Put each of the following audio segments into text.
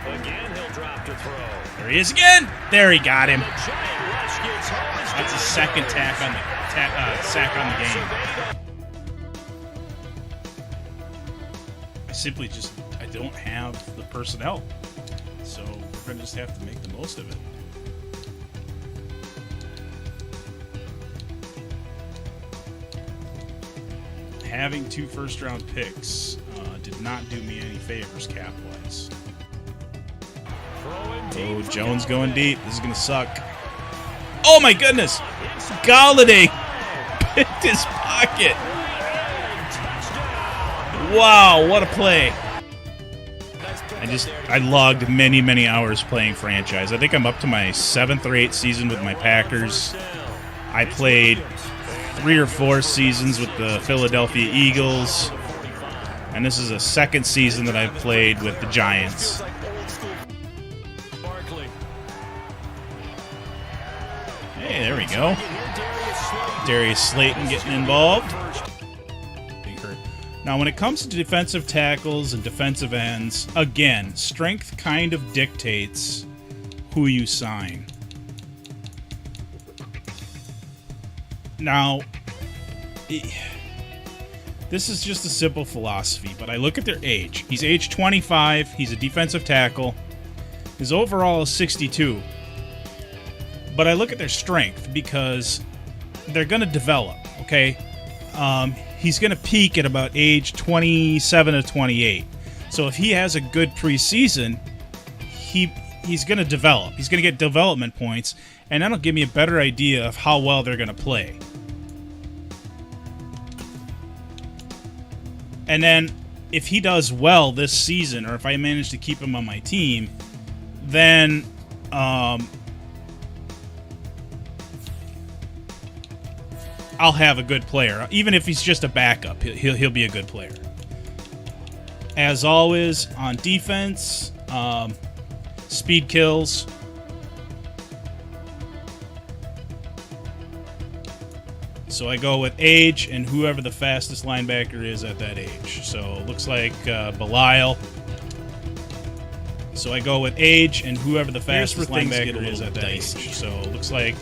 Again, he'll drop to throw. There he is again. There, he got him. That's a second sack on the game. I don't have the personnel, so we're gonna just have to make the most of it. Having 2 first-round picks did not do me any favors cap-wise. Oh, Jones going deep. This is going to suck. Oh, my goodness. Galladay picked his pocket. Wow, what a play. I logged many, many hours playing franchise. I think I'm up to my 7th or 8th season with my Packers. I played 3 or 4 seasons with the Philadelphia Eagles. And this is a 2nd season that I've played with the Giants. Hey, there we go. Darius Slayton getting involved. Now, when it comes to defensive tackles and defensive ends, again, strength kind of dictates who you sign. Now, this is just a simple philosophy, but I look at their age. He's age 25. He's a defensive tackle. His overall is 62. But I look at their strength because they're going to develop, okay? He's going to peak at about age 27 to 28. So if he has a good preseason, he's going to develop. He's going to get development points, and that'll give me a better idea of how well they're going to play. And then if he does well this season, or if I manage to keep him on my team, then I'll have a good player. Even if he's just a backup, he'll be a good player. As always, on defense, speed kills. So I go with age and whoever the fastest linebacker is at that age. So it looks like Belial. So I go with age and whoever the fastest linebacker is at that age. So it looks like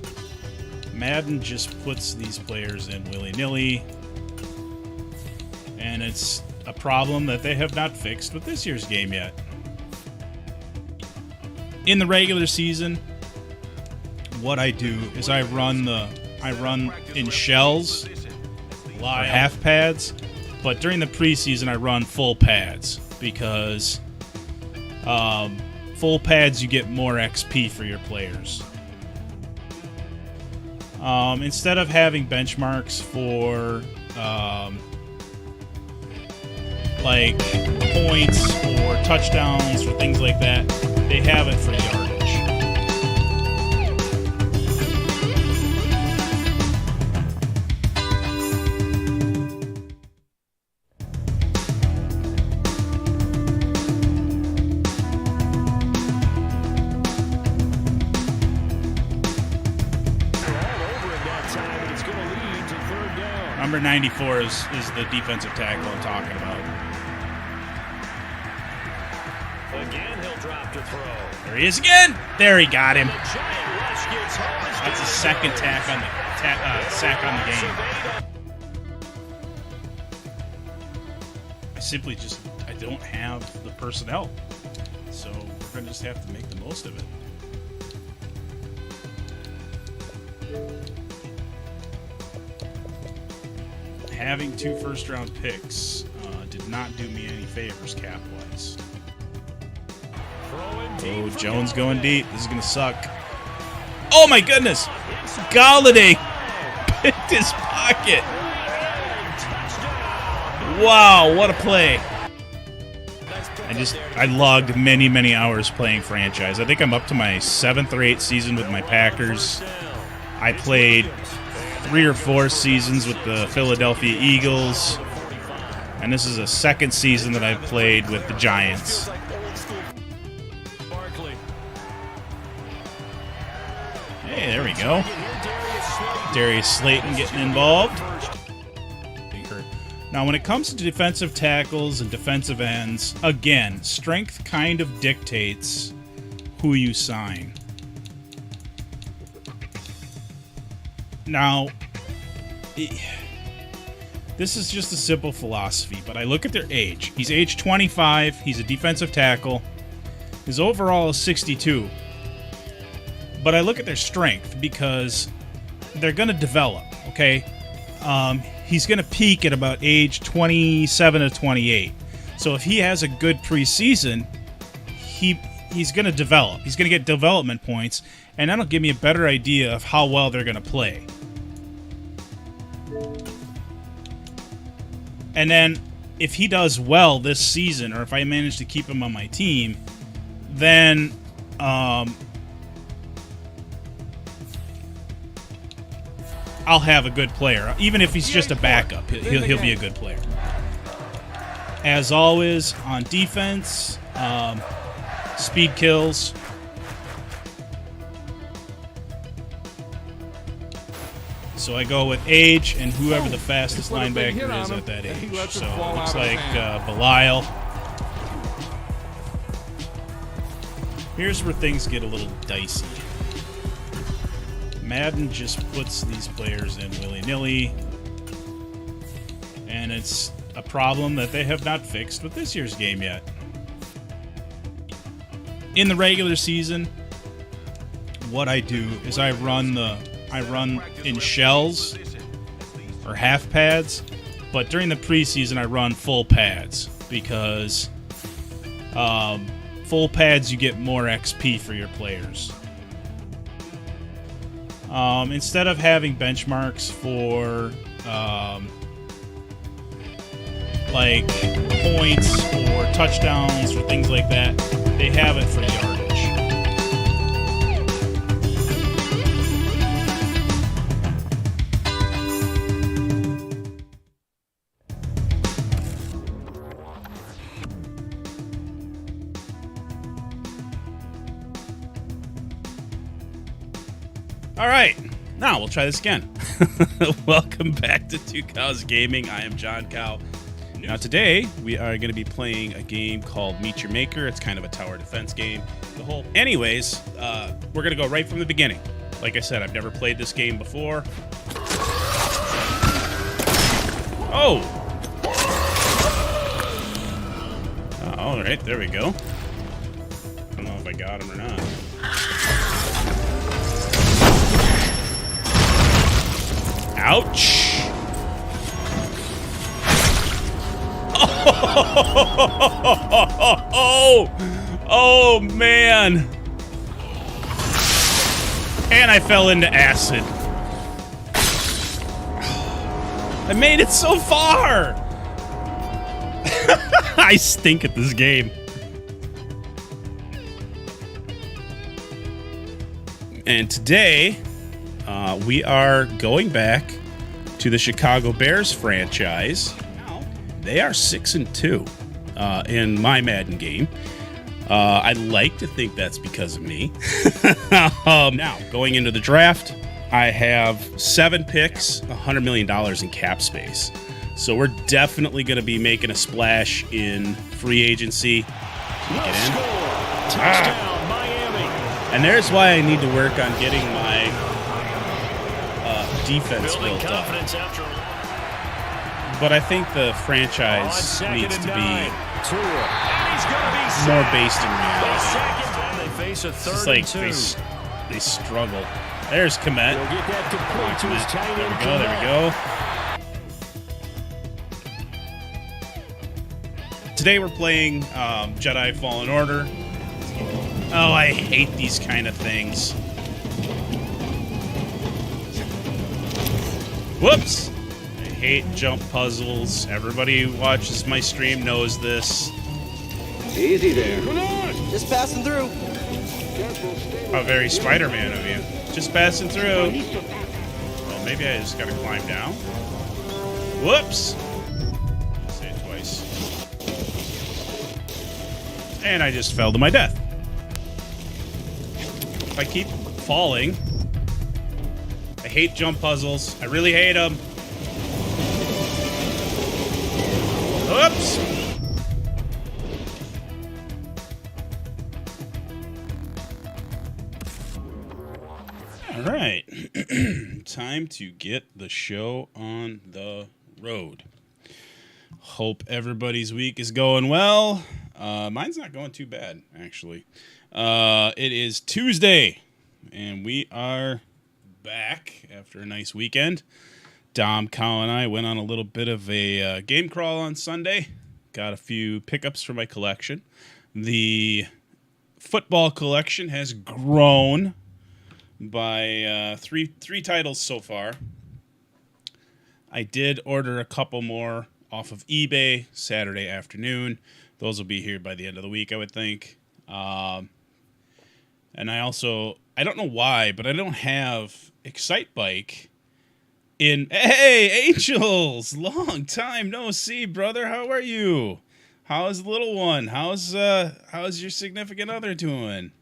Madden just puts these players in willy-nilly. And it's a problem that they have not fixed with this year's game yet. In the regular season, what I do is I run in shells or half pads, but during the preseason I run full pads because full pads you get more XP for your players. Instead of having benchmarks for like points or touchdowns or things like that, they have it for yardage. Number 94 is the defensive tackle I'm talking about. Again, he'll drop to throw. There he is again. There, he got him. That's a second sack on the game. I don't have the personnel, so we're gonna just have to make the most of it. Having 2 first-round picks did not do me any favors cap-wise. Oh, Jones going deep. This is going to suck. Oh, my goodness. Galladay picked his pocket. Wow, what a play. I logged many, many hours playing franchise. I think I'm up to my 7th or 8th season with my Packers. I played 3 or 4 seasons with the Philadelphia Eagles. And this is a 2nd season that I've played with the Giants. Hey, there we go. Darius Slayton getting involved. Now, when it comes to defensive tackles and defensive ends, again, strength kind of dictates who you sign. Now, this is just a simple philosophy, but I look at their age. He's age 25. He's a defensive tackle. His overall is 62. But I look at their strength because they're going to develop, okay? He's going to peak at about age 27 to 28. So if he has a good preseason, he's going to develop. He's going to get development points, and that'll give me a better idea of how well they're going to play. And then if he does well this season, or if I manage to keep him on my team, then I'll have a good player. Even if he's just a backup, he'll be a good player. As always, on defense, speed kills. So I go with age and whoever the fastest linebacker is at that age. So it looks like Belial. Here's where things get a little dicey. Madden just puts these players in willy-nilly, and it's a problem that they have not fixed with this year's game yet. In the regular season, what I do is I run in shells or half pads, but during the preseason I run full pads because full pads you get more XP for your players. Instead of having benchmarks for like points or touchdowns or things like that, they have it for yardage. All right, now we'll try this again. Welcome back to Two Cows Gaming. I am John Cow. Now today we are going to be playing a game called Meet Your Maker. It's kind of a tower defense game. Anyways, we're going to go right from the beginning. Like I said, I've never played this game before. Oh! All right, there we go. I don't know if I got him or not. Ouch! Oh man! And I fell into acid. I made it so far! I stink at this game. And today, we are going back to the Chicago Bears franchise. They are 6-2 in my Madden game. I'd like to think that's because of me. Now, going into the draft, I have 7 picks, $100 million in cap space. So we're definitely going to be making a splash in free agency. Get in. Touchdown, Miami. And there's why I need to work on getting my defense built up. But I think the franchise needs to be more based in reality. It's just like they struggle. There's Komet. There we go. Today we're playing Jedi Fallen Order. Oh, I hate these kind of things. Whoops! I hate jump puzzles. Everybody who watches my stream knows this. Easy there. Just passing through. How very Spider-Man of you. Just passing through. Well, maybe I just gotta climb down. Whoops! Say it twice. And I just fell to my death. If I keep falling... I hate jump puzzles. I really hate them. Oops. All right. Time to get the show on the road. Hope everybody's week is going well. Mine's not going too bad, actually. It is Tuesday, and we are back after a nice weekend. Dom, Kyle, and I went on a little bit of a game crawl on Sunday. Got a few pickups for my collection. The football collection has grown by three titles so far. I did order a couple more off of eBay Saturday afternoon. Those will be here by the end of the week, I would think. And I don't know why, but I don't have Excitebike in. Hey, Angels! Long time no see, brother. How are you? How's the little one? How's your significant other doing?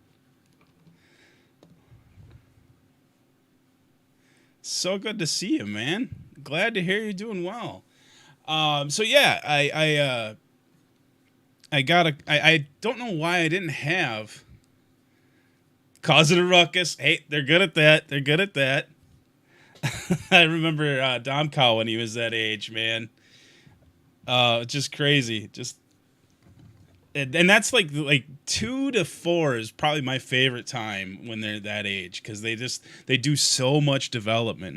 So good to see you, man. Glad to hear you're doing well. So yeah, I don't know why I didn't have Causing a Ruckus. Hey, they're good at that. I remember Dom Cow when he was that age, man. Just crazy. And that's like 2 to 4 is probably my favorite time when they're that age, because they do so much development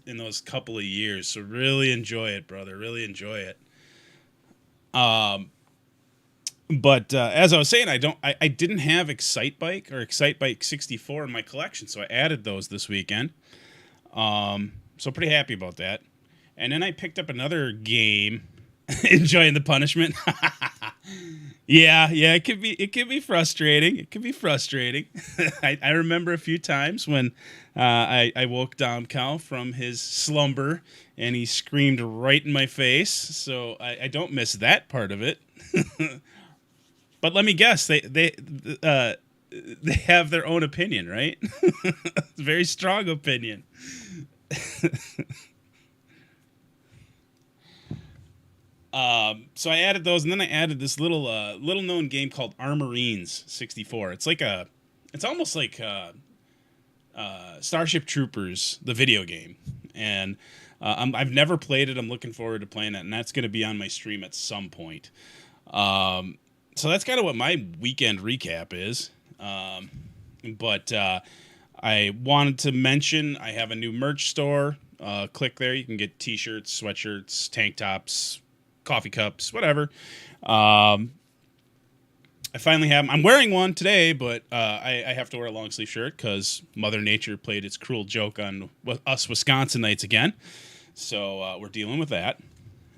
in those couple of years. So really enjoy it, brother. Really enjoy it. But as I was saying, I didn't have Excitebike or Excitebike 64 in my collection, so I added those this weekend. So pretty happy about that. And then I picked up another game, enjoying the punishment. Yeah, it could be frustrating. I remember a few times when I woke Dom Cow from his slumber and he screamed right in my face. So I don't miss that part of it. But let me guess, they have their own opinion, right? Very strong opinion. So I added those, and then I added this little known game called Armorines 64. It's almost like Starship Troopers, the video game, and I've never played it. I'm looking forward to playing it, and that's going to be on my stream at some point. So that's kind of what my weekend recap is. But I wanted to mention I have a new merch store. Click there. You can get t-shirts, sweatshirts, tank tops, coffee cups, whatever. I finally have. I'm wearing one today, but I have to wear a long sleeve shirt because Mother Nature played its cruel joke on us Wisconsinites again. So we're dealing with that.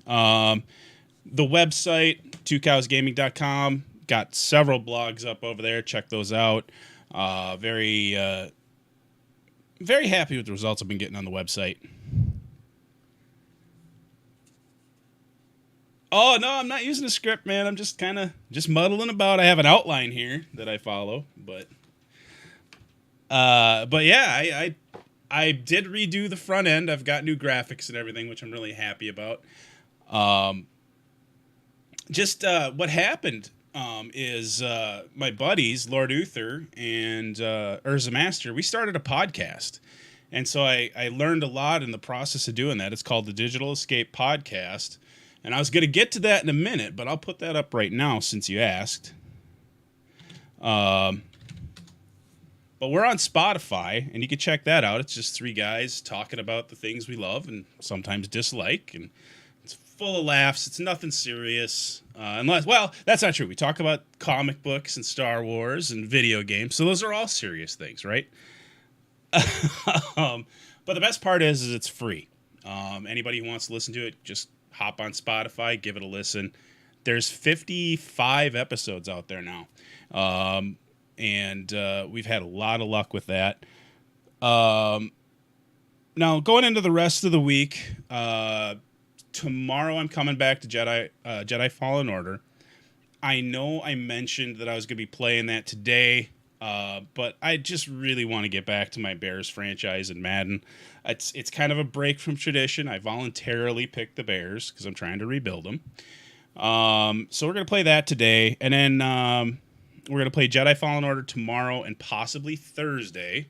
The website, twocowsgaming.com, got several blogs up over there. Check those out. Very happy with the results I've been getting on the website. Oh, no, I'm not using a script, man. I'm just kind of muddling about. I have an outline here that I follow, but yeah, I did redo the front end. I've got new graphics and everything, which I'm really happy about. What happened is my buddies, Lord Uther and Urza Master, we started a podcast. And so I learned a lot in the process of doing that. It's called the Digital Escape Podcast. And I was going to get to that in a minute, but I'll put that up right now since you asked. But we're on Spotify, and you can check that out. It's just 3 guys talking about the things we love and sometimes dislike, and it's full of laughs. It's nothing serious. Well, that's not true. We talk about comic books and Star Wars and video games, so those are all serious things, right? But the best part is it's free. Anybody who wants to listen to it, just hop on Spotify, give it a listen. There's 55 episodes out there now. And we've had a lot of luck with that. Now, going into the rest of the week, tomorrow I'm coming back to Jedi Fallen Order. I know I mentioned that I was going to be playing that today, but I just really want to get back to my Bears franchise in Madden. It's kind of a break from tradition. I voluntarily picked the Bears because I'm trying to rebuild them. So we're going to play that today. And then we're going to play Jedi Fallen Order tomorrow and possibly Thursday.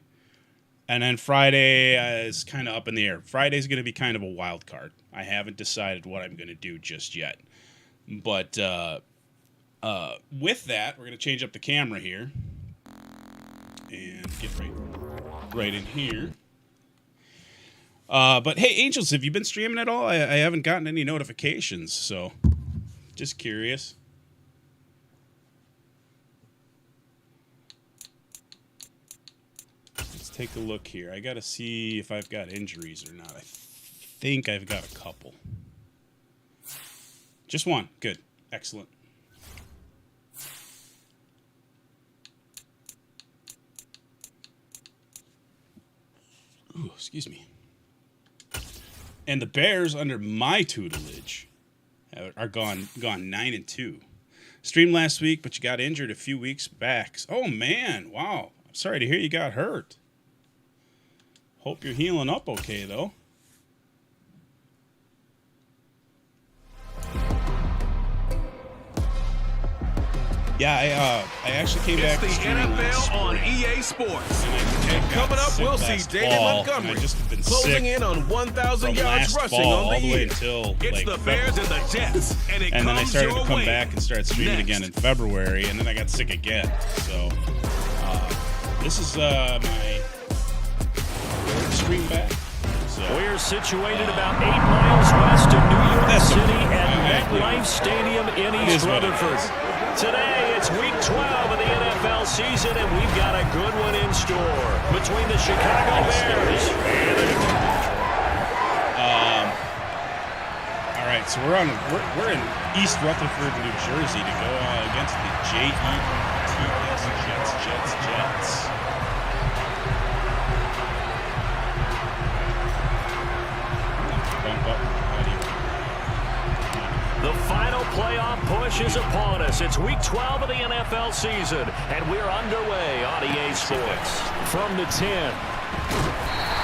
And then Friday is kind of up in the air. Friday's going to be kind of a wild card. I haven't decided what I'm going to do just yet. But with that, we're going to change up the camera here. And get right in here. But hey, Angels, have you been streaming at all? I haven't gotten any notifications, so just curious. Let's take a look here. I got to see if I've got injuries or not. I think I've got a couple. Just one. Good. Excellent. Ooh, excuse me. And the Bears, under my tutelage, are gone 9-2. Streamed last week, but you got injured a few weeks back. Oh man, wow! I'm sorry to hear you got hurt. Hope you're healing up okay though. Yeah, I actually came back. It's the NFL on EA Sports. And coming up, we'll see David Montgomery closing in on 1,000 yards rushing on the year. It's the Bears and the Jets, and then I started to come back and start streaming again in February, and then I got sick again. So this is my stream back. So, we're situated about 8 miles west of New York City at MetLife Stadium in East Rutherford. Today, it's week 12 of the NFL season, and we've got a good one in store between the Chicago Bears and the... All right, so we're in East Rutherford, New Jersey to go against the Jets. The final playoff push is upon us. It's week 12 of the NFL season, and we're underway on EA Sports. From the 10.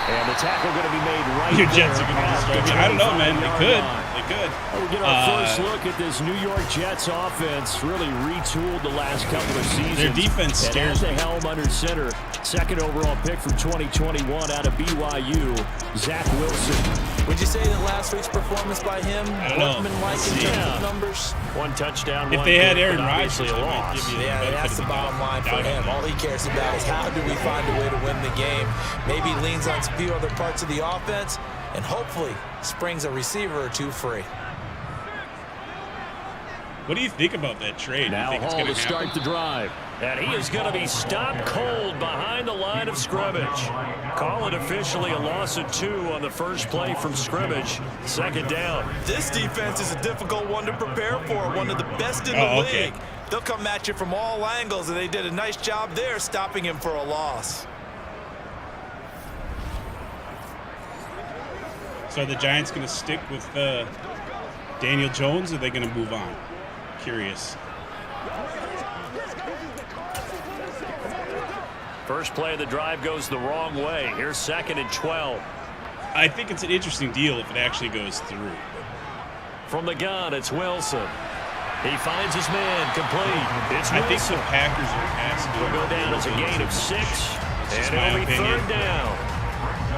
And the tackle going to be made right Your there. Jets are going to destroy me. I don't know, man. They could. We get our first look at this New York Jets offense. Really retooled the last couple of seasons. Their defense scares me. At the helm under center, second overall pick from 2021 out of BYU, Zach Wilson. Would you say that last week's performance by him, workman-like in terms of numbers? One touchdown, if one they had pick, Aaron but Rodgers, obviously a loss. Yeah, that's the bottom line for him. All he cares about is how do we find a way to win the game. Maybe leans on a few other parts of the offense, and hopefully springs a receiver or two free. What do you think about that trade? Now you think Hall to it's start the drive. And he is going to be stopped cold behind the line of scrimmage. Call it officially a loss of 2 on the first play from scrimmage. Second down. This defense is a difficult one to prepare for, one of the best in the league. They'll come at you from all angles, and they did a nice job there stopping him for a loss. So are the Giants going to stick with Daniel Jones, or are they going to move on? Curious. First play of the drive goes the wrong way. Here's 2nd and 12. I think it's an interesting deal if it actually goes through. From the gun, it's Wilson. He finds his man complete. It's Wilson. I think the Packers are asking. Will go down as a gain of 6. And it'll be third down.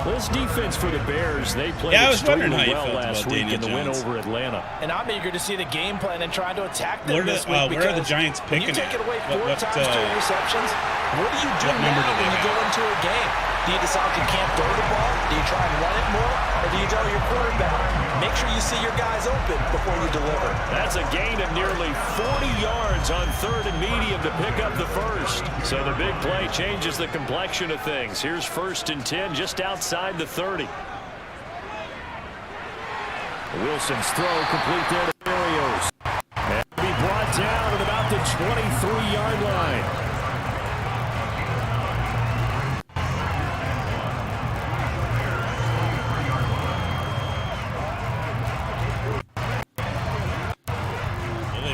This defense for the Bears, they played extremely well last week in the win over Atlanta. And I'm eager to see the game plan and trying to attack them this week. Where are the Giants picking? You take it away 4 times, 2 interceptions. What do you do now when you go into a game? Do you decide you can't throw the ball? Do you try and run it more? Or do you tell your quarterback, make sure you see your guys open before you deliver? That's a gain of nearly 40 yards on 3rd and medium to pick up the first. So the big play changes the complexion of things. Here's 1st and 10 just outside the 30. Wilson's throw complete there to Berrios. And be brought down at about the 23-yard line.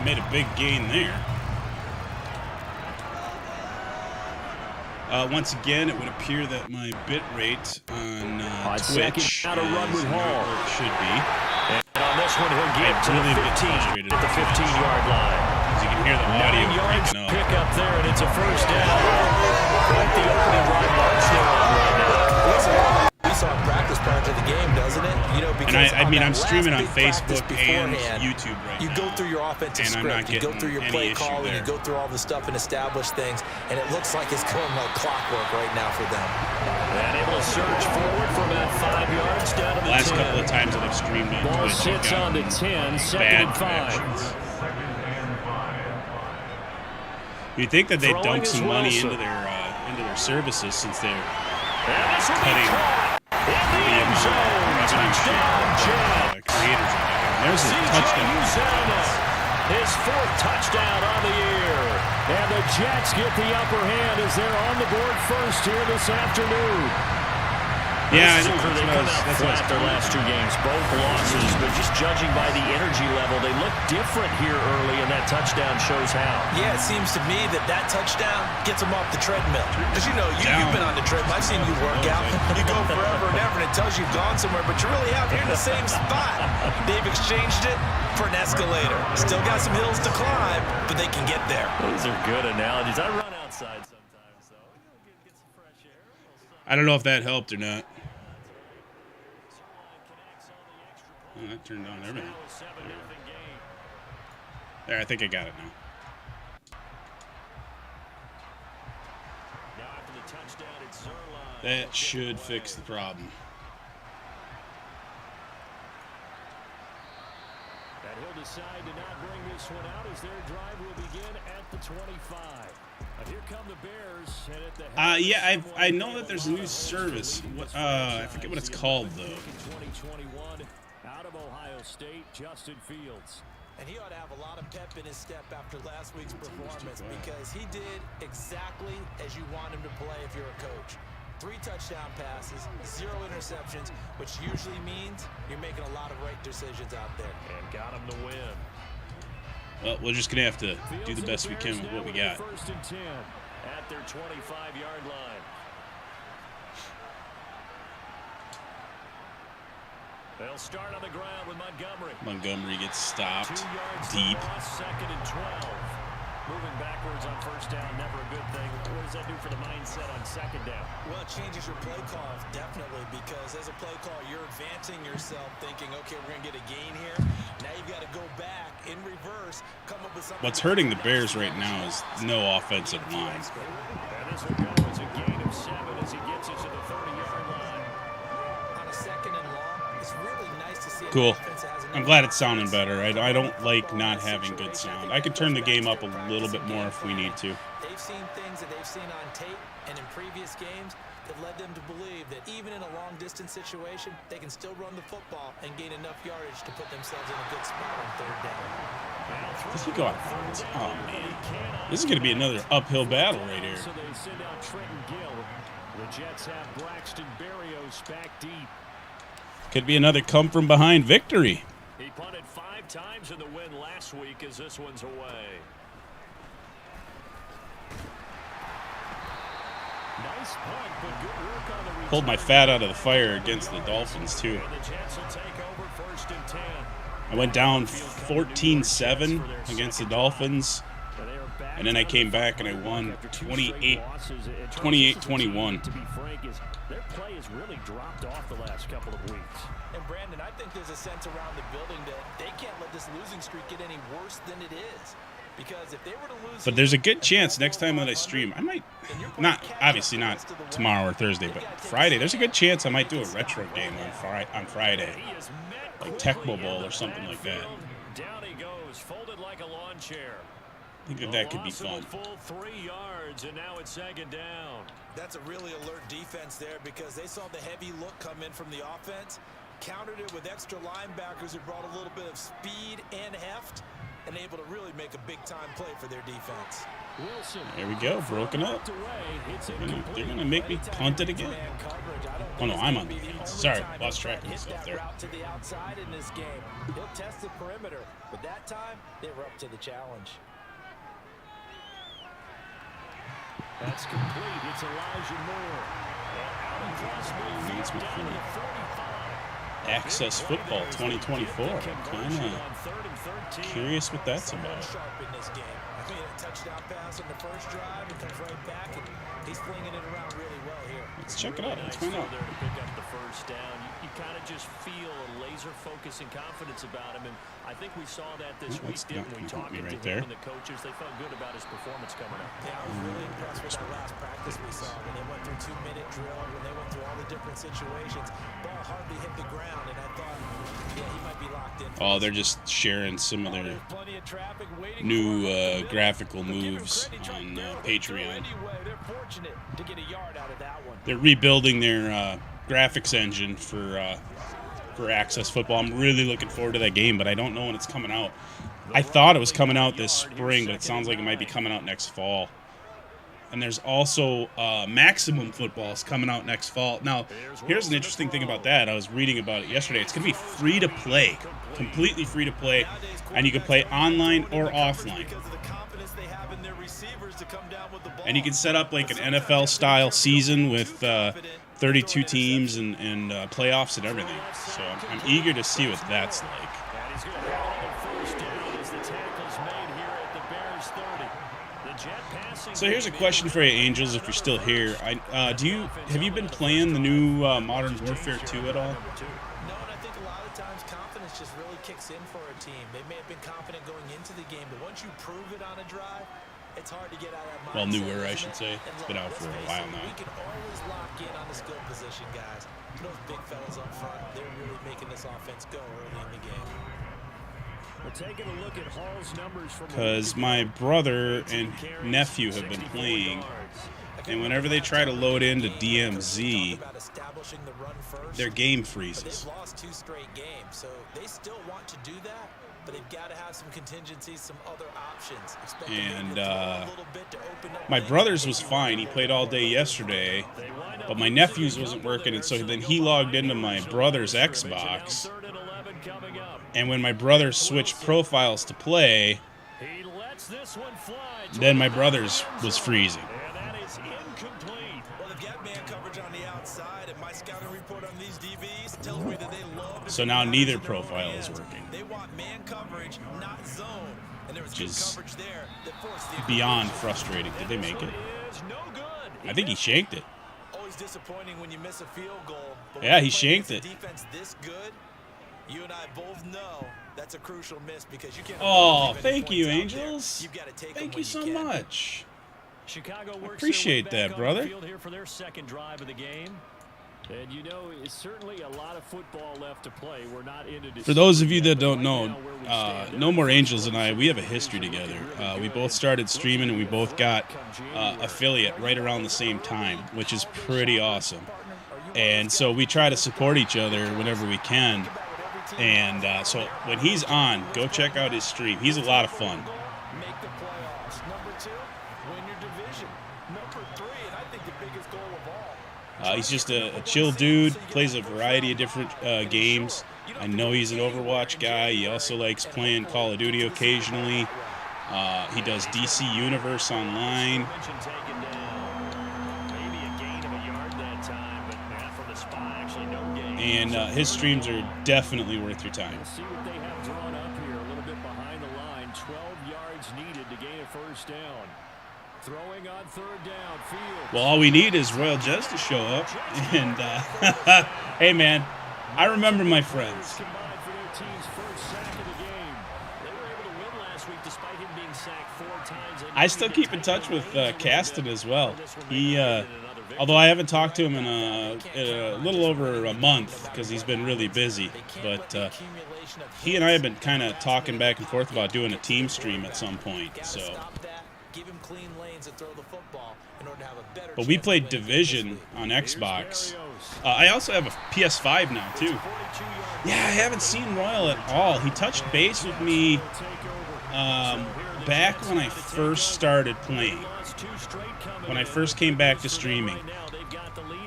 Made a big gain there. Once again, it would appear that my bit rate on Twitch is not where it should be. And On this one, he'll get to the 15 at the 15-yard line. As you can hear the audio 9 yards breaking up. pick up there, and it's a first down. Quite the opening drive march they're on right now. We saw practice prior to the game, doesn't it? You know, because and I'm streaming on Facebook and YouTube right now. You go through your offensive script, you go through your play calling, you go through all the stuff and establish things, and it looks like it's going like clockwork right now for them. And able to surge forward from about 5 yards down to the 10. Last couple of times that I've streamed on Ball Twitch, sits on to 10, second and 5. You'd think that they'd dump some money into their services since they're cutting the end zone touchdown creators are getting. There's a touchdown. His 4th touchdown on the year. And the Jets get the upper hand as they're on the board first here this afternoon. Yeah, I know. They come out flat their last 2 games, both losses, but just judging by the energy level, they look different here early, and that touchdown shows how. Yeah, it seems to me that touchdown gets them off the treadmill. Because, you know, you've been on the treadmill. I've seen you work out. You go forever and ever, and it tells you you've gone somewhere, but you're really out here in the same spot. They've exchanged it for an escalator. Still got some hills to climb, but they can get there. Those are good analogies. I run outside sometimes, so get some fresh air. I don't know if that helped or not. Oh, that turned on everything. There, I think I got it now. That should fix the problem. And he'll decide to not bring this one out as their drive will begin at the 25. But here come the Bears. And at the yeah, I know that there's a new service. I forget what it's called though. 2021 out of Ohio State, Justin Fields. And he ought to have a lot of pep in his step after last week's performance because he did exactly as you want him to play if you're a coach. 3 touchdown passes, 0 interceptions, which usually means you're making a lot of right decisions out there. And got him to win. Well, we're just going to have to do the best we can with what we got. First and 10 at their 25-yard line. They'll start on the ground with Montgomery. Montgomery gets stopped 2 yards deep. Second and 12. Moving backwards on first down, never a good thing. What does that do for the mindset on second down? Well, it changes your play call, definitely, because as a play call, you're advancing yourself thinking, okay, we're going to get a gain here. Now you've got to go back in reverse, come up with something. What's hurting the Bears right now is no offensive line. And this will go as a gain of 7 as he gets it to the 30-yard line. On a second and long, it's really nice to see. Cool. I'm glad it's sounding better. I don't like not having good sound. I could turn the game up a little bit more if we need to. They've seen things that they've seen on tape and in previous games that led them to believe that even in a long-distance situation, they can still run the football and gain enough yardage to put themselves in a good spot on third down. Does he go out? Oh, man. This is going to be another uphill battle right here. So they send out Trenton Gill. The Jets have Braxton Berrios back deep. Could be another come-from-behind victory. He punted 5 times in the win last week as this one's away. Nice punt, but good work on the return. Pulled my fat out of the fire against the Dolphins, too. And the Jets will take over first and 10. I went down 14-7 against the Dolphins, and then I came back and I won 28-21. To be frank, their play has really dropped off the last couple of weeks. And Brandon, I think there's a sense around the building that they can't let this losing streak get any worse than it is. Because if they were to lose, but there's a good chance next time that I stream, I might, obviously not tomorrow or Thursday, but Friday, there's a good chance I might do a retro game on Friday. Like Tecmo Bowl or something like that. Down he goes, folded like a lawn chair. I think that could be fun. Full 3 yards, and now it's second down. That's a really alert defense there because they saw the heavy look come in from the offense, countered it with extra linebackers who brought a little bit of speed and heft, and able to really make a big-time play for their defense. Wilson. There we go, broken up. They're going to make me punt it again. Oh, no, I'm on the defense. Sorry, lost track of myself there. To the outside in this game. He'll test the perimeter, but that time, they were up to the challenge. That's complete. It's Elijah Moore. Out across midfield down to 45. Access Football 2024. I'm kind of curious what that's about. Touchdown pass on the first drive, it comes right back, and he's flinging it around really well here. Let's check it out. Let's find out. There to pick up the first down. You kind of just feel a laser focus and confidence about him, and I think we saw that this week, didn't we? Talking to him and the coaches, they felt good about his performance coming up. Yeah, I was really impressed with that last practice we saw when they went through 2-minute drill, when they went through all the different situations. Ball hardly hit the ground, and I thought, yeah, he might be locked in. Oh, they're just sharing some of their new graphical moves on Patreon. They're rebuilding their graphics engine for Access Football. I'm really looking forward to that game, but I don't know when it's coming out. I thought it was coming out this spring, but it sounds like it might be coming out next fall. And there's also Maximum Football is coming out next fall. Now, here's an interesting thing about that. I was reading about it yesterday. It's going to be free to play, completely free to play, and you can play online or offline. And you can set up like an NFL-style season with 32 teams and playoffs and everything. So I'm eager to see what that's like. So here's a question for you, Angels, if you're still here. Have you been playing the new Modern Warfare 2 at all? No, and I think a lot of times confidence just really kicks in for a team. They may have been confident going into the game, but once you prove it on a drive, it's hard to get out of that mindset. Well, newer, I should say. It's been out for a while now. We can always lock in on the skill position, guys. Those big fellas up front, they're really making this offense go early in the game. We're taking a look at Hall's numbers from because my brother and nephew have been playing, and whenever they try to load into DMZ, their game freezes. They've lost 2 straight games, so they still want to do that, but they've got to have some contingencies, some other options. And my brother's was fine. He played all day yesterday, but my nephew's wasn't working, and so then he logged into my brother's Xbox. And when my brother switched profiles to play, then my brother's was freezing. So now neither profile is working, which is beyond frustrating. Did they make it? I think he shanked it. Always disappointing when you miss a field goal. Yeah, he shanked it. Defense this good. You and I both know that's a crucial miss because you can't. Oh, thank you, Angels. Thank you so much. Chicago works appreciate that, brother. Here for their second drive of the game. And you know, it's certainly a lot of football left to play. We're not into For those of you that don't know, No More Angels and I, we have a history together. We both started streaming, and we both got affiliate right around the same time, which is pretty awesome. And so we try to support each other whenever we can. And so when he's on, go check out his stream. He's a lot of fun. Make the playoffs. Number 2, win your division. Number 3, and I think the biggest goal of all. He's just a chill dude, plays a variety of different games. I know he's an Overwatch guy. He also likes playing Call of Duty occasionally. He does DC Universe online. And his streams are definitely worth your time. See what they have drawn up here, a little bit behind the line. 12 yards needed to gain a first down. Throwing on third down, Fields. Well, all we need is Royal Jez to show up. And, hey, man, I remember my friends. I still keep in touch with Caston as well. He, although I haven't talked to him in a little over a month because he's been really busy. But he and I have been kind of talking back and forth about doing a team stream at some point. So. But we played Division on Xbox. I also have a PS5 now, too. Yeah, I haven't seen Royal at all. He touched base with me back when I first started playing. When I first came back to streaming.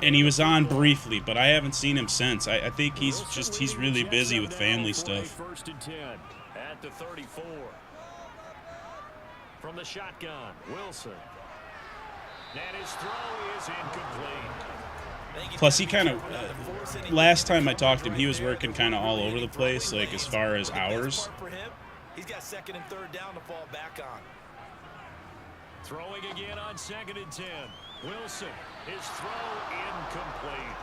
And he was on briefly, but I haven't seen him since. I think he's really busy with family stuff. First and 10 at the 34. From the shotgun, Wilson. And his throw is incomplete. Plus, he kind of, last time I talked to him, he was working kind of all over the place, like as far as hours. He's got second and third down to fall back on. Throwing again on 2nd and 10. Wilson, his throw incomplete.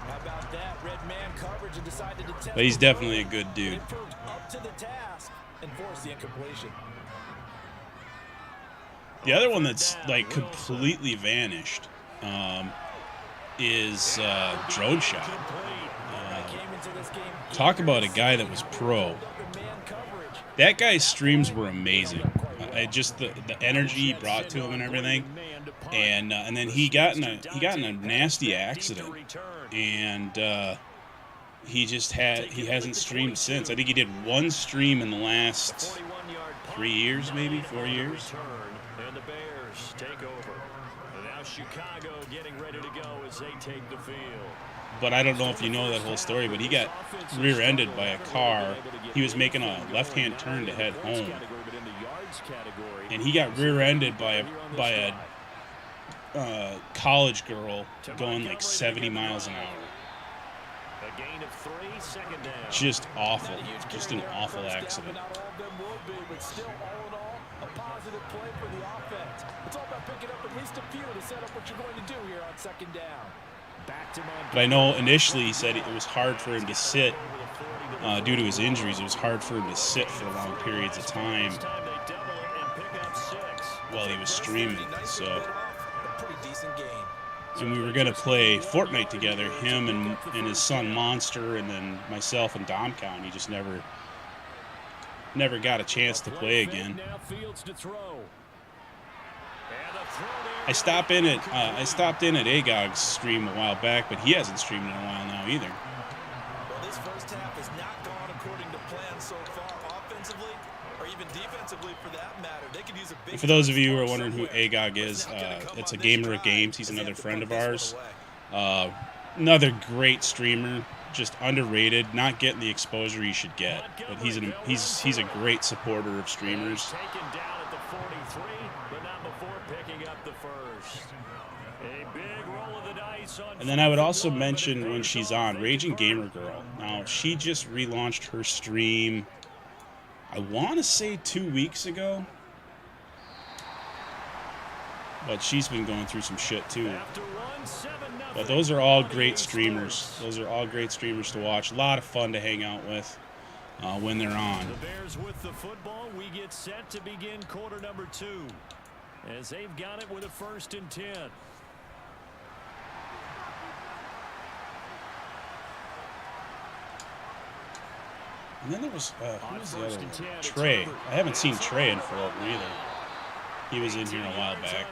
How about that? Red man coverage and decided to test. But he's definitely a good dude. Up to the task and force the incompletion. The other one that's like completely vanished is Drone Shot. Talk about a guy that was pro. That guy's streams were amazing. Just the energy he brought to him and everything, and then he got in a nasty accident, and he hasn't streamed since. I think he did one stream in the last 3 years, maybe 4 years. And the Bears take over. And now Chicago getting ready to go as they take the field. But I don't know if you know that whole story, but he got rear-ended by a car. He was making a left-hand turn to head home, and he got rear-ended by a college girl going like 70 miles an hour. A gain of 3, second down. Just awful. Just an awful accident. But still, all in all, a positive play for the offense. It's all about picking up at least a few to set up what you're going to do here on 2nd down. But I know initially he said it was hard for him to sit due to his injuries. It was hard for him to sit for long periods of time while he was streaming. So, and we were going to play Fortnite together, him and his son Monster, and then myself and Dom Count. He just never got a chance to play again. I stopped in at Agog's stream a while back, but he hasn't streamed in a while now either. Well, this first half has not gone according to plan so far, offensively or even defensively for that matter. They could use a big. For those of you who are wondering who Agog is, it's a gamer of games. He's another friend of ours. Another great streamer, just underrated, not getting the exposure he should get. But he's a great supporter of streamers. And then I would also mention when she's on, Raging Gamer Girl. Now, she just relaunched her stream, I want to say 2 weeks ago. But she's been going through some shit too. But those are all great streamers. Those are all great streamers to watch. A lot of fun to hang out with when they're on. The Bears with the football. We get set to begin quarter number 2. As they've got it with a 1st and 10. And then there was, who was the other one? Trey. I haven't seen Trey in forever either. He was in here a while back.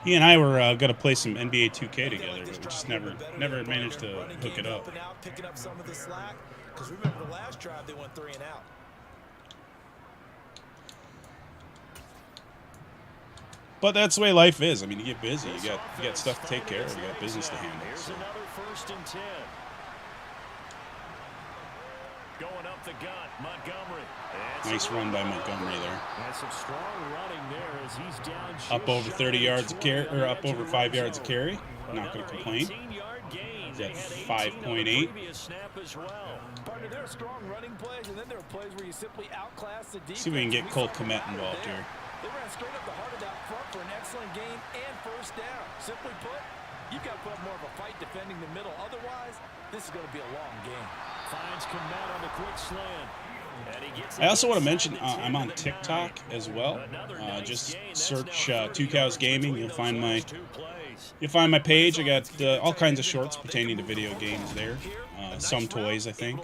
He and I were going to play some NBA 2K together, but we just never managed to hook it up. Picking up some of the slack, because remember the last drive they went 3 and out. But that's the way life is. I mean, you get busy. You got stuff to take care of. You got business to handle. So. Going up the gut, Montgomery. Nice run by Montgomery there. That's some strong running there as he's down. Up over 30 yards of carry, or up over 5 yards of carry. Not going to complain. He's at 5.8. Partner, there are strong running plays, and then there are plays where you simply outclass the defense. See if we can get Cole Kmet involved here. They ran straight up the heart of that front for an excellent gain and 1st down. Simply put, you've got to put up more of a fight defending the middle. Otherwise, this is going to be a long game. Finds Kmet on the quick slant. I also want to mention I'm on TikTok as well. Just search Two Cows Gaming. You'll find my page. I got all kinds of shorts pertaining to video games there. Some toys, I think.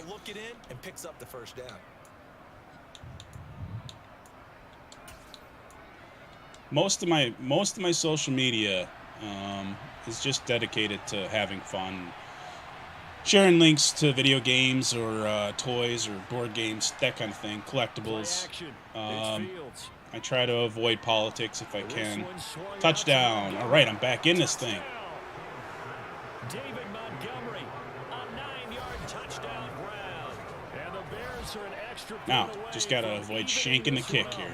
And picks up the 1st down. Most of my social media is just dedicated to having fun, sharing links to video games or toys or board games, that kind of thing, collectibles. I try to avoid politics if I can. Touchdown! All right, I'm back in this thing. David Montgomery, a 9-yard touchdown ground, and the Bears are an extra point Now, away just gotta from avoid flipping shanking the this kick around. here.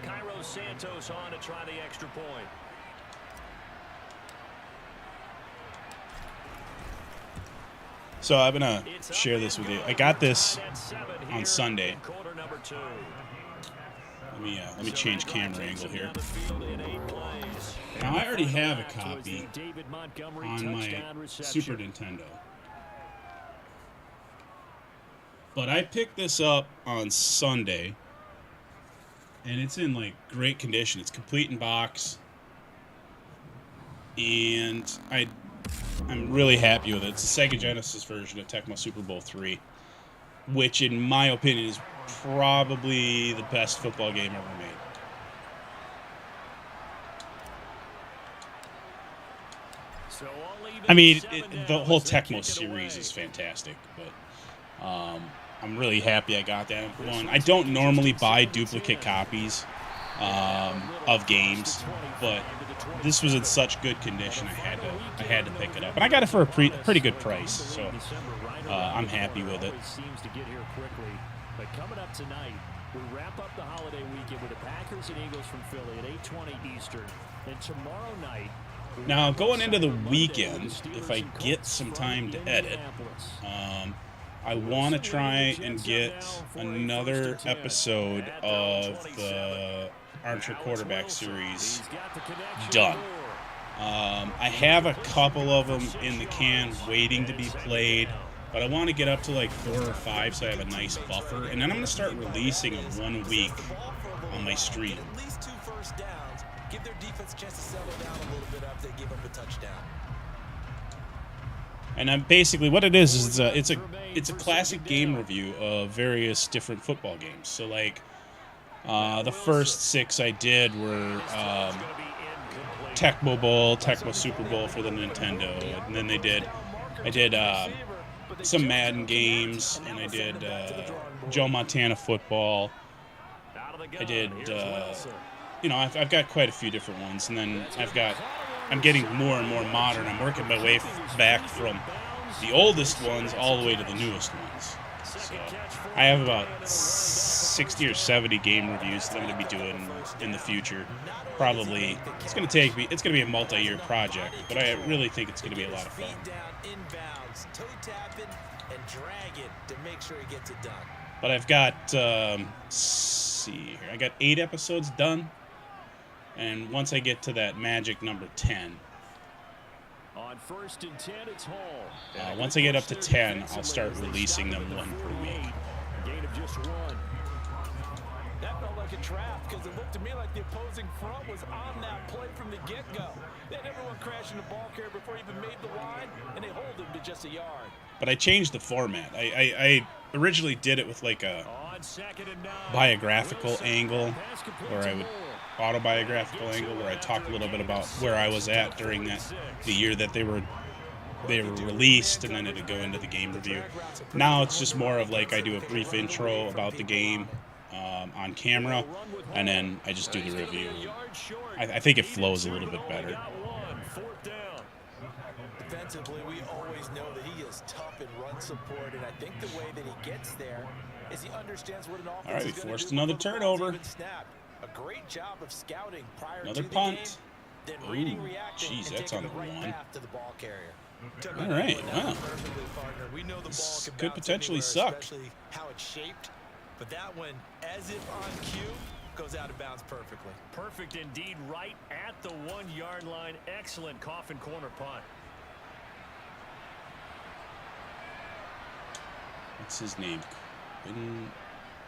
Cairo Santos on to try the extra point. So I'm gonna share this with you. I got this on Sunday. Let me change camera angle here. Now I already have a copy on my Super Nintendo, but I picked this up on Sunday, and it's in like great condition. It's complete in box, and I'm really happy with it. It's a Sega Genesis version of Tecmo Super Bowl 3, which in my opinion is probably the best football game ever made. I mean, the whole Tecmo series is fantastic, but I'm really happy I got that one. I don't normally buy duplicate copies of games, but this was in such good condition, I had to pick it up, and I got it for a pretty good price. So I'm happy with it. But coming up tonight, we wrap up the holiday weekend with the Packers and Eagles from Philly at 8:20 Eastern. And tomorrow night. Now going into the weekend, if I get some time to edit, I want to try and get another episode of the Armchair Quarterback series done. I have a couple of them in the can waiting to be played, but I want to get up to like 4 or 5 so I have a nice buffer, and then I'm going to start releasing them 1 week on my stream. At least 2 first downs. Give their defense a chance to settle down a little bit after they give up a touchdown. And I'm basically what it is it's a classic game review of various different football games. So like the first 6 I did were Tecmo Bowl, Tecmo Super Bowl for the Nintendo, and then I did some Madden games, and I did Joe Montana football. I did I've got quite a few different ones, and then I'm getting more and more modern. I'm working my way back from the oldest ones all the way to the newest ones. So I have about 60 or 70 game reviews that I'm going to be doing in the future. Probably it's going to be a multi-year project, but I really think it's going to be a lot of fun. Toe tap it and drag it to make sure he gets it done. But I've got I got 8 episodes done, and once I get to that magic number 10, on 1st and 10, it's Hall. Once I get up to 10, I'll start releasing them 1 per week. Gain of just 1. That felt like a trap because it looked to me like the opposing front was on that play from the get-go. They had everyone crashing the ball carrier before he even made the line, and they hold him to just a yard. But I changed the format. I originally did it with like a biographical angle, where I would autobiographical angle, where I talk a little bit about where I was at during the year that they were released, and then it'd go into the game review. Now it's just more of like I do a brief intro about the game on camera, and then I just do the review. I think it flows a little bit better. Defensively, we always know that he is tough in run support, and I think the way that he gets there is he understands what an offense All right, we is forced do another turnover. A great job of scouting prior Another to the punt. game, then reading, Ooh, reacting, geez, and that's taking on the right 1. path to the ball carrier. All right, wow. This could potentially suck. Especially how it's shaped, but that one, as if on cue, goes out of bounds perfectly. Perfect indeed, right at the 1-yard line. Excellent coffin corner punt. What's his name?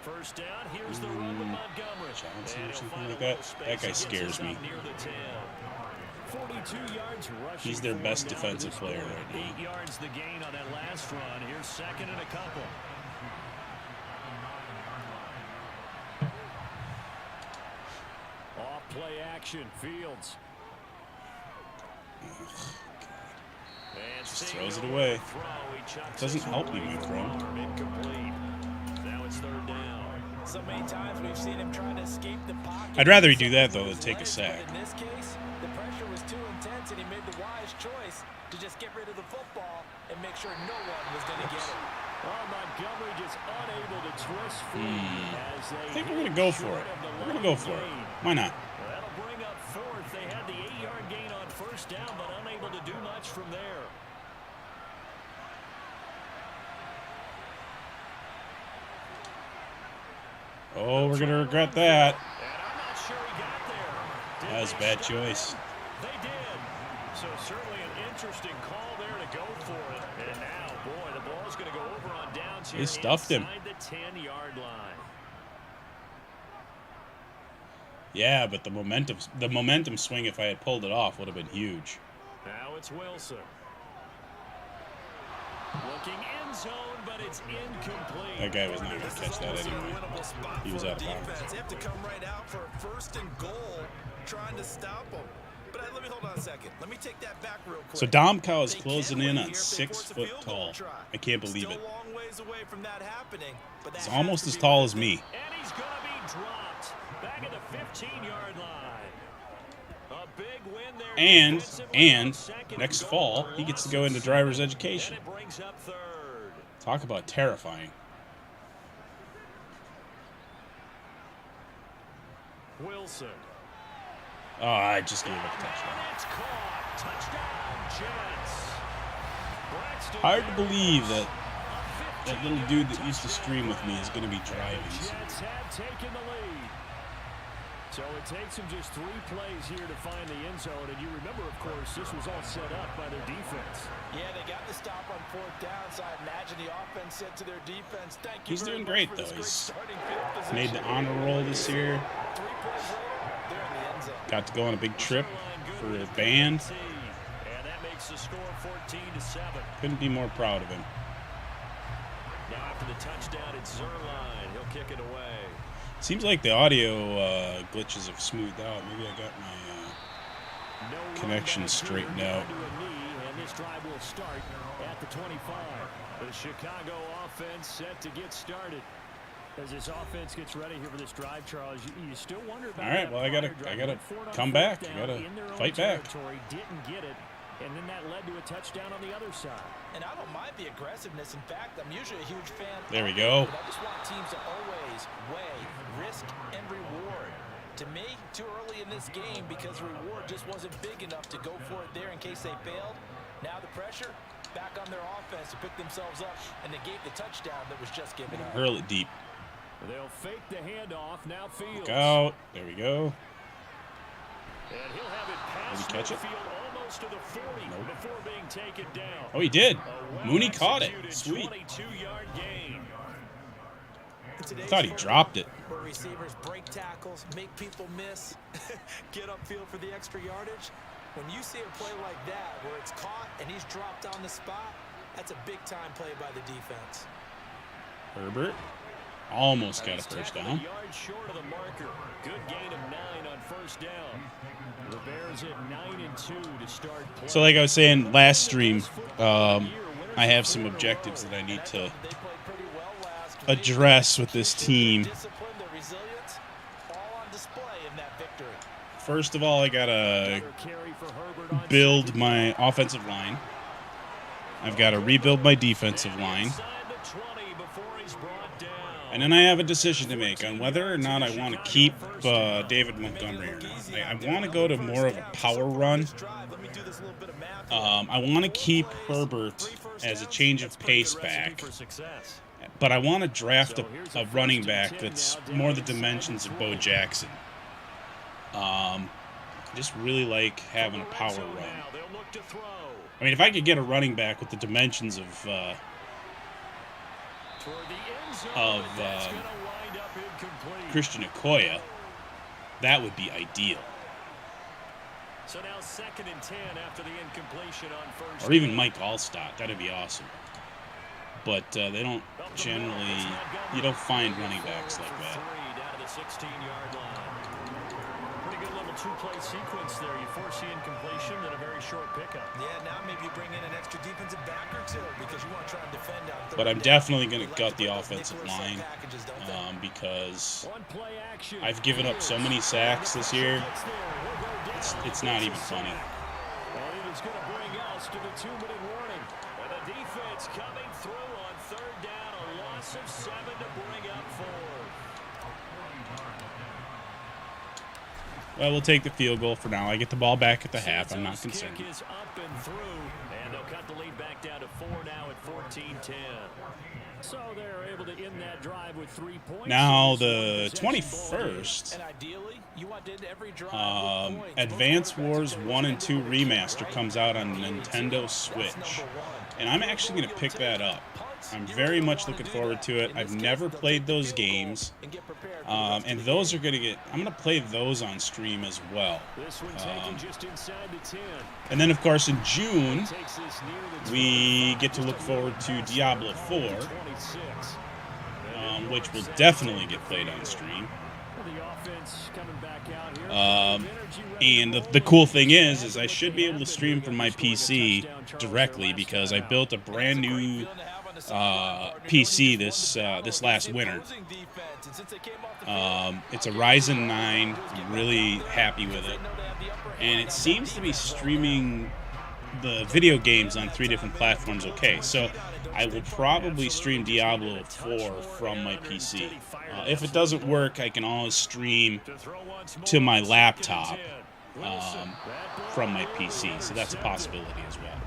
First down, here's the run with Montgomery. Johnson or something like that. That guy scares me. 42 yards rushing. He's their best defensive player right now. 8 yards the gain on that last run. Here's 2nd and a couple. Off play action, Fields. Just throws it away. Doesn't help me move wrong. Now it's 3rd down. So many times we've seen him trying to escape the pocket. I'd rather he do that, though, than take a sack. In this case, the pressure was too intense, and he made the wise choice to just get rid of the football and make sure no one was going to get it. Well, Montgomery just unable to twist free. I think we're going to go for it. We're going to go for it. Why not? That'll bring up 4th. They had the 8-yard gain on 1st down, but unable to do much from there. Oh, we're going to regret that. And I'm not sure he got there. That was a bad choice. They did. So certainly an interesting call there to go for it. And now, boy, the ball's going to go over on downs here. They stuffed him. Inside the 10-yard line. Yeah, but the momentum swing, if I had pulled it off, would have been huge. Now it's Wilson. Looking end zone, but it's incomplete. That guy was not going to catch that anyway. He was out of bounds. They have to come right out for a first and goal, trying to stop him. But let me hold on a second. Let me take that back real quick. So Dom Cow is closing in on 6 foot tall. I can't believe it. Still a long ways away from that happening, but He's almost as tall as me. And he's going to be dropped back at the 15-yard line. A big win there. And next fall, he gets to go into driver's education. And it brings up third. Talk about terrifying. Wilson. Oh, I just gave up a touchdown. And it's caught. Touchdown, Jets. Hard to believe that that little dude that used to stream with me is going to be driving. Jets have taken the lead. So it takes them just 3 plays here to find the end zone. And you remember, of course, this was all set up by their defense. Yeah, they got the stop on 4th down, so I imagine the offense said to their defense, thank you. He's doing great, though. He's made the honor roll this year. 3 plays later, they're in the end zone. Got to go on a big trip for a band. And that makes the score 14-7. Couldn't be more proud of him. Now after the touchdown, it's Zuerlein. He'll kick it away. Seems like the audio glitches have smoothed out. Maybe I got my connection straightened out. And this drive will start at the 25. The Chicago offense set to get started. As this offense gets ready here for this drive, Charles, you still wonder about. All right, well, I gotta come back. I gotta fight back. Didn't get it, and then that led to a touchdown on the other side. And I don't mind the aggressiveness. In fact, I'm usually a huge fan. There we go. But I just want teams to always weigh risk and reward. To me, too early in this game because the reward just wasn't big enough to go for it there in case they failed. Now the pressure back on their offense to pick themselves up, and they gave the touchdown that was just given up. Hurl it deep. They'll fake the handoff. Now Fields. Look out. There we go. And he'll have it past Did he catch it? midfield almost to the 40 before being taken down. Oh, he did. A Mooney caught it. well-executed Sweet. 22-yard gain. I thought he dropped it. Where receivers break tackles, make people miss, get upfield for the extra yardage. When you see a play like that where it's caught and he's dropped on the spot, that's a big-time play by the defense. Herbert almost got a first down. A yard short of the marker. Good gain of 9 on first down. The Bears at 9-2 to start play. So like I was saying last stream, I have some objectives that I need to address with this team. First of all, I gotta build my offensive line. I've got to rebuild my defensive line. And then I have a decision to make on whether or not I want to keep David Montgomery or not. I want to go to more of a power run. I want to keep Herbert as a change of pace back. But I want to draft a running back that's more the dimensions of Bo Jackson. I just really like having a power run. I mean, if I could get a running back with the dimensions of Christian Okoye, that would be ideal. So now 2nd and 10 after the incompletion on first. Or even Mike Allstott, that'd be awesome. But they don't generally, you don't find running backs like that. Down to the 16-yard line. Pretty good little 2-play sequence there. You force the incompletion and a very short pickup. Yeah, now maybe you bring in an extra defensive back or two because you want to try and defend out there. But I'm definitely going to gut the offensive line because I've given up so many sacks this year. It's not even funny. And it is going to bring us to the 2-minute warning. And the defense coming through on 3rd down, a loss of 7 to bring up 4. Well, we'll take the field goal for now. I get the ball back at the half. I'm not concerned. Kick is up and through, and they'll cut the lead back down to 4 now at 14-10. So they're able to end that drive with 3 points. Now the 21st, Advance Wars 1 and 2 Remaster comes out on Nintendo Switch, and I'm actually going to pick that up. I'm very much looking forward to it. I've never played those games, and those are going to get. I'm going to play those on stream as well. And then, of course, in June, we get to look forward to Diablo 4, which will definitely get played on stream. And the cool thing is I should be able to stream from my PC directly because I built a brand new PC this last winter. It's a Ryzen 9. I'm really happy with it, and it seems to be streaming the video games on 3 different platforms. Okay, so I will probably stream Diablo 4 from my PC. If it doesn't work, I can always stream to my laptop from my PC, so that's a possibility as well.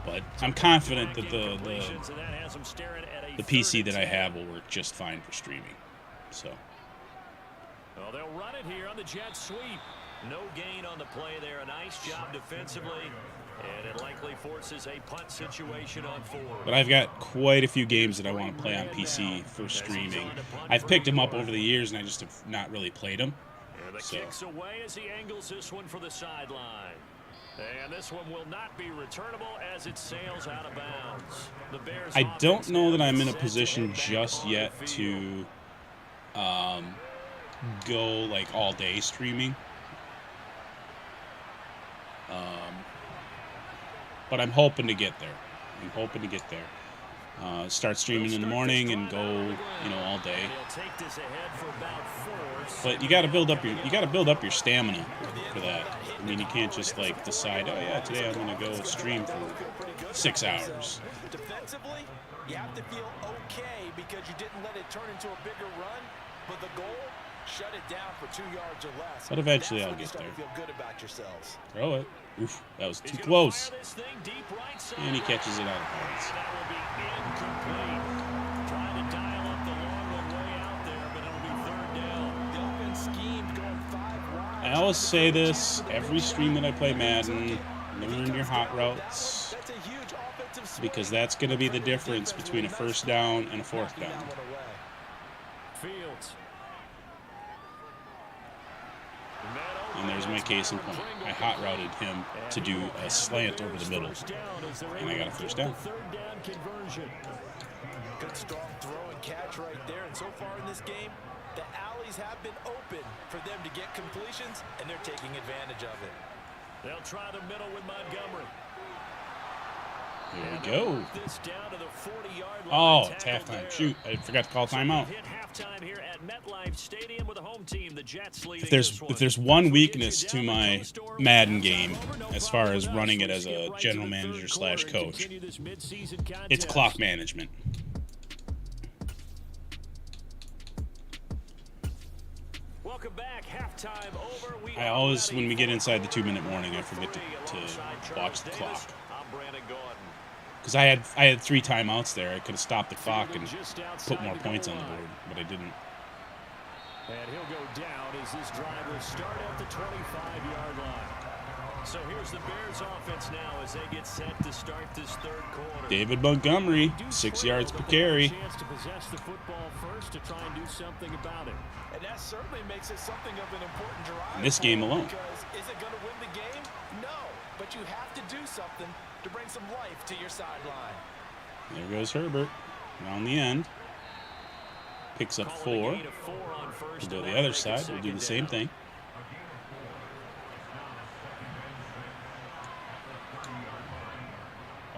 But I'm confident that the PC that I have will work just fine for streaming. So. Well, they'll run it here on the jet sweep. No gain on the play there. A nice job defensively, and it likely forces a punt situation on 4. But I've got quite a few games that I want to play on PC for streaming. I've picked them up over the years, and I just have not really played them. And the kicks away as he angles this one for the sideline. And this one will not be returnable as it sails out of bounds. The Bears I don't know that I'm in a position just yet to go like all day streaming. But I'm hoping to get there. Start streaming in the morning and go, all day. But you got to build up your stamina for that. I mean, you can't just like decide, oh yeah, today I'm going to go stream for 6 hours. Defensively, you have to feel okay because you didn't let it turn into a bigger run, but the goal, shut it down for 2 yards or less. But eventually I'll get there. Feel good about yourselves. Throw it. Oof, that was too close. And he catches it out of bounds. Trying to dial up the long one way out there, but it'll be 3rd down. The offense schemed going 5 wide. I always say this every stream that I play Madden: learn your hot routes, because that's going to be the difference between a 1st down and a 4th down. Fields. And there's my case in point. I hot routed him to do a slant over the middle, and I got a 1st down. Good strong throw and catch right there. And so far in this game, the alleys have been open for them to get completions, and they're taking advantage of it. They'll try the middle with Montgomery. Here we go. Oh, it's halftime. Shoot, I forgot to call timeout. If there's one weakness to my Madden game, as far as running it as a general manager / coach, it's clock management. I always, when we get inside the 2-minute warning, I forget to watch the clock. Because I had 3 timeouts there. I could have stopped the clock and put more points on the board, but I didn't. And he'll go down as this drive will start at the 25-yard line. So here's the Bears offense now as they get set to start this 3rd quarter. David Montgomery, 6 yards per carry. Chance to possess the football first to try and do something about it. And that certainly makes it something of an important drive. In this game alone. Because is it going to win the game? No, but you have to do something to bring some life to your sideline. There goes Herbert. Around the end. Picks up 4. We'll go the other side. We'll do the same thing.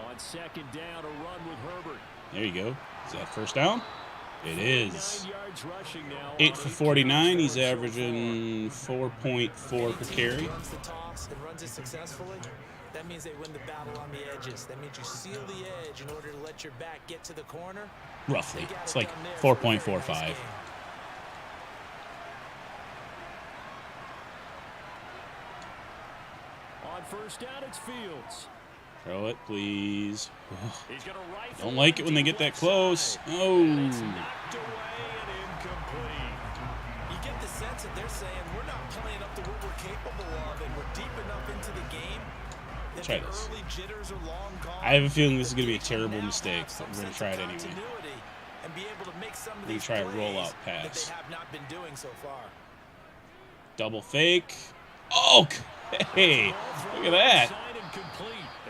On 2nd down, a run with Herbert. There you go. Is that 1st down? It is. 8 for 49. He's averaging 4.4 per carry. Runs the toss and runs it successfully. That means they win the battle on the edges. That means you seal the edge in order to let your back get to the corner. Roughly. It's like 4.45. On 1st down, it's Fields. Throw it, please. Don't like it when they get that close. Oh. You get the sense that they're saying we're not playing up to what we're capable of, and we're deep enough into the game. Try this. I have a feeling this is going to be a terrible mistake, but we're going to try it anyway. We're going to try a roll-out pass. Double fake. Oh, hey, look at that.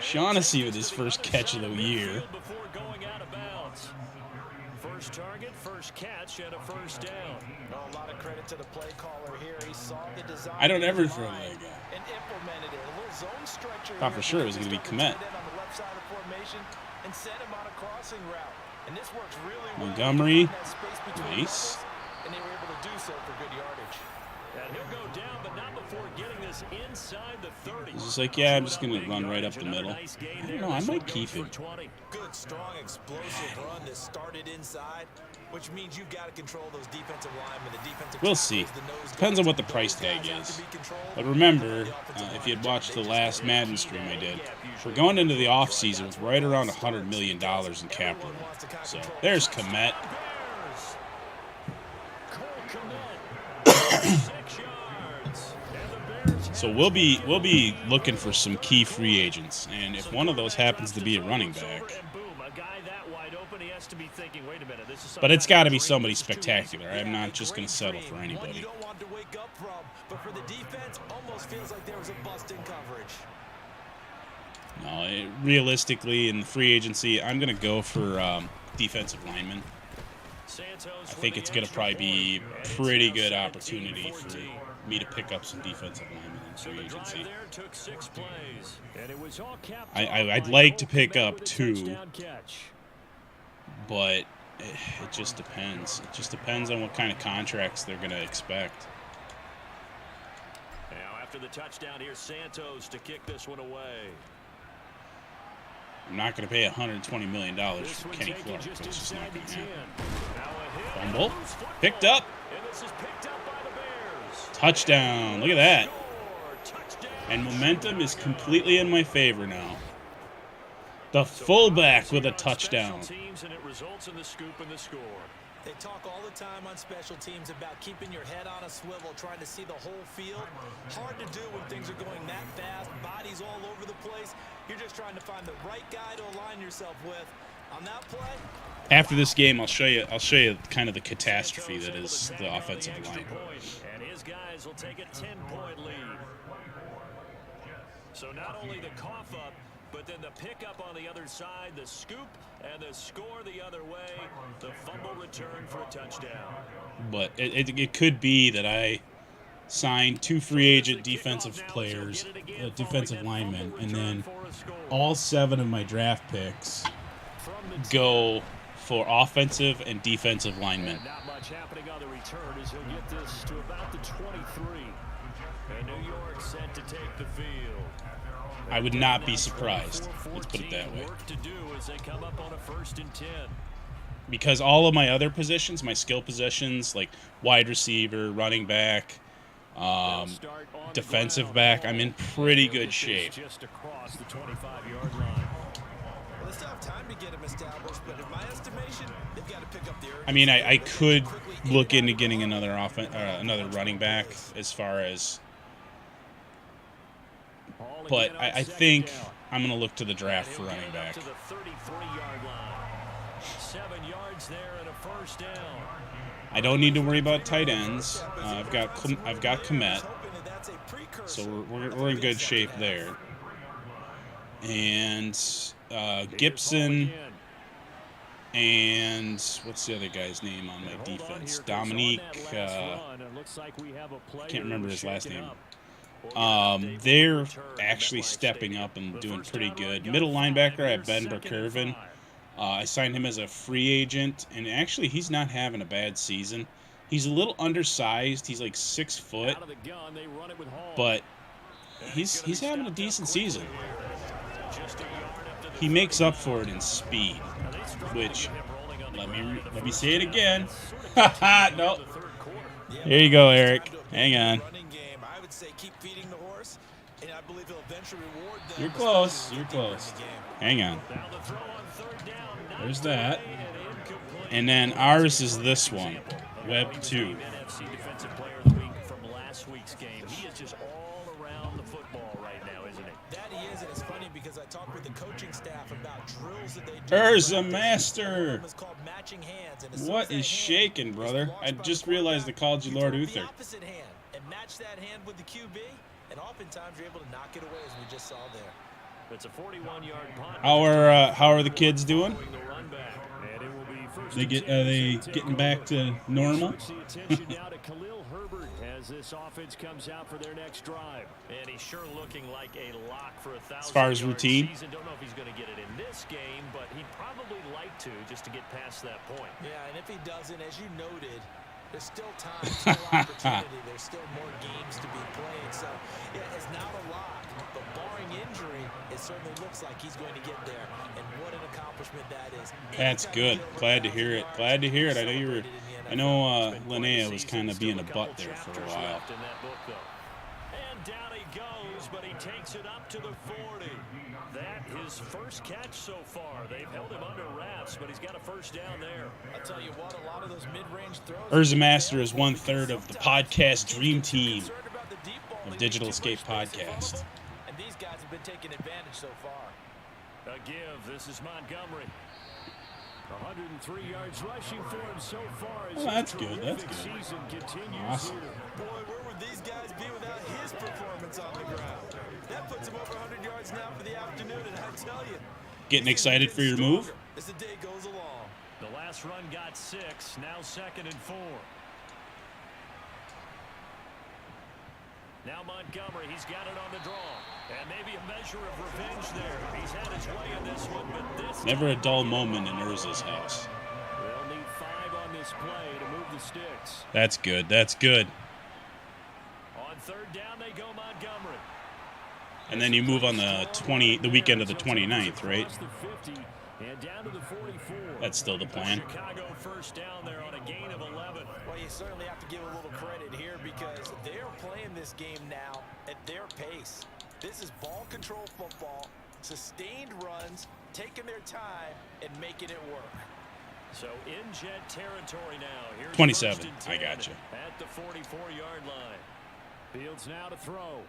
Shaughnessy with his first catch of the year. First target, first catch, and a first down. A lot of credit to the play caller here. He saw the design. I don't ever throw that guy. And implemented it. A little zone stretcher. Thought for sure it was going to be Kmet. And sent him on a crossing route. And this works really well. Montgomery. Nice. And they were able to do so for good yardage. And he'll go down, but not before getting this inside the 30. He's just like, yeah, I'm just going to run right up the middle. I don't know, I might keep him. Good, strong, explosive run that started inside, which means you've got to control those defensive linemen. The defensive we'll see. Depends on what the price tag is. But remember, if you had watched the last Madden stream I did, we're going into the offseason with right around $100 million in cap room. So there's Kmet. So we'll be looking for some key free agents, and if one of those happens to be a running back, but it's got to be somebody spectacular. I'm not just going to settle for anybody. No, realistically, in the free agency, I'm going to go for defensive lineman. I think it's going to probably be a pretty good opportunity for me to pick up some defensive linemen in free agency. I'd like to pick up 2, but it just depends. It just depends on what kind of contracts they're going to expect. Now after the touchdown here, Santos to kick this one away. I'm not going to pay $120 million for Kenny Clark. It's just not going to happen. Fumble. Picked up. Touchdown. Look at that. And momentum is completely in my favor now. The fullback with a touchdown. They talk all the time on special teams about keeping your head on a swivel, trying to see the whole field. Hard to do when things are going that fast, bodies all over the place. You're just trying to find the right guy to align yourself with. On that play, after this game, I'll show you kind of the catastrophe that is the offensive line. And his guys will take a 10-point lead. So not only the cough up, but then the pickup on the other side, the scoop, and the score the other way, the fumble return for a touchdown. But it could be that I signed 2 free agent defensive players, defensive linemen, and then all 7 of my draft picks go for offensive and defensive linemen. And not much happening on the return as he'll get this to about the 23. And New York set to take the field. I would not be surprised. Let's put it that way. Because all of my other positions, my skill positions, like wide receiver, running back, defensive back, I'm in pretty good shape. Just across the 25-yard line. I mean, I could look into getting another running back as far as, but I think I'm going to look to the draft for running back. 7 yards there and a first down. I don't need to worry about tight ends. I've got Kmet, so we're in good shape there. And Gibson. And what's the other guy's name on my defense? Dominique. I can't remember his last name. They're actually stepping up and doing pretty good. Middle linebacker, I have Ben Burkervin. I signed him as a free agent, and actually he's not having a bad season. He's a little undersized. He's like 6 foot, but he's having a decent season. He makes up for it in speed, which, let me say it again. No. Here you go, Eric. Hang on. I would say keep feeding the horse, and I believe he'll eventually reward You're close. You're close. Hang on. There's that. And then ours is this one, Web 2. NFC Defensive Player of the Week from last week's game. He is just all around the football right now, isn't he? That he is, and it's funny because I talked with the coaching staff about drills that they do. There's a master. It's called matching hands. What is shaking, brother? I just realized I called you Lord Uther. The opposite hand and match that hand with the QB, and oftentimes you're able to knock it away, as we just saw there. It's a 41-yard punt. How are the kids doing? Are they getting back to normal? Khalil Herbert as this offense comes out for their next drive, and he's sure looking like a lock for 1,000. As far as routine, don't know if he's going to get it in this game, but he'd probably like to just to get past that point. Yeah, and if he doesn't, as you noted, there's still time, still opportunity. There's still more games to be played. So yeah, it's not a lock, but barring injury, it certainly looks like he's going to get there. And what an accomplishment that is. That's good. Glad to hear it. Glad to hear it. I know Linnea was kind of being a butt there for a while. And down he goes, but he takes it up to the 40. That his first catch so far. They've held him under wraps, but he's got a first down there. I'll tell you what, a lot of those mid-range throws. Urza Master is 1/3 of the podcast dream team of Digital Escape Podcast. And these guys have been taking advantage so far. A give. This is Montgomery. 103 yards rushing for him so far. Well, that's good. That's good. Season continues awesome. here. Boy, where would these guys be without his performance on the ground? That puts him over 100 yards now for the afternoon, and I tell you. Getting excited for your move? As the day goes along. The last run got 6, now 2nd and 4. Now Montgomery, he's got it on the draw. And maybe a measure of revenge there. He's had his way in this one, but this never a dull moment in Urza's house. They'll need 5 on this play to move the sticks. That's good. That's good. On 3rd down, they go Montgomery. And then you move on the weekend of the 29th, right? And down to the 44. That's still the plan. Chicago first down there on a gain of 11. Well, you certainly have to give a little credit here because they're playing this game now at their pace. This is ball control football, sustained runs, taking their time and making it work. So in Jet territory now. Here's 27. I got you. At the 44-yard line. Fields now to throw.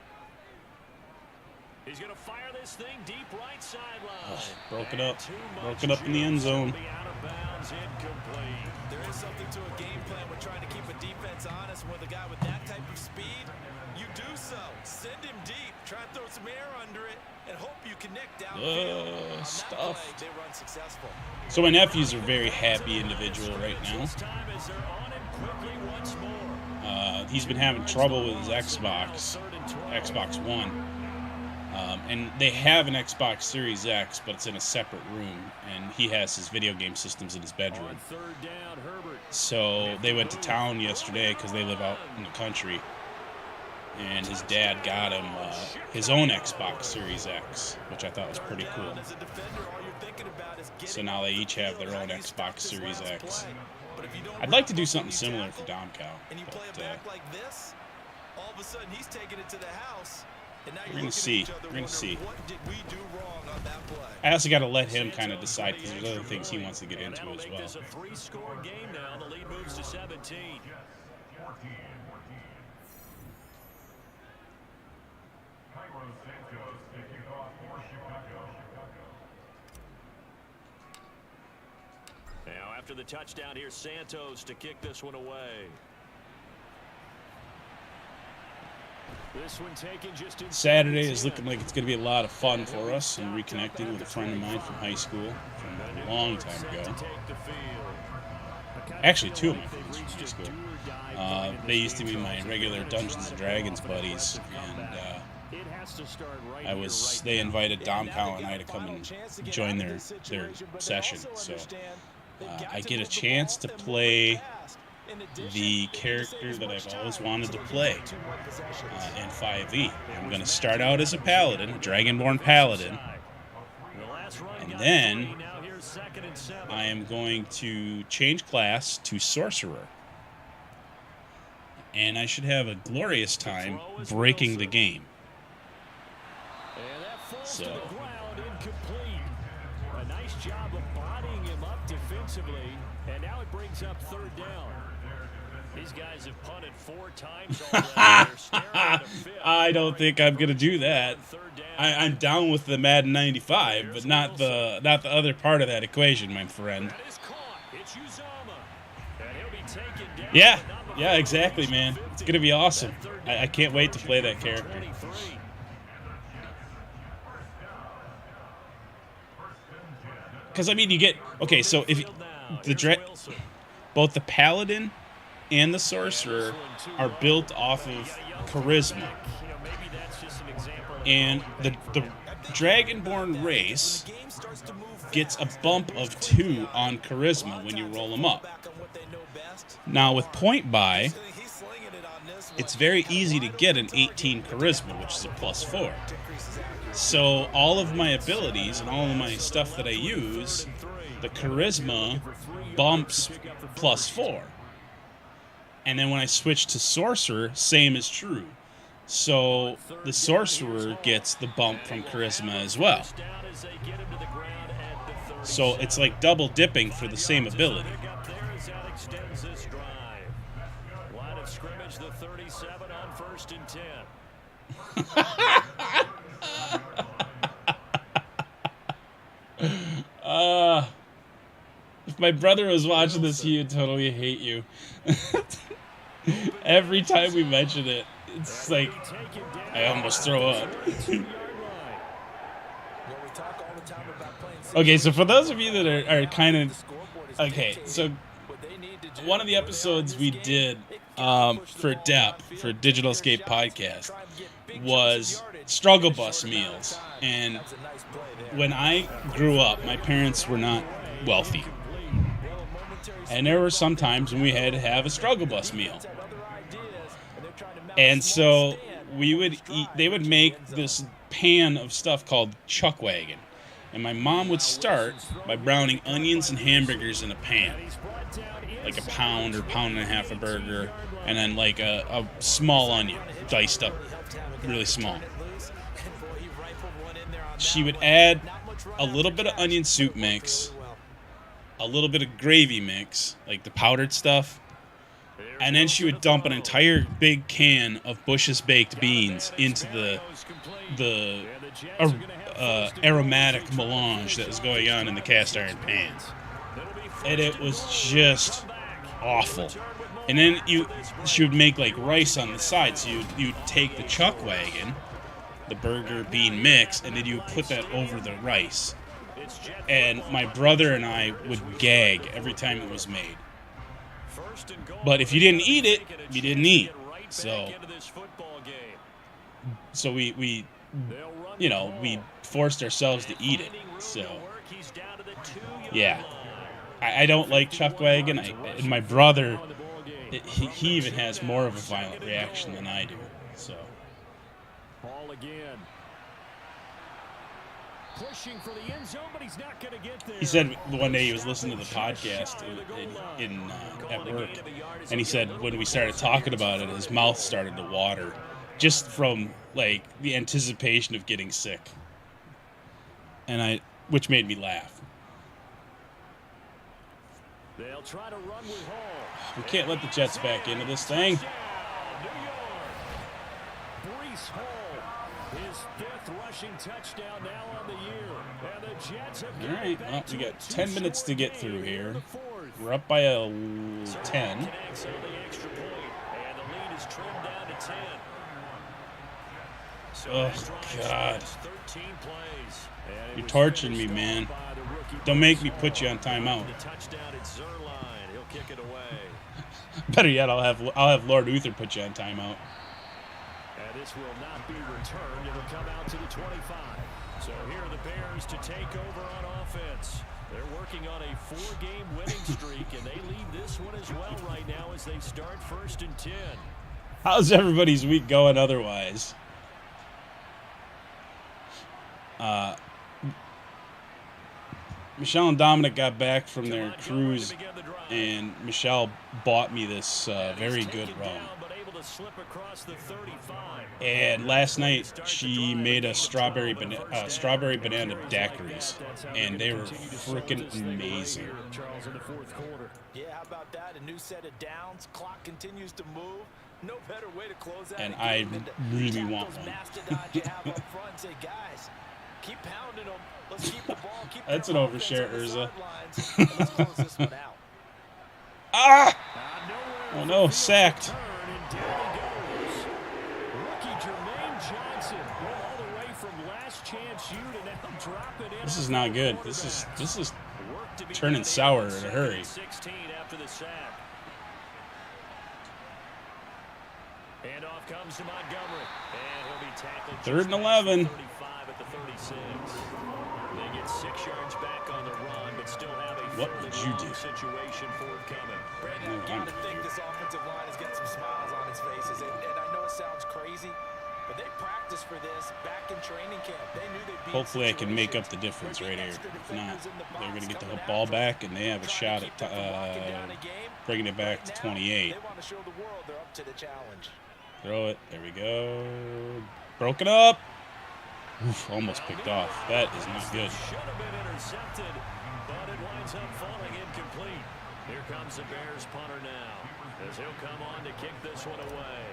He's going to fire this thing deep right sideline. Broke it up. Broke it up in the end zone. Out of bounds, incomplete. There is something to a game plan when trying to keep a defense honest. With a guy with that type of speed, you do so. Send him deep. Try and throw some air under it and hope you connect downfield. Stuffed. They run successful. So my nephew's a very happy individual right now. He's been having trouble with his Xbox One. And they have an Xbox Series X, but it's in a separate room, and he has his video game systems in his bedroom. So they went to town yesterday because they live out in the country, and his dad got him his own Xbox Series X, which I thought was pretty cool. So now they each have their own Xbox Series X. I'd like to do something similar for Domcow. And you play it back like this, all of a sudden he's taking it to the house. We're going to see. We're going to see. What did we do wrong on that play? I also got to let him kind of decide because there's other things he wants to get into as well. This a 3-score game now. The lead moves to 17. Now after the touchdown, here's Santos to kick this one away. This one taken just Saturday is looking like it's going to be a lot of fun for us and reconnecting with a friend of mine from high school from a long time ago. Actually, 2 of my friends from high school. They used to be my regular Dungeons & Dragons buddies, and they invited Domcow and I to come and join their session. So I get a chance to play the character that I've always wanted to play in 5e. I'm going to start out as a paladin, a dragonborn paladin, and then I am going to change class to sorcerer. And I should have a glorious time breaking the game. So. A nice job of bodying him up defensively, and now it brings up third down. These guys have punted 4 times already. They're staring at a fifth. I don't think I'm gonna do that. I'm down with the Madden 95, but not the other part of that equation, my friend. Yeah, exactly, man. It's gonna be awesome. I can't wait to play that character. Because I mean, you get so if both the Paladin and the Sorcerer are built off of charisma, and the Dragonborn race gets a bump of 2 on charisma when you roll them up. Now with point buy, it's very easy to get an 18 charisma, which is a +4. So all of my abilities and all of my stuff that I use, the charisma bumps +4. And then when I switch to Sorcerer, same is true. So the Sorcerer gets the bump from charisma as well. So it's like double dipping for the same ability. Line of scrimmage, the 37 on 1st and 10. If my brother was watching this, he would totally hate you. Every time we mention it, it's like I almost throw up. Okay, so for those of you that are kind of... Okay, so one of the episodes we did for DEP, for Digital Escape Podcast, was struggle bus meals. And when I grew up, my parents were not wealthy. And there were some times when we had to have a struggle bus meal. And so they would make this pan of stuff called chuck wagon. And my mom would start by browning onions and hamburgers in a pan. Like a pound or pound and a half a burger. And then like a small onion, diced up really small. She would add a little bit of onion soup mix, a little bit of gravy mix, like the powdered stuff, and then she would dump an entire big can of Bush's baked beans into the aromatic melange that was going on in the cast iron pans. And it was just awful. And then she would make like rice on the side, so you'd take the chuck wagon, the burger bean mix, and then you would put that over the rice. And my brother and I would gag every time it was made. But if you didn't eat it, you didn't eat. So we forced ourselves to eat it. So yeah, I don't like chuck wagon. And my brother, he even has more of a violent reaction than I do. So. Ball again. Pushing for the end zone, but he's not going to get there. He said one day he was listening to the podcast at work, and he said when we started talking about it, his mouth started to water, just from like the anticipation of getting sick, which made me laugh. They'll try to run with Hall. We can't let the Jets back into this thing. Breece Hall, his 5th rushing touchdown now on the year. And the Jets have all right, well, we got 10 minutes to get through here. We're up by a 10. Oh, God. You're torturing me, man. Don't make me put you on timeout. Better yet, I'll have Lord Uther put you on timeout. And this will not be returned. It'll come out to the 25. So here are the Bears to take over on offense. They're working on a 4-game winning streak, and they lead this one as well right now as they start 1st and 10. How's everybody's week going otherwise? Michelle and Dominic got back from their cruise, and Michelle bought me this very good rum. slip across the 35. And last night she made us strawberry banana daiquiris, and they were freaking amazing. Charles in the fourth quarter. Yeah, how about that? A new set of downs. Clock continues to move. No better way to close out. And I really want one. Say, guys, keep pounding them. Let's keep the ball. Keep That's an overshare, Urza. Let's close this one out. Ah! Oh no, sacked. Rookie Jermaine Johnson went all the way from last chance shoot and now drop it in. This is not good. This is turning sour in a hurry. 16 after the sack. And off comes to Montgomery. And he'll be tackled. 3rd and 11. 35 at the 36. They get 6 yards back on the run, but still have a What would you do? situation forthcoming. Brandon, I gotta think this offensive line has got some smiles on its faces, and I know it sounds crazy, but they practiced for this back in training camp. They knew they'd be. Hopefully I can make up the difference right here. If not, they're going to get the ball back, and they have a shot at bringing it back to 28. They want to show the world they're up to the challenge. Throw it. There we go. Broken up. Oof, almost picked off. That is not good. Should have been intercepted, but it winds up falling incomplete. Here comes the Bears punter now, as he'll come on to kick this one away.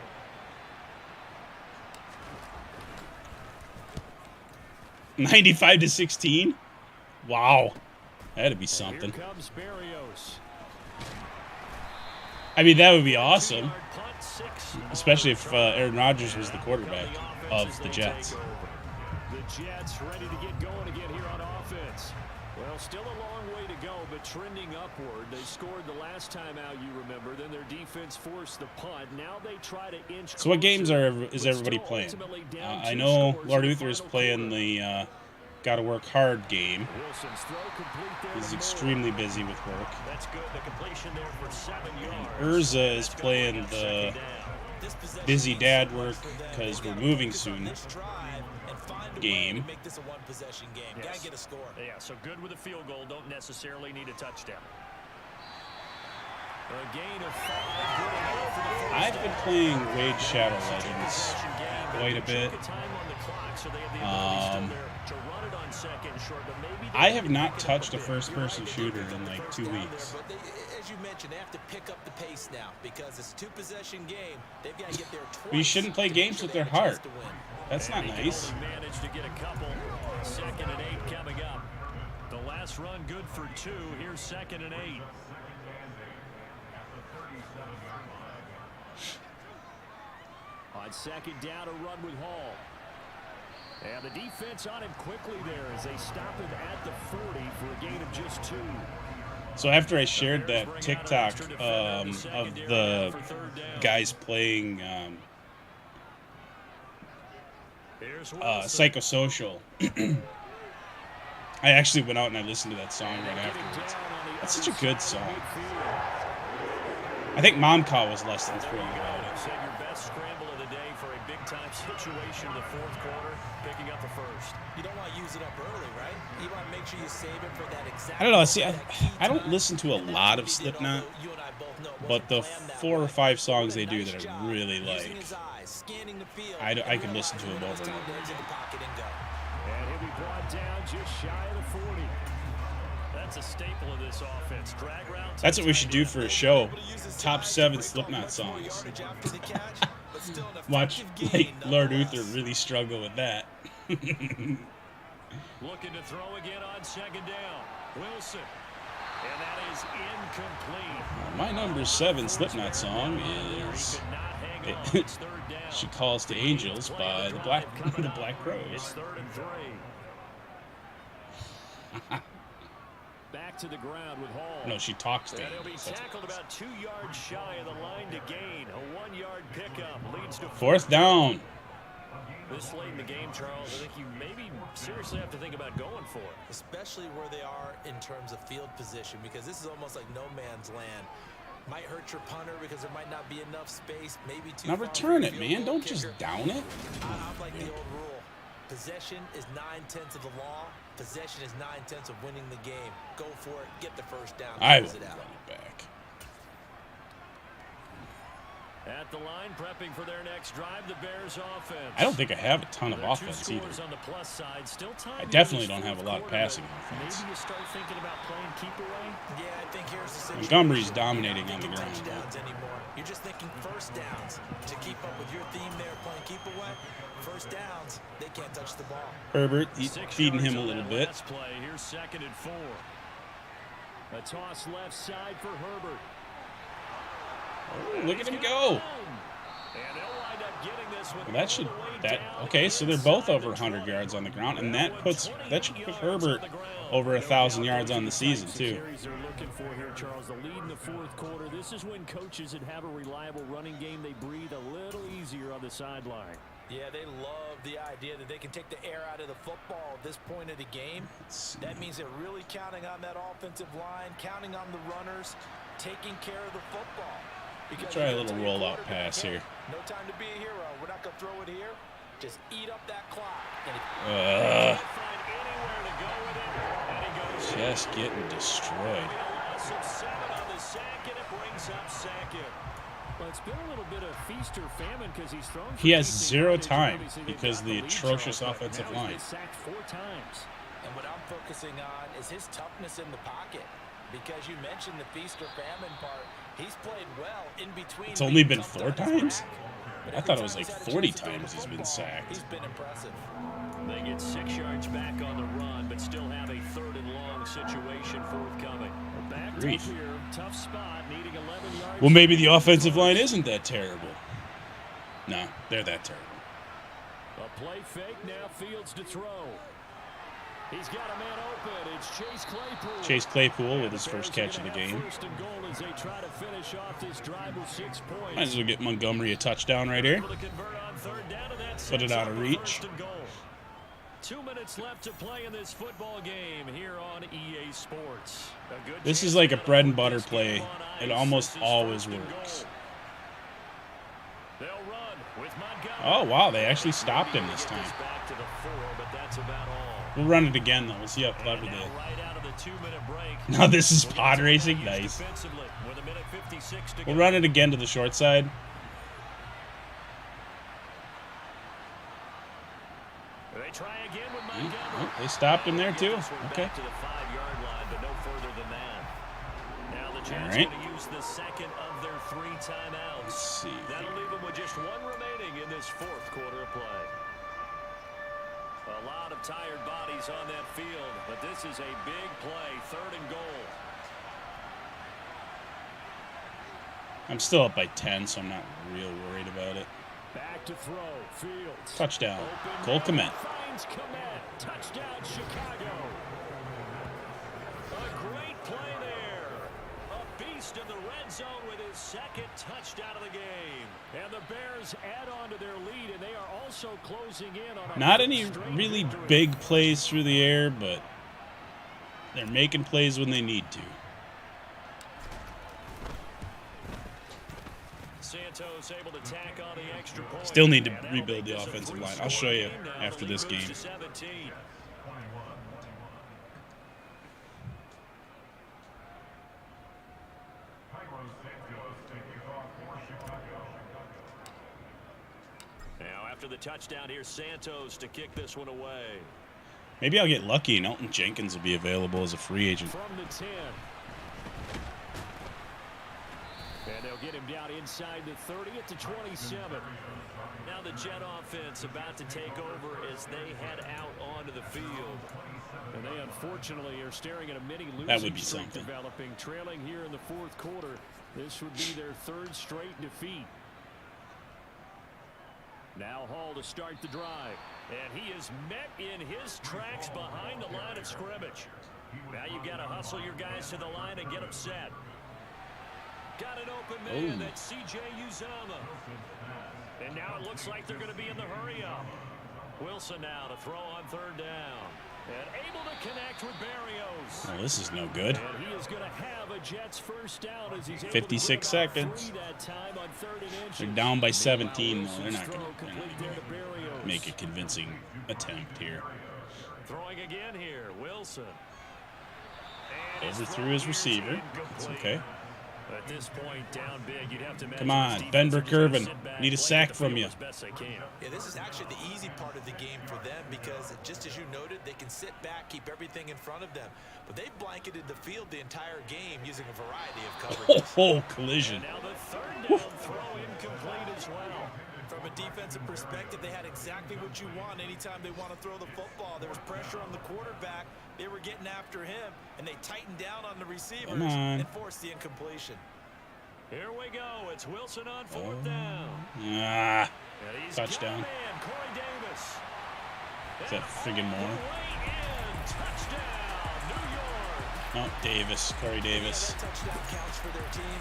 $95-16. Wow, that'd be something. Here comes Berrios. I mean, that would be awesome, especially if Aaron Rodgers was the quarterback of the Jets. The Jets ready to get going again here on offense. Well, still a long way to go, but trending upward. They scored the last time out, you remember. Then their defense forced the punt. Now they try to inch. So what games is everybody playing? I know Lord Uther is playing the Gotta Work Hard game. He's extremely busy with work. That's good. The completion there for 7 yards. Urza is playing the busy dad work because we're moving soon game. Make this a one-possession game. Yes. Gotta get a score. Yeah, so good with a field goal. Don't necessarily need a touchdown. A gain of 5. I've been playing Raid Shadow Legends quite a bit. I have not touched a first-person shooter in like 2 weeks. As you mentioned, they have to pick up the pace now because it's a two-possession game. They've got to get there twice. But you shouldn't play games with their heart. That's not nice. Managed to get a couple. 2nd and 8 coming up. The last run good for 2. Here's 2nd and 8. On 2nd down, a run with Hall. And the defense on him quickly there as they stop him at the 40 for a gain of just 2. So after I shared that TikTok of the guys playing Psychosocial, I actually went out and I listened to that song right afterwards. That's such a good song. I think Momka was less than thrilled about it. Your best scramble of the day for a big-time situation in the fourth quarter, picking up the first. You don't want to use it up early, right? You want to make sure you save it for that exact. I don't know. See, I don't listen to a lot of Slipknot, but the 4 or 5 songs they do that I really like, I can listen to them over and over. And he'll be brought down just shy of the 40. That's a staple of this offense. Drag routes. That's what we should do for a show. Top 7 Slipknot songs. Watch like Lord Uther really struggle with that. Looking to throw again on 2nd down. Wilson. And that is incomplete. My number 7 Slipknot song is She Calls to Angels by the Black Crowes. It's 3rd and 3. Back to the ground with Hall. No, she talks to He'll be angels. tackled about 2 yards shy of the line to gain. A 1-yard pickup leads to 4th down. This late in the game, Charles, I think you maybe seriously have to think about going for it. Especially where they are in terms of field position, because this is almost like no man's land. Might hurt your punter because there might not be enough space. Maybe too. Now return it, man. Don't just down it. I like the old rule. Possession is 9/10 of the law. Possession is 9/10 of winning the game. Go for it. Get the first down. I will Close it out. run it back. At the line, prepping for their next drive. The Bears offense. I don't think I have a ton of offense either. I definitely don't have a lot of passing offense. Maybe you start thinking about playing keep away. Yeah, I think here's the situation. Montgomery's dominating on the ground. Touchdowns anymore. You're just thinking first downs to keep up with your theme there, playing keep away. First downs, they can't touch the ball. Herbert, he's feeding him a little bit. Play. Here's 2nd and 4. A toss left side for Herbert. Oh, look at him go. Okay, so they're both over 100 yards on the ground, and that should put Herbert over 1,000 yards on the season too. They're looking for here, Charles. The lead in the 4th quarter. This is when coaches that have a reliable running game, they breathe a little easier on the sideline. Yeah, they love the idea that they can take the air out of the football at this point of the game. That means they're really counting on that offensive line, counting on the runners, taking care of the football. Try a little rollout pass here. No time to be a hero. We're not going to throw it here. Just eat up that clock. Just getting destroyed. Well, it's been a little bit of feast or famine because he's thrown. He has 0 time because of the atrocious offensive line. Sacked 4 times. And what I'm focusing on is his toughness in the pocket. Because you mentioned the feast or famine part, he's played well in between. It's only been 4 times? I thought it was like 40 times he's been sacked. He's been impressive. They get 6 yards back on the run, but still have a 3rd and long situation forthcoming. Back to here, tough spot, needing 11 yards. Well, maybe the offensive line isn't that terrible. No, they're that terrible. A play fake, now Fields to throw. He's got a man open. It's Chase Claypool. Chase Claypool with his first catch of the game. First and goal as they try to finish off this drive with 6 points. Might as well get Montgomery a touchdown right here. Put it out of reach. 2 minutes left to play in this football game here on EA Sports. This is like a bread and butter play. It almost always works. Oh, wow. They actually stopped him this time. We'll run it again, though. We'll see how clever they are. Now this is pod racing. Nice. We'll run it again to the short side. Oh, they stopped him there, too. Okay. All right. Let's see. That'll leave them with just 1 remaining in this 4th quarter of play. A lot of tired bodies on that field, but this is a big play, 3rd and goal. I'm still up by 10, so I'm not real worried about it. Back to throw, Fields. Touchdown. Cole Kmet. Finds Kmet. Touchdown, Chicago. A great play there. A beast in the red zone with his 2nd touchdown of the game. And the Bears add on to their lead, and they are also closing in on. Not any really big plays through the air, but they're making plays when they need to. Santos able to tack on the extra point. Still need to rebuild the offensive line. I'll show you after this game. Now after the touchdown, here's Santos to kick this one away. Maybe I'll get lucky and Elton Jenkins will be available as a free agent. From the 10. And they'll get him down inside the 30 at the 27. Now the Jet offense about to take over as they head out onto the field. And they unfortunately are staring at a mini losing streak developing, trailing here in the 4th quarter. This would be their 3rd straight defeat. Now Hall to start the drive. And he is met in his tracks behind the line of scrimmage. Now you've got to hustle your guys to the line and get them set. Got an open man, that's C.J. Uzomah. And now it looks like they're going to be in the hurry-up. Wilson now to throw on 3rd down. And able to connect with Berrios. Oh, this is no good. And he is going to have a Jets first down as he's able 56 seconds. that time on 3rd and inches. They're down by 17, though. They're not going to make a convincing attempt here. Throwing again here, Wilson. Overthrew his receiver. That's okay. At this point, down big, you'd have to Come on, Ben Burkervin. Need a sack from you. Yeah, this is actually the easy part of the game for them because, just as you noted, they can sit back, keep everything in front of them. But they've blanketed the field the entire game using a variety of coverages. Oh, collision. And now the third down throw incomplete as well. From a defensive perspective, they had exactly what you want anytime they want to throw the football. There was pressure on the quarterback. They were getting after him, and they tightened down on the receivers and forced the incompletion. Here we go. It's Wilson on fourth down. Touchdown. Corey Davis. Is that friggin' more? Touchdown, New York. No, Davis. Corey Davis. Yeah, that touchdown counts for their team,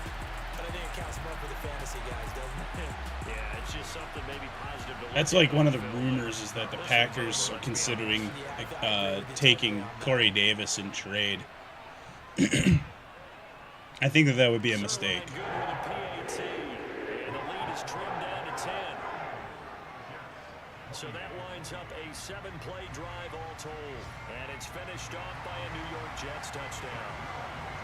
but I think it counts more for the fantasy guys, doesn't it? Yeah, it's just something maybe positive to look That's like one of the rumors is that the Packers are considering taking Corey Davis in trade. I think that would be a mistake. And the lead is trimmed down to 10. So that lines up a 7-play drive all told. And it's finished off by a New York Jets touchdown.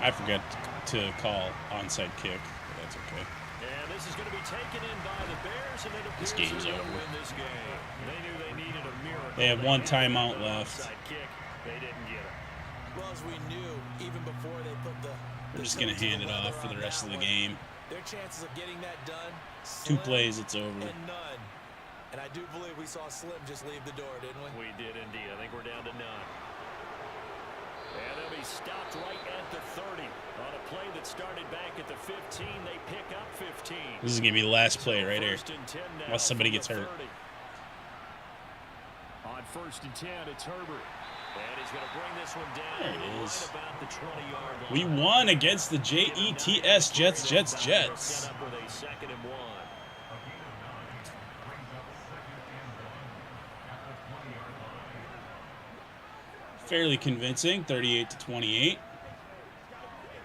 I forgot to call onside kick, but that's okay. And this is going to be taken in by the Bears, and it appears This game's they're going over. to win this game. They knew they needed a miracle. They have one timeout left. Onside kick. They didn't get it. Well, as we knew, even before they put the We're just going to hand it off for the rest of the game. their chances of getting that done, 2 plays, it's over. and none. And I do believe we saw Slim just leave the door, didn't we? We did indeed. I think we're down to 9. And they'll be stopped right at the 30. On a play that started back at the 15, they pick up 15. This is going to be the last play right here. First and 10 now Unless somebody from gets the hurt. 30. On first and 10, it's Herbert. And he's going to bring this one down There it is. right about the 20-yard We line. won against the Jets, Jets. Set up with a 2nd and 1. Fairly convincing, 38-28.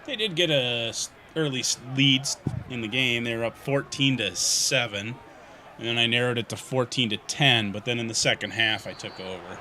They did get a early leads in the game. They were up 14-7, and then I narrowed it to 14-10. But then in the second half, I took over. Well,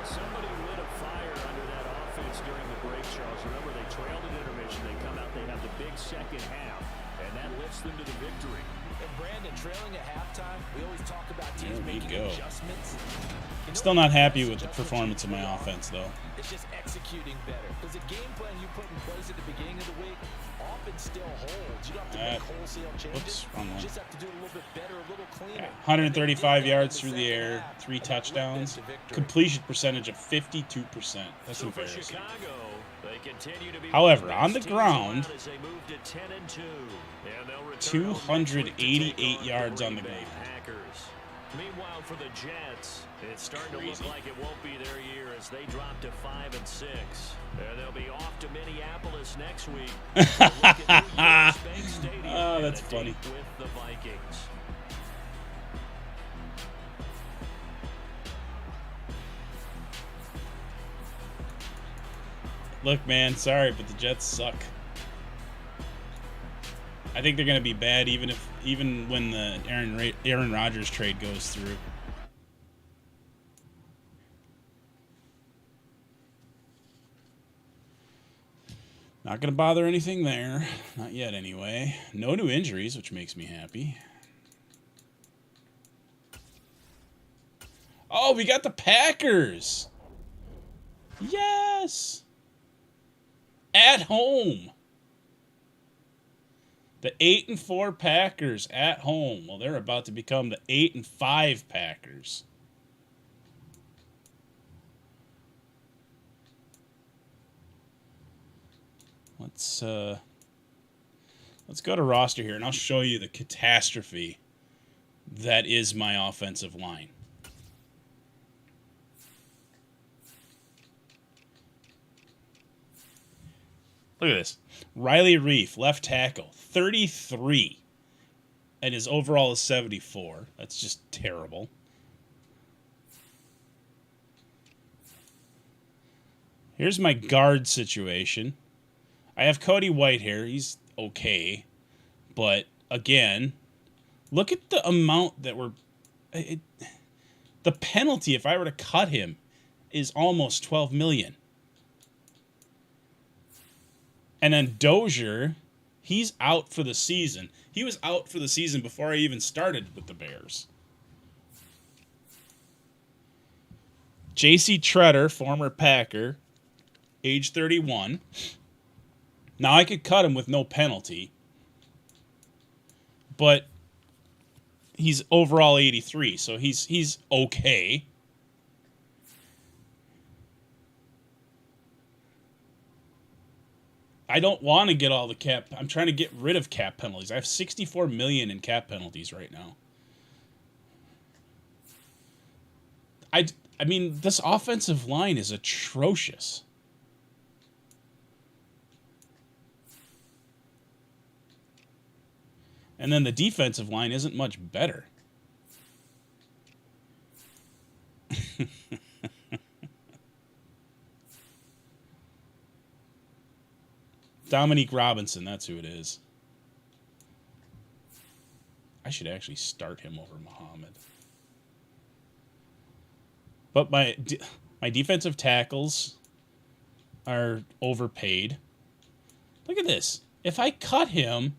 somebody lit a fire under that offense during the break, Charles. Remember, they trailed at intermission. They come out, they have the big second half, and that lifts them to the victory. And Brandon, trailing at halftime, we always talk about teams There we making go. adjustments. You know Still not what happy happens with the adjustments performance of you my pull off? offense, though. It's just executing better. Because the game plan you put in place at the beginning of the week often still holds. You don't have to make wholesale changes. wrong one. You just have to do it a little bit better, a little cleaner. 135 yards through the air, 3 touchdowns, completion percentage of 52%. That's So for embarrassing. Chicago, they continue to be However, one of on the the best teams ground, around as they move to 10-2. And they'll return 288 home next week to take yards on the Green Bay ground. Packers. Meanwhile, for the Jets, it's starting Crazy. to look like it won't be their year as they drop to 5-6. And they'll be off to Minneapolis next week. to look at New Year's Bank Stadium Oh, and that's a funny. date with the Vikings. Look, man, sorry, but the Jets suck. I think they're going to be bad even when the Aaron Rodgers trade goes through. Not going to bother anything there. Not yet, anyway. No new injuries, which makes me happy. Oh, we got the Packers. Yes. At home. The 8-4 Packers at home. Well, they're about to become the 8-5 Packers. Let's go to roster here, and I'll show you the catastrophe that is my offensive line. Look at this. Riley Reef, left tackle, 33. And his overall is 74. That's just terrible. Here's my guard situation. I have Cody White here. He's okay. But, again, look at the amount that we're... the penalty, if I were to cut him, is almost $12 million. And then Dozier, He's out for the season. He was out for the season before I even started with the Bears. J.C. Tretter, former Packer, age 31. Now, I could cut him with no penalty, but he's overall 83, so he's okay. I don't want to get all the cap. I'm trying to get rid of cap penalties. I have $64 million in cap penalties right now. I mean, this offensive line is atrocious. And then the defensive line isn't much better. Dominique Robinson, that's who it is. I should actually start him over Muhammad. But my defensive tackles are overpaid. Look at this. If I cut him,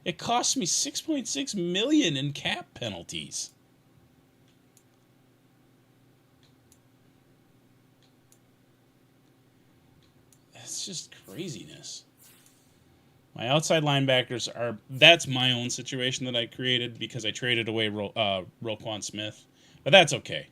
it costs me $6.6 million in cap penalties. It's just craziness. My outside linebackers are... That's my own situation that I created because I traded away Roquan Smith. But that's okay.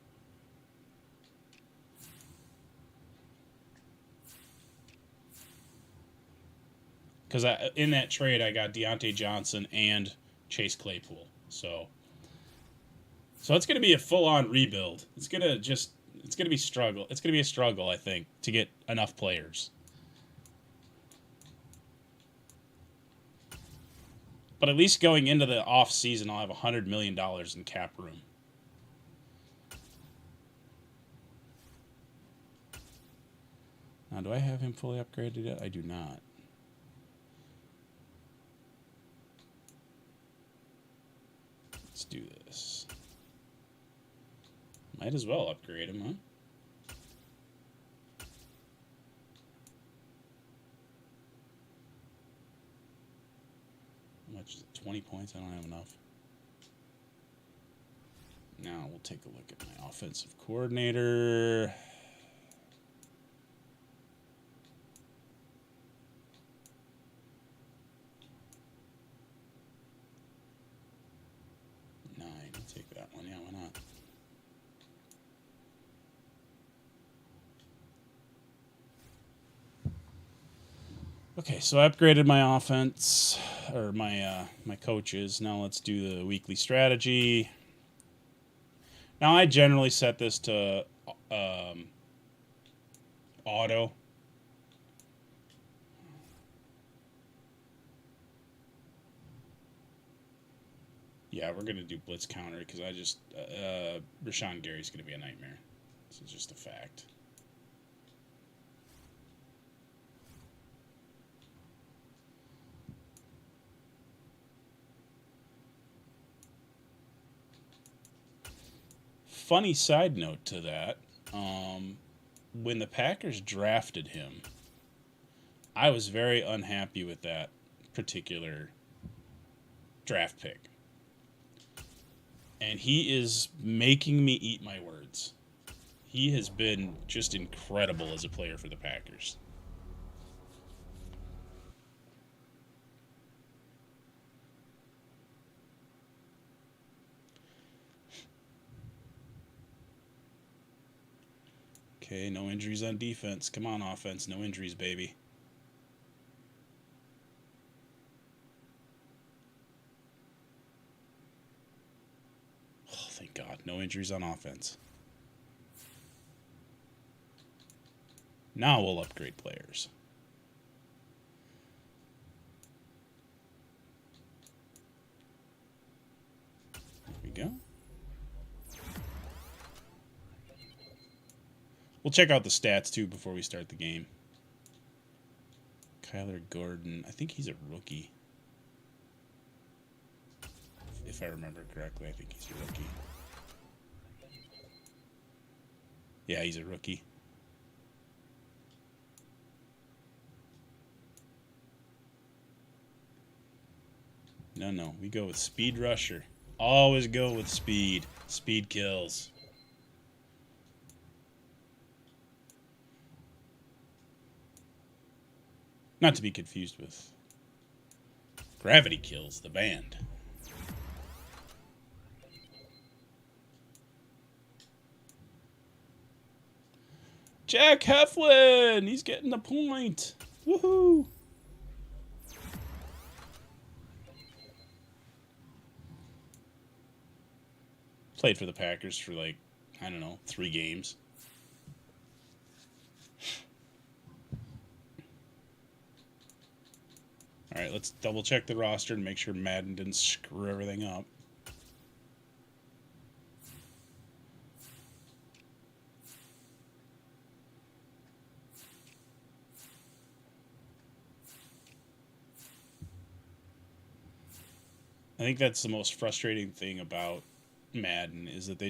Because in that trade, I got Deontay Johnson and Chase Claypool. So it's going to be a full-on rebuild. It's going to be struggle. It's going to be a struggle, I think, to get enough players. But at least going into the off season, I'll have $100 million in cap room. Now, do I have him fully upgraded yet? I do not. Let's do this. Might as well upgrade him, huh? How much is it? 20 points? I don't have enough. Now we'll take a look at my offensive coordinator. Take that one. Yeah, why not? Okay, so I upgraded my offense, or my coaches. Now let's do the weekly strategy. Now I generally set this to auto. Yeah, we're going to do blitz counter because Rashawn Gary's going to be a nightmare. This is just a fact. Funny side note to that, when the Packers drafted him, I was very unhappy with that particular draft pick. And he is making me eat my words. He has been just incredible as a player for the Packers. Okay, no injuries on defense. Come on, offense. No injuries, baby. Oh, thank God. No injuries on offense. Now we'll upgrade players. There we go. We'll check out the stats, too, before we start the game. Kyler Gordon. I think he's a rookie. If I remember correctly, I think he's a rookie. Yeah, he's a rookie. No. We go with speed rusher. Always go with speed. Speed kills. Not to be confused with Gravity Kills, the band. Jack Heflin! He's getting the point. Woohoo! Played for the Packers for like, I don't know, 3 games. All right, let's double check the roster and make sure Madden didn't screw everything up. I think that's the most frustrating thing about Madden is that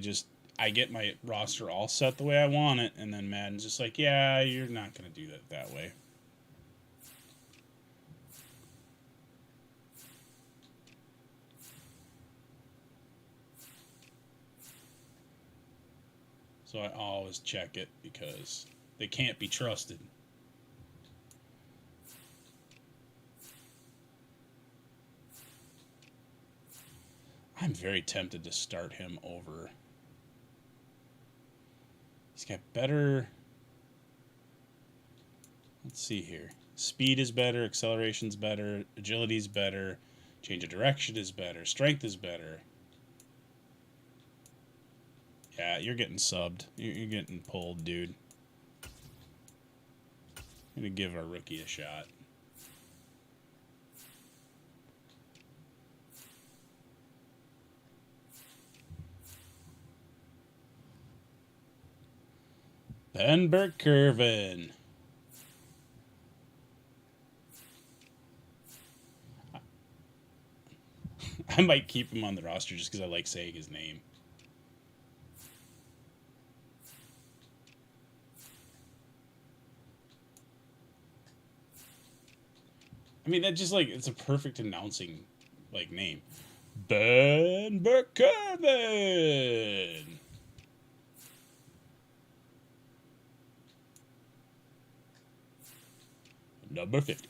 I get my roster all set the way I want it, and then Madden's just like, yeah, you're not going to do that way. So I always check it because they can't be trusted. I'm very tempted to start him over. He's got better... Let's see here. Speed is better, acceleration's better, agility's better, change of direction is better, strength is better. Yeah, you're getting subbed. You're getting pulled, dude. I'm going to give our rookie a shot. Ben Burke-Kirven. I might keep him on the roster just because I like saying his name. I mean, that just like, it's a perfect announcing like name. Ben Burke-Kirven. Number 50.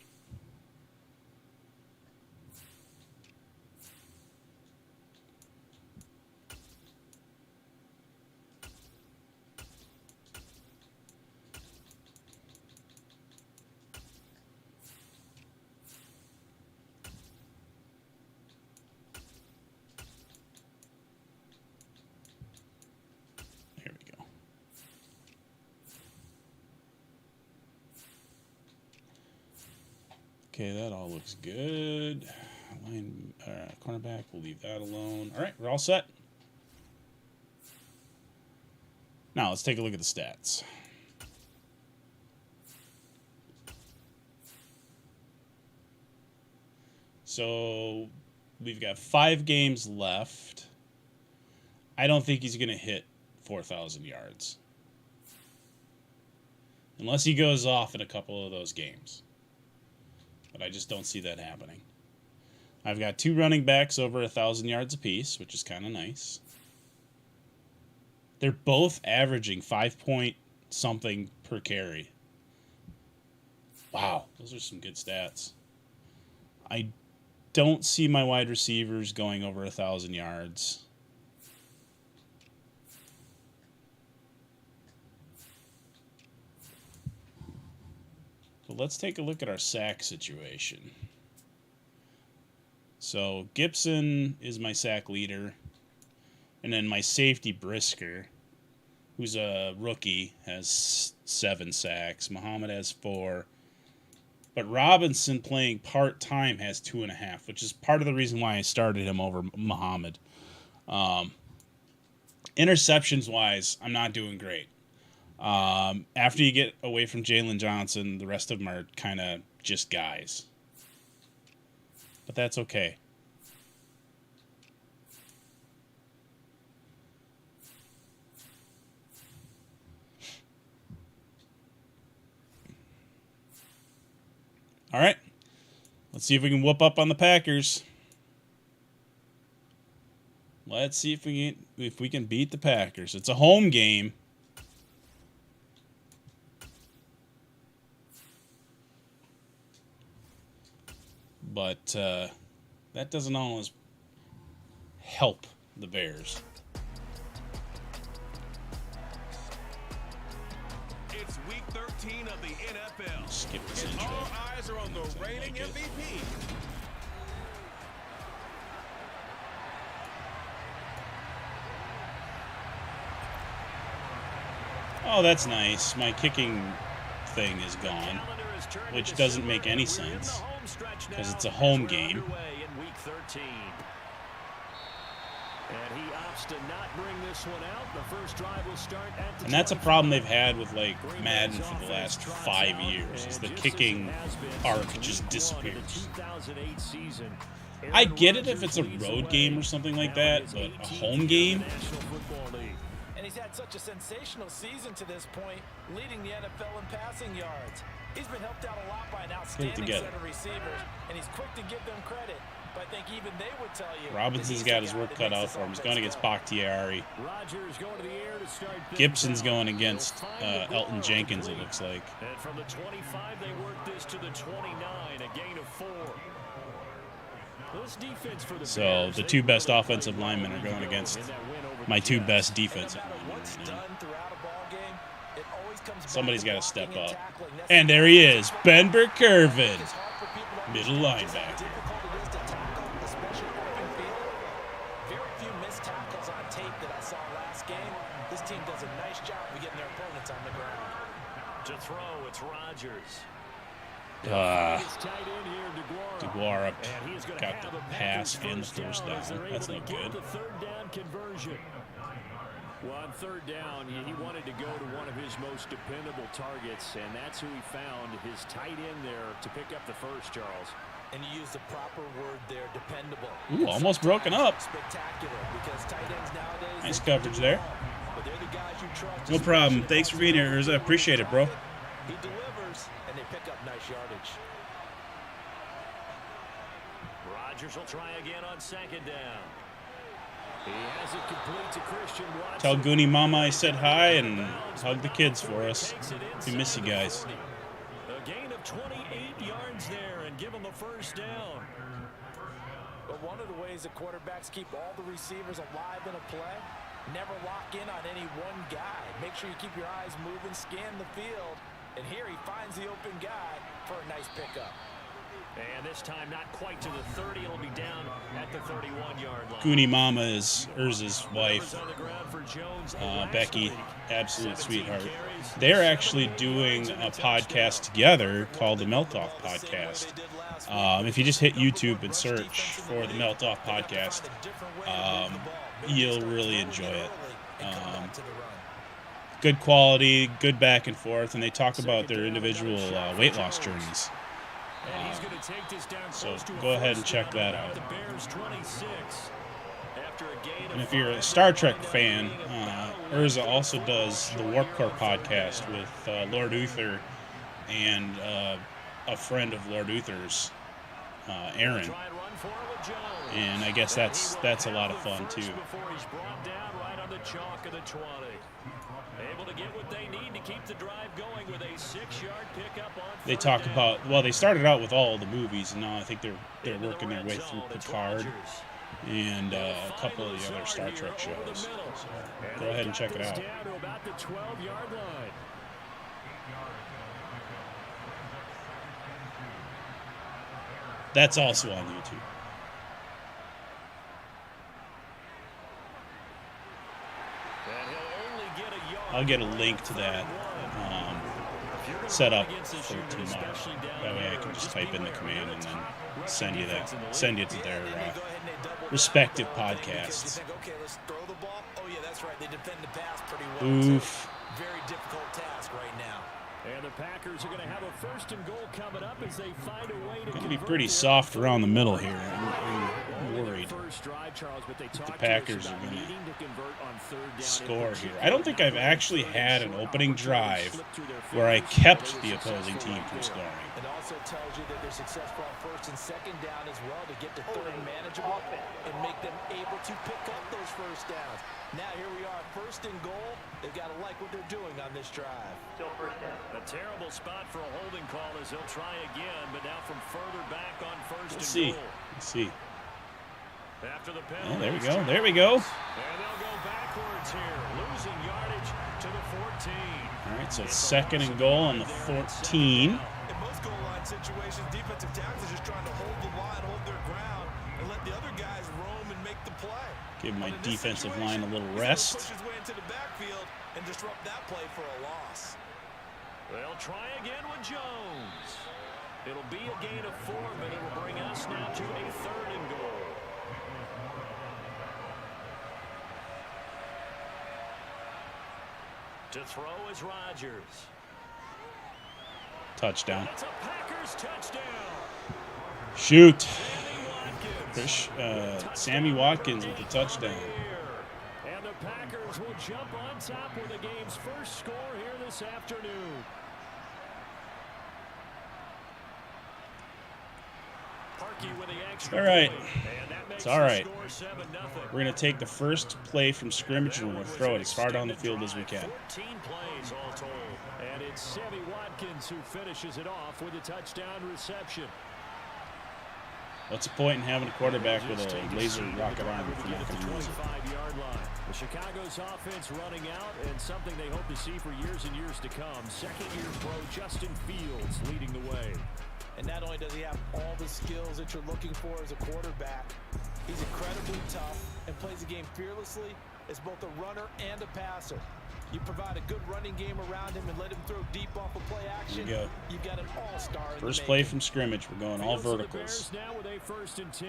Okay, that all looks good. Cornerback, we'll leave that alone. All right, we're all set. Now, let's take a look at the stats. So, we've got 5 games left. I don't think he's going to hit 4,000 yards. Unless he goes off in a couple of those games. But I just don't see that happening. I've got 2 running backs over 1,000 yards apiece, which is kind of nice. They're both averaging 5 point something per carry. Wow, those are some good stats. I don't see my wide receivers going over 1,000 yards. But let's take a look at our sack situation. So Gibson is my sack leader. And then my safety Brisker, who's a rookie, has 7 sacks. Muhammad has 4. But Robinson, playing part-time, has 2.5, which is part of the reason why I started him over Muhammad. Interceptions-wise, I'm not doing great. After you get away from Jalen Johnson, the rest of them are kind of just guys. But that's okay. All right. Let's see if we can whoop up on the Packers. Let's see if we can beat the Packers. It's a home game. But that doesn't always help the Bears. It's week 13 of the NFL. Skip this intro. All eyes are on the reigning MVP. Oh, that's nice. My kicking thing is gone, which doesn't make any sense because it's a home game. And that's a problem they've had with like Madden for the last 5 years, is the kicking arc just disappears. I get it if it's a road game or something like that, but a home game? And he's had such a sensational season to this point, leading the NFL in passing yards. He's been helped out a lot by an outstanding set of receivers, and he's quick to give them credit. But I think even they would tell you Robinson's got his work cut out for him. He's going against Bakhtiari. Gibson's going against Elton Jenkins, it looks like. And from the 25, they work this to the 29, a gain of 4. So the two best offensive linemen are going against my two best defensive linemen. Somebody's got to step up. And there he is, Ben Burr-Kirven, middle linebacker. Very few missed tackles on tape that I saw last game. This team does a nice job of getting their opponents on the ground. To throw, it's Rodgers. DeGuara got the pass and the first down. That's not good. Well, on third down, he wanted to go to one of his most dependable targets, and that's who he found, his tight end there, to pick up the first, Charles. And you use the proper word there, dependable. Ooh, almost broken up. Spectacular, because tight ends nowadays, nice coverage there. But they're the guys you trust. No problem. Thanks for being here, Urza. I appreciate it, bro. He delivers, and they pick up nice yardage. Rodgers will try again on second down. He has it complete to Christian Watson. Tell Goonie Mama I said hi and hug the kids for us. We miss you guys. A gain of 28 yards there and give them a first down. But one of the ways that quarterbacks keep all the receivers alive in a play, never lock in on any one guy. Make sure you keep your eyes moving, scan the field, and here he finds the open guy for a nice pickup. And this time not quite to the 30. It'll be down at the 31-yard line. Goonie Mama is Urza's wife. Becky, absolute sweetheart. They're actually doing a podcast together called the Melt Off Podcast. If you just hit YouTube and search for the Melt Off Podcast, you'll really enjoy it. Good quality, good back and forth, and they talk about their individual weight loss journeys. So go ahead and check that out. And if you're a Star Trek fan, Urza also does the Warp Core podcast with Lord Uther and a friend of Lord Uther's, Aaron. And I guess that's a lot of fun too. Able to get what they need to keep the drive going with a 6-yard pickup on. They talk about, well, they started out with all the movies, and now I think they're working their way through Picard and a couple of the other Star Trek shows. So go ahead and check it out. That's also on YouTube. I'll get a link to that set up for tomorrow. That way I can just type in the command and then send you to their respective podcasts. Oh yeah, that's right. They defend the pass pretty well. Oof. Very difficult task right now. And the Packers are going to have a first and goal coming up as they find a way to going to be pretty soft around the middle here. I'm worried that the Packers are going to score here. I don't think I've actually had an opening drive where I kept the opposing team from scoring. It also tells you that they're successful on first and second down as well to get to third and manageable and make them able to pick up those first downs. Now here we are, first and goal. They've got to like what they're doing on this drive. Still first down. A terrible spot for a holding call as they'll try again, but now from further back on first and goal. Let's see. After the penalty. Oh, there we go. There we go. And they'll go backwards here, losing yardage to the 14. All right, so it's second and goal on the 14. In most goal line situations, defensive tackles are just trying to hold the line, hold their ground, and let the other guys roam and make the play. Give my defensive line a little rest. Push his way into the backfield and disrupt that play for a loss. They'll try again with Jones. It'll be a gain of 4, but it will bring us now to a third and goal. To throw is Rodgers. Touchdown. That's a Packers touchdown. Shoot. Sammy Watkins with the touchdown. And the Packers will jump on top with the game's first score here this afternoon. All right. It's all right. We're going to take the first play from scrimmage and we're going to throw it as far down the field as we can. 14 plays all told. And it's Sammy Watkins who finishes it off with a touchdown reception. What's the point in having a quarterback with a laser rocket arm if you're not going to use it? The Chicago's offense running out, and something they hope to see for years and years to come. Second-year pro Justin Fields leading the way. And not only does he have all the skills that you're looking for as a quarterback, he's incredibly tough and plays the game fearlessly as both a runner and a passer. You provide a good running game around him and let him throw deep off of play action. Here we go. You've got an all-star. First play from scrimmage. We're going all verticals. Now with a first and 10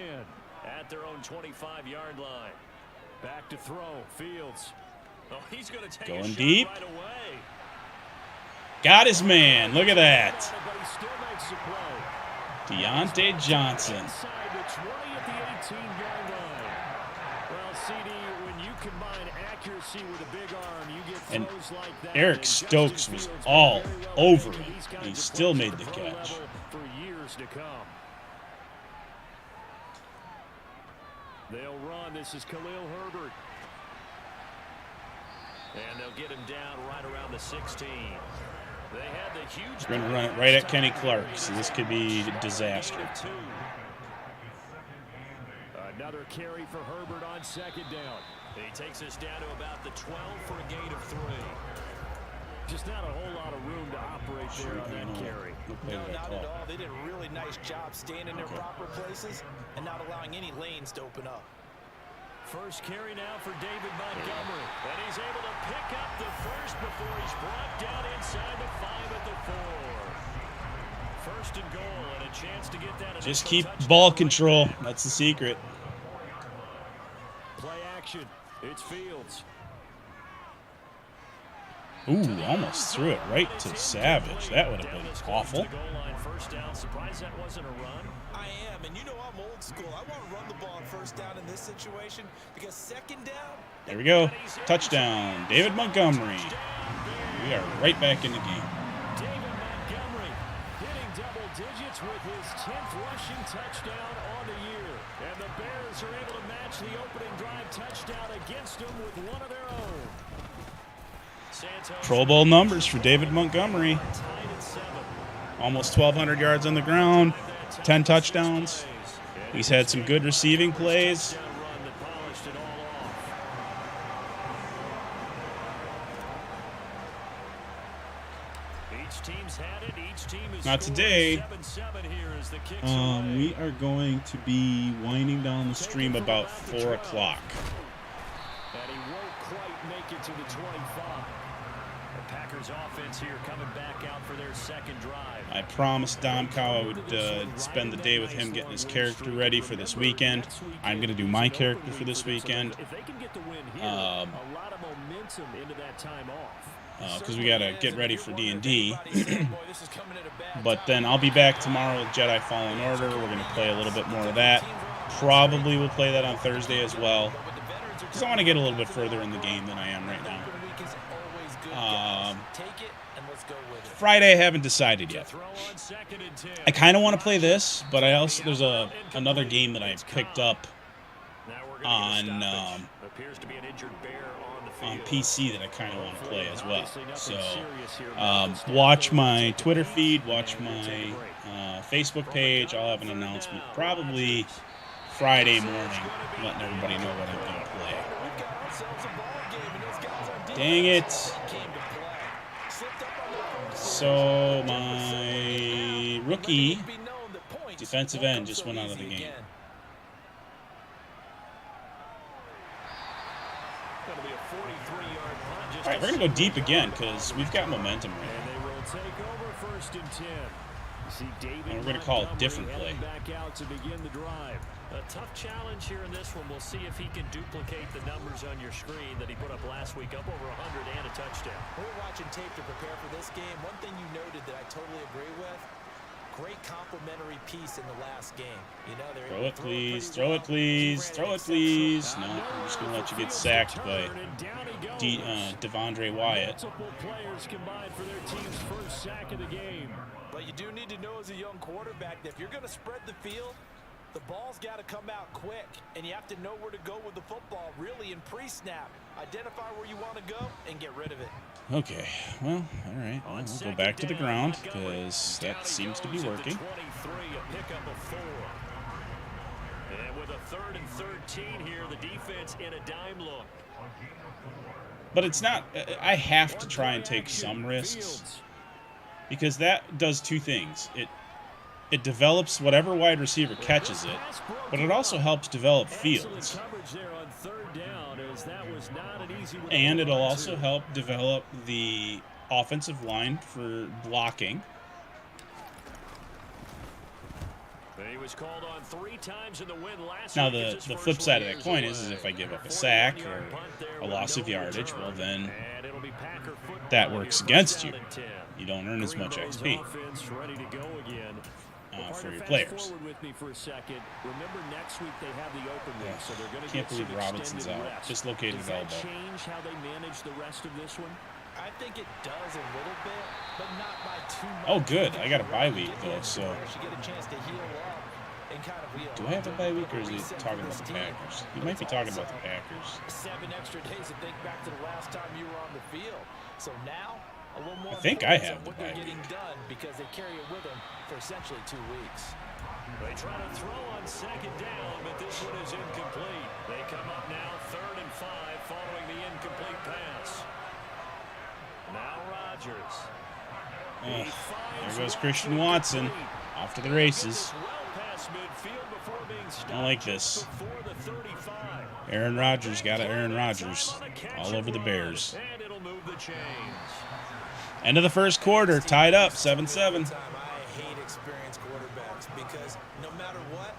at their own 25-yard line. Back to throw. Fields. Oh, he's going to take going a shot deep. Right away. Got his man. Look at that. But he still makes the play. Deontay Johnson. Inside the 20 at the 18-yard line. Well, CD, when you combine accuracy with a big arm, you get And throws like that. Eric Stokes was all over him. He still made the catch. For years to come. They'll run. This is Khalil Herbert. And they'll get him down right around the 16. They had the huge. We're going to run it right at Kenny Clark, so this could be a disaster. Another carry for Herbert on second down. He takes us down to about the 12 for a gain of 3. Just not a whole lot of room to operate there on that carry. No, not at all. They did a really nice job staying in their proper places and not allowing any lanes to open up. First carry now for David Montgomery. And he's able to pick up the first before he's brought down inside the 5 at the 4. First and goal and a chance to get that. Just keep ball control. That's the secret. Play action. It's Fields. Ooh, almost threw it right to Savage. That would have been awful. First down. Surprised that wasn't a run. I am, and you know I'm old school. I want to run the ball on first down in this situation because second down. There we go. Touchdown. David Montgomery. We are right back in the game. David Montgomery hitting double digits with his 10th rushing touchdown on the year. And the Bears are able to match the opening drive touchdown against them with one of their own. Pro Bowl numbers for David Montgomery. Almost 1,200 yards on the ground, 10 touchdowns. He's had some good receiving plays. Not today. We are going to be winding down the stream about 4 o'clock. And he won't quite make it to the 25. The Packers offense here coming back out for their second drive. I promised Dom Cow I would spend the day with him getting his character ready for this weekend. I'm going to do my character for this weekend. If they can get the win here, a lot of momentum into that time off. because we got to get ready for D&D. But then I'll be back tomorrow with Jedi Fallen Order. We're going to play a little bit more of that. Probably we'll play that on Thursday as well, because I want to get a little bit further in the game than I am right now. Friday, I haven't decided yet. I kind of want to play this, but I also there's another game that I picked up on PC that I kind of want to play as well. So watch my Twitter feed, watch my Facebook page. I'll have an announcement probably Friday morning, letting everybody know what I'm going to play. Dang it. So my rookie defensive end just went out of the game. All right, we're going to go deep again because we've got momentum right now. And we're going to call it different play. A tough challenge here in this one. We'll see if he can duplicate the numbers on your screen that he put up last week, up over 100 and a touchdown. We're watching tape to prepare for this game. One thing you noted that I totally agree with, great complimentary piece in the last game. You know, they're throw it, please. Throw it, please. Throw it, please. No, I'm just going to let you get sacked by Devondre Wyatt. Multiple players combined for their team's first sack of the game. But you do need to know as a young quarterback that if you're going to spread the field, the ball's got to come out quick, and you have to know where to go with the football, really, in pre-snap. Identify where you want to go and get rid of it. Okay, well, all right. Well, we'll go back to the ground because that seems to be working. 23, a pickup of 4. And with a 3rd and 13 here, the defense in a dime look. But it's not, I have to try and take some risks because that does two things. It develops whatever wide receiver catches it, but it also helps develop Fields. And it'll also help develop the offensive line for blocking. He was called on 3 times in the win last now, week. the flip side of that coin is if I give up a sack or a loss of yardage, well, then that works against you. You don't earn as much XP for your players. Can't believe Robinson's out. Dislocated elbow. I think it does a little bit, but not by too much. Oh, good. I got a bye week, though, so... Do I have a bye week, or is he talking about the Packers? He might be talking about the Packers. 7 extra days to think back to the last time you were on the field. So now, a little more... I think I have the bye week. Done because they carry it with them for essentially 2 weeks. They try to throw on 2nd down, but this one is incomplete. They come up now 3rd and 5 following the incomplete pass. Now Rodgers. There goes Christian Watson off to the races. I don't like this. Aaron Rodgers got it. Aaron Rodgers all over the Bears. End of the first quarter, tied up 7-7. I hate experienced quarterbacks because no matter what,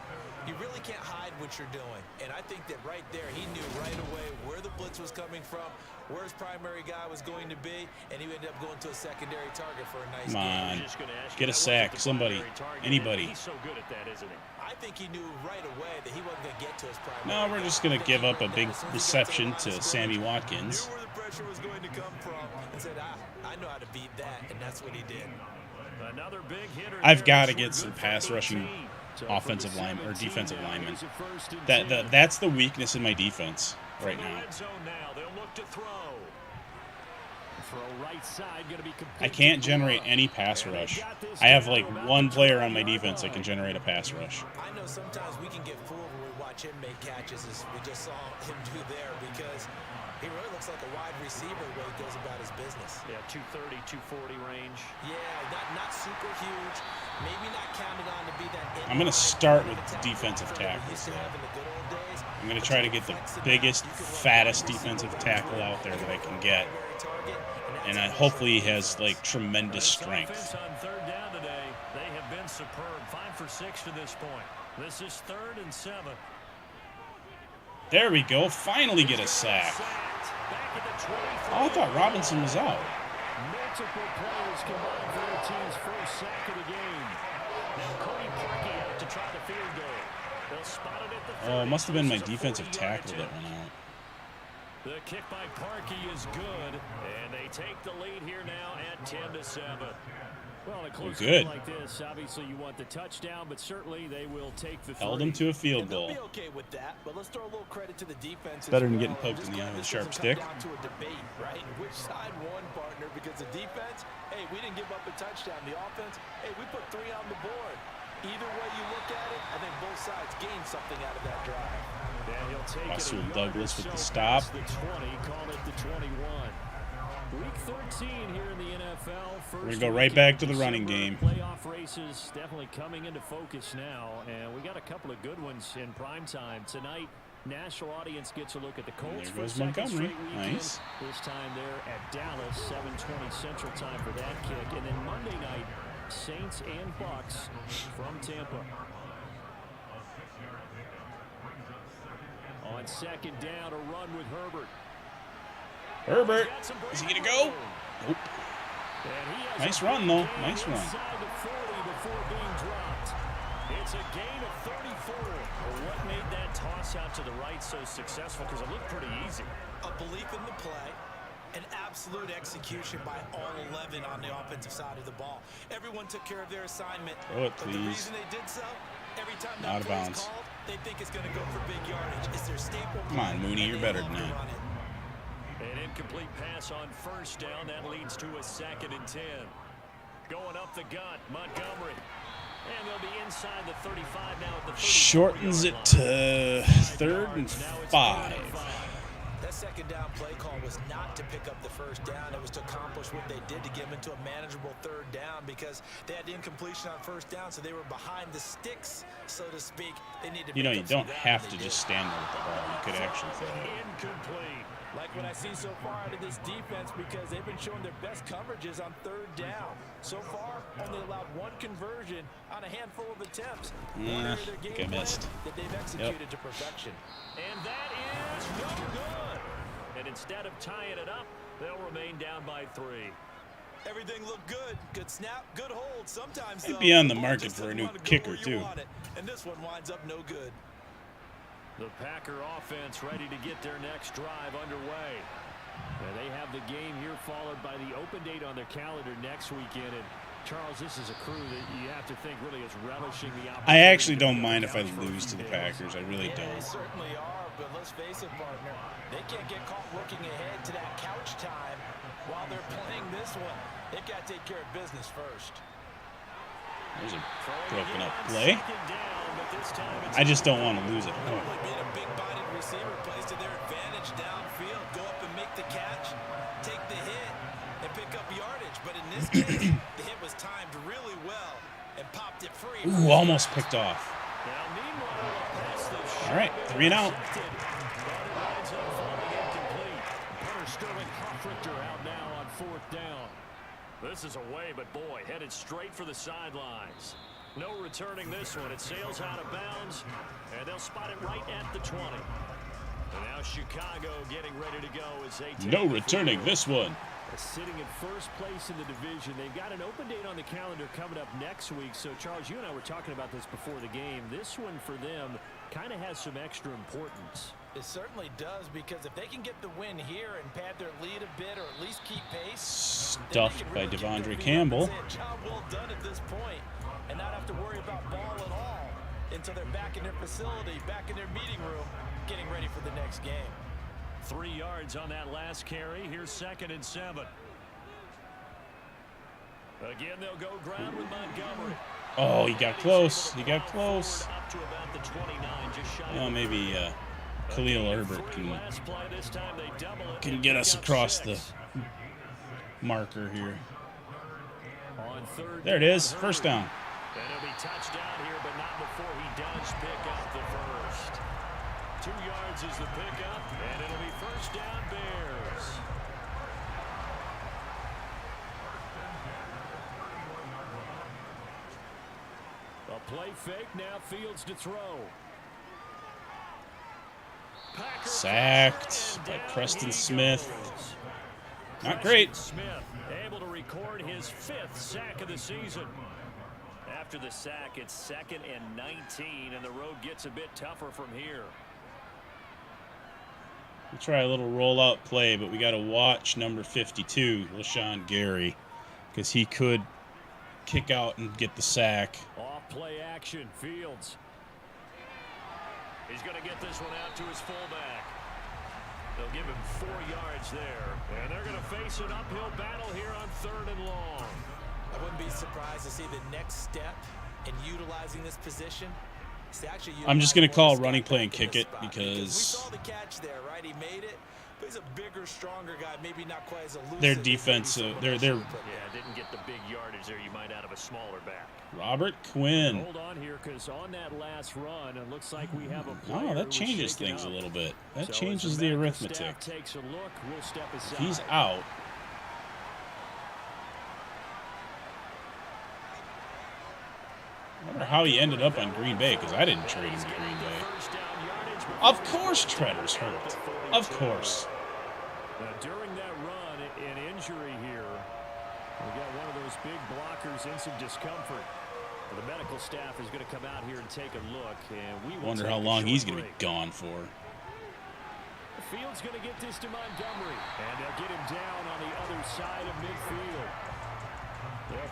you really can't hide what you're doing. And I think that right there, he knew right away where the blitz was coming from, where his primary guy was going to be, and he ended up going to a secondary target for a nice game. Come on, get a sack, somebody, anybody. He's so good at that, isn't he? I think he knew right away that he wasn't going to get to his primary. No, we're just going to give up a big reception to Sammy Watkins. Knew where the pressure was going to come from and said, I know how to beat that, and that's what he did. Another big hitter. I've got to get some pass rushing offensive linemen or defensive linemen. That's the weakness in my defense right now. I can't generate any pass rush. I have like one player on my defense that can generate a pass rush. I know sometimes we can get fooled when we watch him make catches, as we just saw him do there, because he really looks like a wide receiver the way he goes about his business. Yeah, 230, 240 range. Yeah, not super huge. Maybe not counted on to be that. I'm going to start with defensive tackles. I'm going to try to get the biggest, fattest defensive tackle out there that I can get. And hopefully he has like tremendous strength. On 3rd down today, they have been superb. 5 for 6 to this point. This is 3rd and 7. There we go. Finally get a sack. Oh, I thought Robinson was out. Multiple players combined for their team's first sack of the game. Now Cody Parkey out to try the field goal. They'll spot it at the 30. Oh, it must have been my defensive tackle that went out. The kick by Parkey is good, and they take the lead here now at 10-7. Well, a close game like this, obviously you want the touchdown, but certainly they will take the held him to a field goal. They'll be okay with that, but let's throw a little credit to the defense. Better than getting poked in the eye with a sharp stick. Down to a debate, right? Which side won, partner? Because the defense, hey, we didn't give up a touchdown. The offense, hey, we put 3 on the board. Either way you look at it, I think both sides gained something out of that drive. Yeah, he'll take Russell it Douglas with the stop. The 20, call it the 21. Week 13 here in the NFL. We're going to go right back to the running game. Playoff races definitely coming into focus now, and we got a couple of good ones in prime time. Tonight, national audience gets a look at the Colts. There goes Montgomery. Nice. This time they're at Dallas, 7:20 Central Time for that kick. And then Monday night, Saints and Bucks from Tampa. On second down, a run with Herbert. Herbert, is he going to go? Nope. Nice run, though. Nice run. It's a gain of 34. What made that toss out to the right so successful? Because it looked pretty easy. A belief in the play, an absolute execution by all 11 on the offensive side of the ball. Everyone took care of their assignment. Throw it, but the please. reason they did so, every time Out that of play bounds. is called, they think it's going to go for big yardage. It's their staple. Come on, Mooney, you're better than that. An incomplete pass on first down. That leads to a 2nd and 10. Going up the gut, Montgomery. And they'll be inside the 35 now at the 34. Shortens it to 3rd and 5. That second down play call was not to pick up the first down. It was to accomplish what they did to get them into a manageable 3rd down because they had the incompletion on first down, so they were behind the sticks, so to speak. They need to. You know, you don't have to just stand there with the ball. You could actually throw it. Incomplete. Like what I see so far out of this defense because they've been showing their best coverages on 3rd down. So far, only allowed 1 conversion on a handful of attempts. I think I missed. That they've executed to perfection. And that is no good. And instead of tying it up, they'll remain down by 3. Everything looked good. Good snap, good hold. Sometimes They'd be on the market for a new kicker, too. And this one winds up no good. The Packer offense ready to get their next drive underway. And they have the game here followed by the open date on their calendar next weekend. And Charles, this is a crew that you have to think really is relishing the opportunity. I actually don't mind if I lose to the Packers. I really They don't. certainly are, but let's face it, partner. They can't get caught looking ahead to that couch time while they're playing this one. They've got to take care of business first. There's a broken up play. I just don't want to lose it. Being a big-bodied receiver plays to their advantage downfield. Go up and make the catch, take the hit, and pick up yardage. But in this case, the hit was timed really well and popped it free. Ooh, almost picked off. All right, 3 and out. Sterling Hofrichter out now on 4th down. This is away, but boy, headed straight for the sidelines. No returning this one. It sails out of bounds, and they'll spot it right at the 20. And now Chicago getting ready to go as they take No returning this one. Sitting in first place in the division. They've got an open date on the calendar coming up next week. So, Charles, you and I were talking about this before the game. This one for them kind of has some extra importance. It certainly does, because if they can get the win here and pad their lead a bit or at least keep pace. Stuffed by Devondre Campbell. Job well done at this point and not have to worry about ball at all until they're back in their facility, back in their meeting room, getting ready for the next game. 3 yards on that last carry. Here's 2nd and 7. Again, they'll go ground with Montgomery. Oh, he got close. He got close. Up to about the 29, just shy Well, maybe Khalil Herbert can get us across the marker here. There it is. First down. And he'll be touched down here, but not before he does pick up the first. 2 yards is the pickup, and it'll be first down Bears. A play fake, now Fields to throw. Sacked by Preston Smith. Not great. Smith able record his 5th sack of the season. After the sack, it's 2nd and 19, and the road gets a bit tougher from here. We'll try a little rollout play, but we got to watch number 52, LaShawn Gary, because he could kick out and get the sack. Off play action, Fields. He's going to get this one out to his fullback. They'll give him 4 yards there, and they're going to face an uphill battle here on 3rd and long. I wouldn't be surprised to see the next step in utilizing this position. I'm just going to call running play and kick it because we saw the catch there, right? He made it. But he's a bigger, stronger guy, maybe not quite as elusive. Their defense, they're didn't get the big yardage there you might out of a smaller back. Robert Quinn. Hold on here, because on that last run, it looks like we have a player. Oh, that changes things a little bit. That changes the arithmetic. Takes a look, we'll step aside. If he's out. I wonder how he ended up on Green Bay, because I didn't trade him to Green Bay. Of course Treader's hurt. Of course. Now, during that run, an injury here. We got one of those big blockers in some discomfort. The medical staff is going to come out here and take a look. And we wonder how long he's going to be gone for. The Field's going to get this to Montgomery. And they'll get him down on the other side of midfield.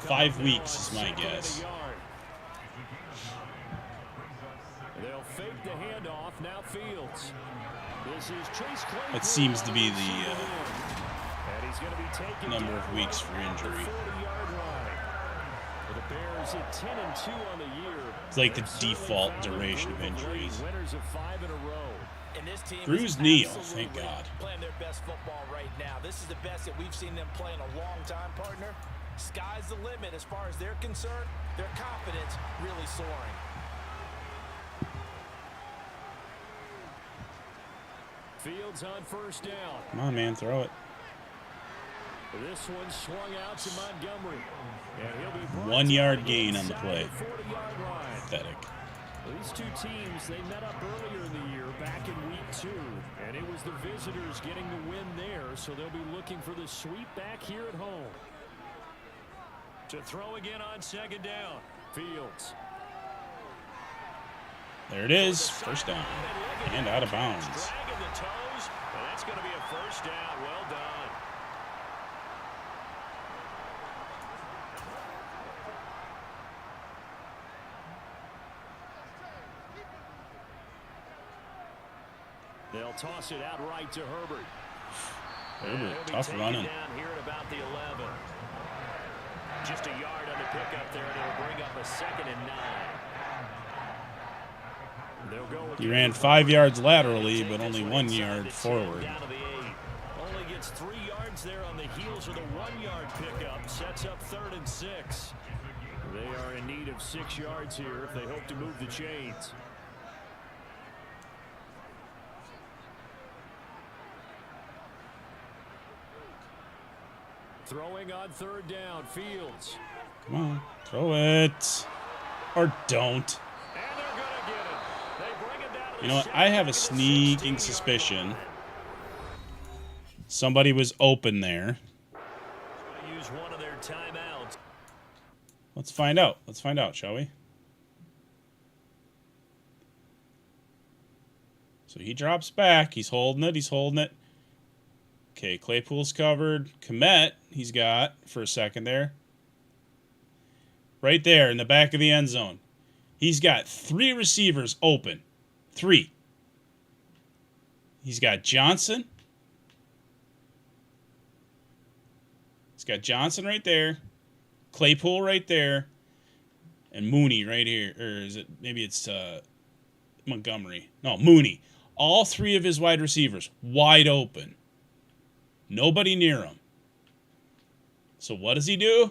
5 weeks is my guess. They'll fake the handoff. Now Fields. This is Chase Claypool. That seems to be the number of weeks for injury. The Bears at 10-2 on the year. It's like the default duration of injuries. Winners of 5 in a row. And this team Bruce Neal, thank God. Playing their best football right now. This is the best that we've seen them play in a long time, partner. Sky's the limit as far as they're concerned. Their confidence really soaring. Fields on 1st down. Come on, man, throw it. This one swung out to Montgomery. And he'll be 1 yard gain on the play. 40-yard line. Pathetic. These two teams, they met up earlier in the year, back in week 2. And it was the visitors getting the win there, so they'll be looking for the sweep back here at home. To throw again on 2nd down. Fields. There it is. 1st down. And out of bounds. Dragging the toes, and that's going to be a 1st down. Well done. They'll toss it out right to Herbert. Herbert, tough running. Down here at about the 11. Just a yard on the pickup there, and it'll bring up a 2nd and 9. He ran 5 yards laterally, but only 1 yard forward. Only gets 3 yards there on the heels of the 1 yard pickup. Sets up 3rd and 6. They are in need of 6 yards here if they hope to move the chains. Throwing on 3rd down, Fields. Come on, throw it. Or don't. You know what? I have a sneaking suspicion somebody was open there. Use one of their timeouts. Let's find out. Let's find out, shall we? So he drops back. He's holding it. He's holding it. Okay, Claypool's covered. Kmet, he's got for a second there. Right there in the back of the end zone. He's got 3 receivers open. 3. He's got Johnson. He's got Johnson right there. Claypool right there. And Mooney right here. Or is it, maybe it's Montgomery. No, Mooney. All 3 of his wide receivers wide open. Nobody near him. So what does he do?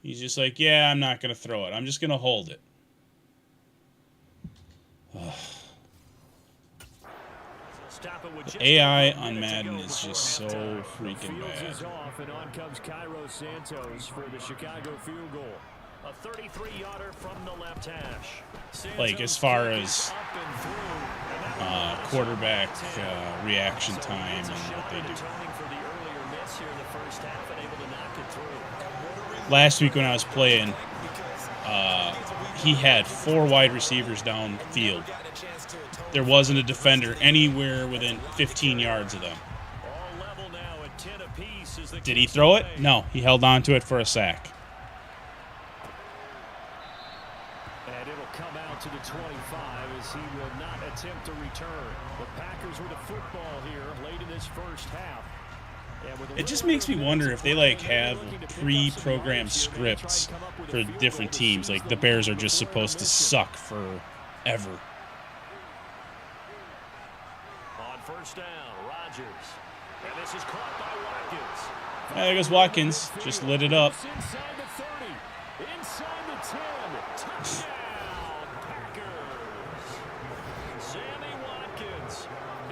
He's just like, yeah, I'm not going to throw it. I'm just going to hold it. The AI on Madden is just so freaking bad. Off, and on comes Cairo Santos for the Chicago field goal. A 33-yarder from the left hash. Like, as far as quarterback reaction time and what they do. Last week when I was playing, he had 4 wide receivers downfield. There wasn't a defender anywhere within 15 yards of them. Did he throw it? No, he held on to it for a sack. And it'll come out to the 25 as he will not attempt to return. The Packers with a football here late in this first half. It just makes me wonder if they like have pre-programmed scripts for different teams. Like the Bears are just supposed to suck forever. On first down, Rodgers. And this is caught by Watkins. There goes Watkins. Just lit it up. Inside the 30. Inside the 10. Touchdown, Packers. Sammy Watkins.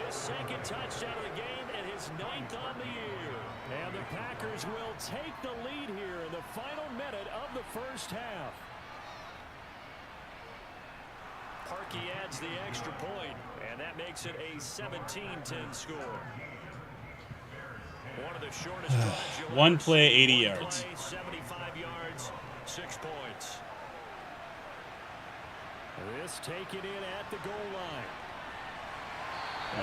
His second touchdown of the game and his 9th on the year. And the Packers will take the lead here in the final minute of the first half. Parkey adds the extra point, and that makes it a 17-10 score. One of the shortest drives. One play, 80 yards. 75 yards, 6 points. This taken in at the goal line.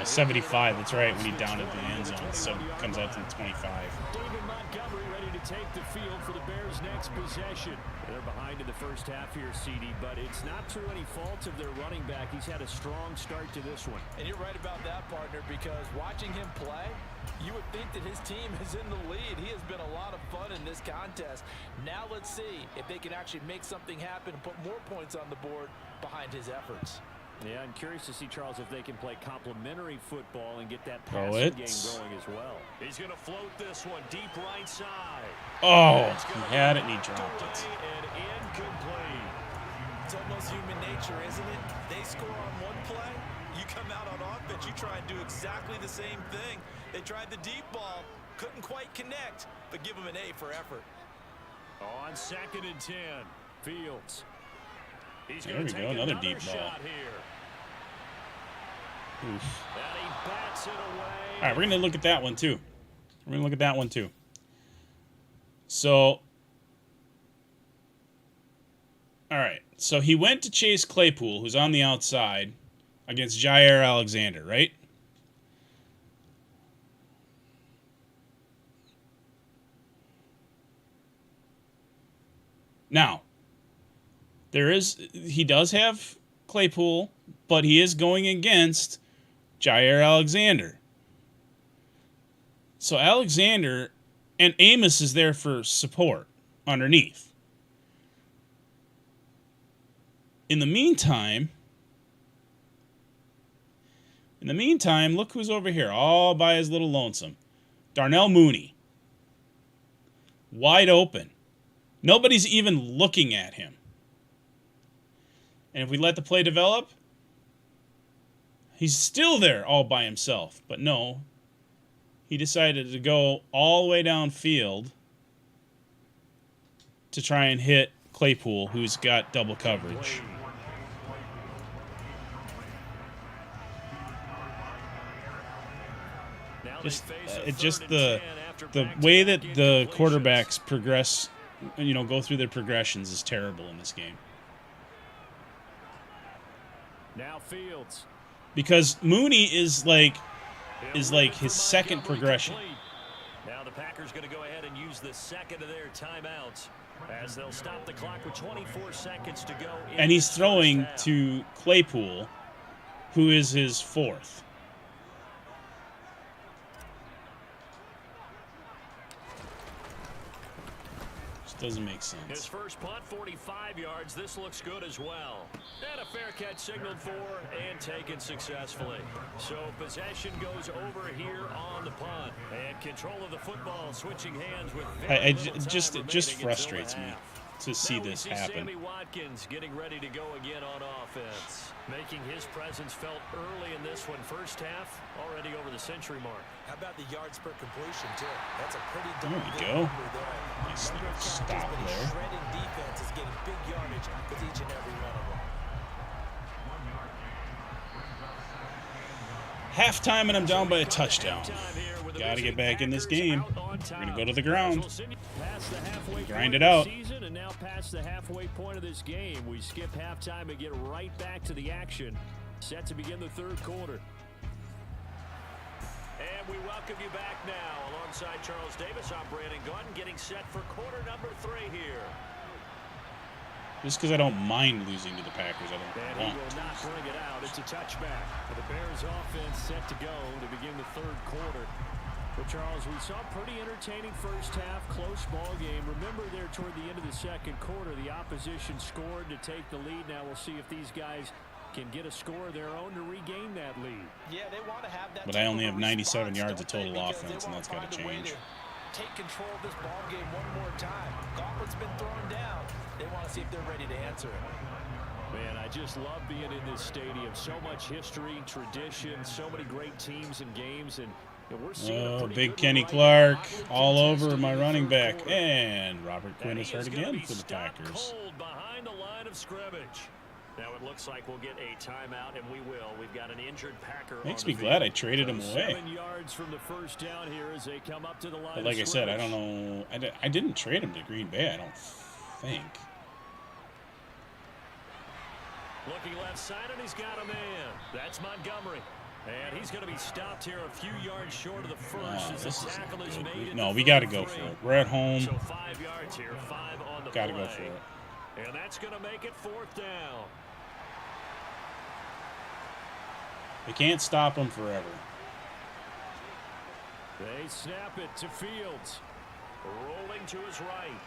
75, that's right, when he downed at the end zone, so comes out to the 25. David Montgomery ready to take the field for the Bears' next possession. They're behind in the first half here, CD, but it's not through any fault of their running back. He's had a strong start to this one. And you're right about that, partner, because watching him play, you would think that his team is in the lead. He has been a lot of fun in this contest. Now let's see if they can actually make something happen and put more points on the board behind his efforts. Yeah, I'm curious to see, Charles, if they can play complementary football and get that passing game going as well. He's going to float this one deep right side. Oh, he had it and he dropped it. And incomplete. It's almost human nature, isn't it? They score on one play, you come out on offense, you try and do exactly the same thing. They tried the deep ball, couldn't quite connect, but give them an A for effort. On 2nd and 10, Fields. He's there we go, another deep ball. Here. Oof. And he bats it away. All right, we're going to look at that one too. So, all right. So he went to Chase Claypool, who's on the outside, against Jair Alexander, right? Now, he does have Claypool, but he is going against Jair Alexander. So Alexander and Amos is there for support underneath. In the meantime, look who's over here, all by his little lonesome. Darnell Mooney. Wide open. Nobody's even looking at him. And if we let the play develop, he's still there all by himself. But no, he decided to go all the way downfield to try and hit Claypool, who's got double coverage. Just the way that the quarterbacks progress, go through their progressions is terrible in this game. Now Fields. Because Mooney is like his second progression. Now the Packers going to go ahead and use the second of their timeouts as they'll stop the clock with 24 seconds to go. And he's throwing to Claypool, who is his fourth. Doesn't make sense. His first punt, 45 yards. This looks good as well. And a fair catch signaled for and taken successfully. So possession goes over here on the punt. And control of the football switching hands with it just frustrates me to see this happen. Sammy Watkins getting ready to go again on offense. Making his presence felt early in this one. First half already over the century mark. How about the yards per completion, too? That's a pretty There we go. Nice little stop there. Shredding defense is getting big yardage with each and every one of them. Halftime, and I'm down by a touchdown. Got to get back in this game. We're going to go to the ground. Grind it out. And now past the halfway point of this game, we skip halftime and get right back to the action. Set to begin the third quarter. And we welcome you back now. Alongside Charles Davis, I'm Brandon Gaudin, getting set for quarter number 3 here. Just because I don't mind losing to the Packers, I don't and want he will not bring it out. It's a touchback. For the Bears offense set to go to begin the third quarter. But Charles, we saw a pretty entertaining first half, close ball game. Remember there toward the end of the second quarter, the opposition scored to take the lead. Now we'll see if these guys can get a score of their own to regain that lead. Yeah, they want to have that. But I only have 97 yards of total offense, and that's got to change. Take control of this ball game one more time. Gauntlet's been thrown down. They want to see if they're ready to answer it. Man, I just love being in this stadium. So much history, tradition, so many great teams and games, and we're seeing big Kenny Clark all over my running back, and Robert Quinn is hurt again for the Packers. Behind the line of scrimmage. Now it looks like we'll get a timeout, and we will. We've got an injured Packer. Makes me glad I traded him away. 7 yards from the first down here as they come up to the line. But like I said, I don't know. I didn't trade him to Green Bay, I don't think. Looking left side, and he's got a man. That's Montgomery. And he's going to be stopped here a few yards short of the first as the tackle is made. No, we got to go for it. We're at home. So 5 yards here, 5 on the Got to go for it. And that's going to make it 4th down. They can't stop him forever. They snap it to Fields. Rolling to his right.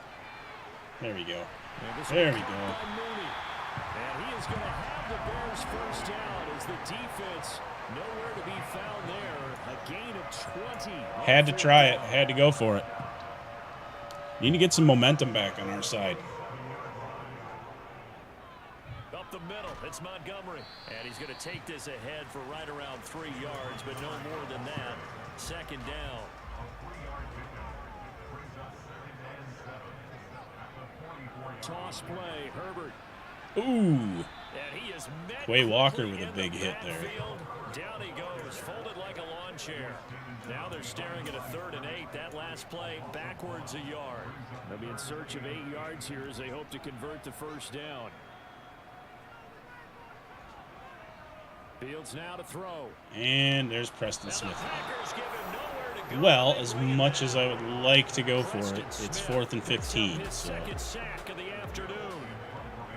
There we go. There we go. And he is going to have the Bears first down as the defense nowhere to be found there. A gain of 20. Had to try it. Had to go for it. Need to get some momentum back on our side. Up the middle, it's Montgomery. And he's going to take this ahead for right around 3 yards, but no more than that. 2nd down. Toss play, Herbert. Ooh. And he is met Quay Walker with a big hit there. Down he goes, folded like a lawn chair. Now they're staring at a 3rd and 8. That last play backwards a yard. They'll be in search of 8 yards here as they hope to convert the first down. Fields now to throw. And there's Preston Smith. Well, as much as I would like to go for it, it's 4th and 15. So. Second sack of the afternoon.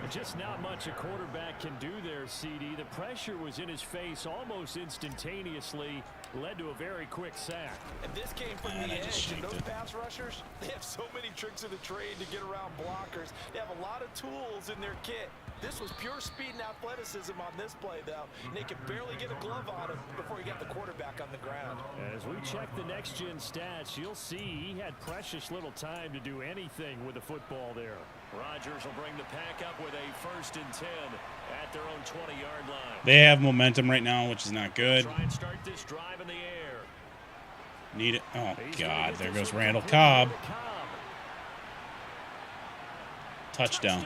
Just not much a quarterback can do there, CD. The pressure was in his face almost instantaneously, led to a very quick sack. And this came from the edge, and those pass rushers, they have so many tricks of the trade to get around blockers. They have a lot of tools in their kit. This was pure speed and athleticism on this play, though. And they could barely get a glove on him before he got the quarterback on the ground. As we check the next-gen stats, you'll see he had precious little time to do anything with the football there. Rodgers will bring the pack up with a 1st and 10 at their own 20-yard line. They have momentum right now, which is not good. Try and start this drive in the air. Need it. Oh, God. There goes Randall Cobb. Touchdown.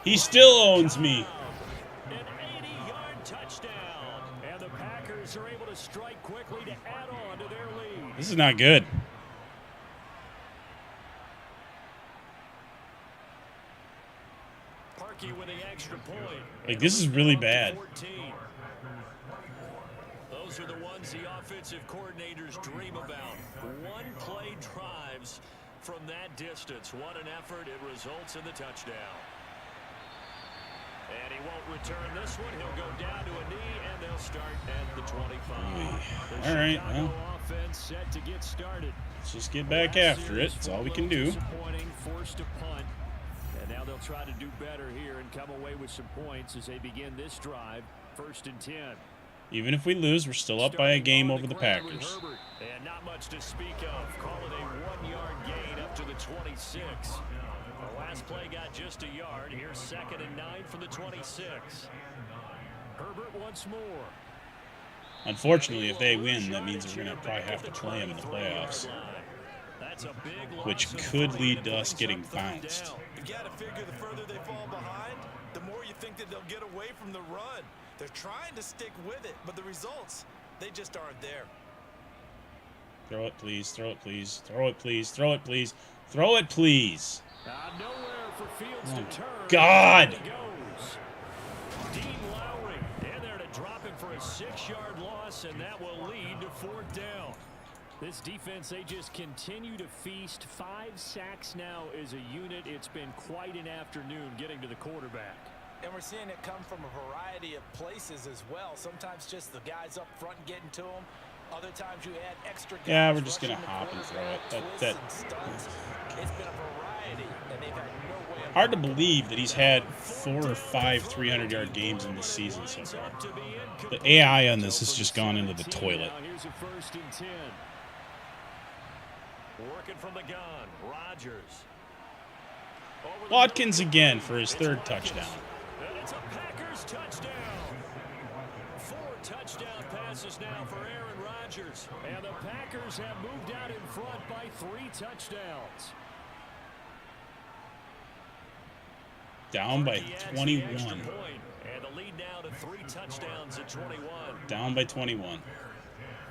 He still owns me. An 80-yard touchdown. And the Packers are able to strike quickly to add on to their lead. This is not good. Parkey with the extra point. Like, this is really bad. Those are the ones the offensive coordinators dream about. One-play drives from that distance. What an effort. It results in the touchdown. And he won't return this one. He'll go down to a knee, and they'll start at the 25. All right, well, offense set to get started. Let's just get back after it. That's all we can do. Forced a punt. And now they'll try to do better here and come away with some points as they begin this drive. 1st and 10. Even if we lose, we're still up by a game over the Packers. And not much to speak of. Call it a 1-yard gain up to the 26. The last play got just a yard. Here's 2nd and 9 from the 26. Herbert once more. Unfortunately, if they win, that means we're going to probably have to play them in the playoffs, which could lead to us getting bounced. You got to figure the further they fall behind, the more you think that they'll get away from the run. They're trying to stick with it, but the results, they just aren't there. Throw it, please. Throw it, please. Throw it, please. Throw it, please. Throw it, please. Nowhere for Fields to turn. God. He goes. Dean Lowry in there to drop him for a 6-yard loss, and that will lead to 4th down. This defense, they just continue to feast. 5 sacks now as a unit. It's been quite an afternoon getting to the quarterback. And we're seeing it come from a variety of places as well. Sometimes just the guys up front getting to them. Other times you add extra guys. Yeah, we're just going to hop and throw it. It's been a variety, and they've had no way of... Hard to believe that he's had 4 or 5 300-yard games in this season so far. The AI on this has just gone into the toilet. Here's a 1st and 10. Working from the gun, Rodgers. Watkins again for his 3rd touchdown. And it's a Packers touchdown. 4 touchdown passes now for Aaron Rodgers. And the Packers have moved out in front by 3 touchdowns. Down by 21. And the lead now to 3 touchdowns at 21. Down by 21.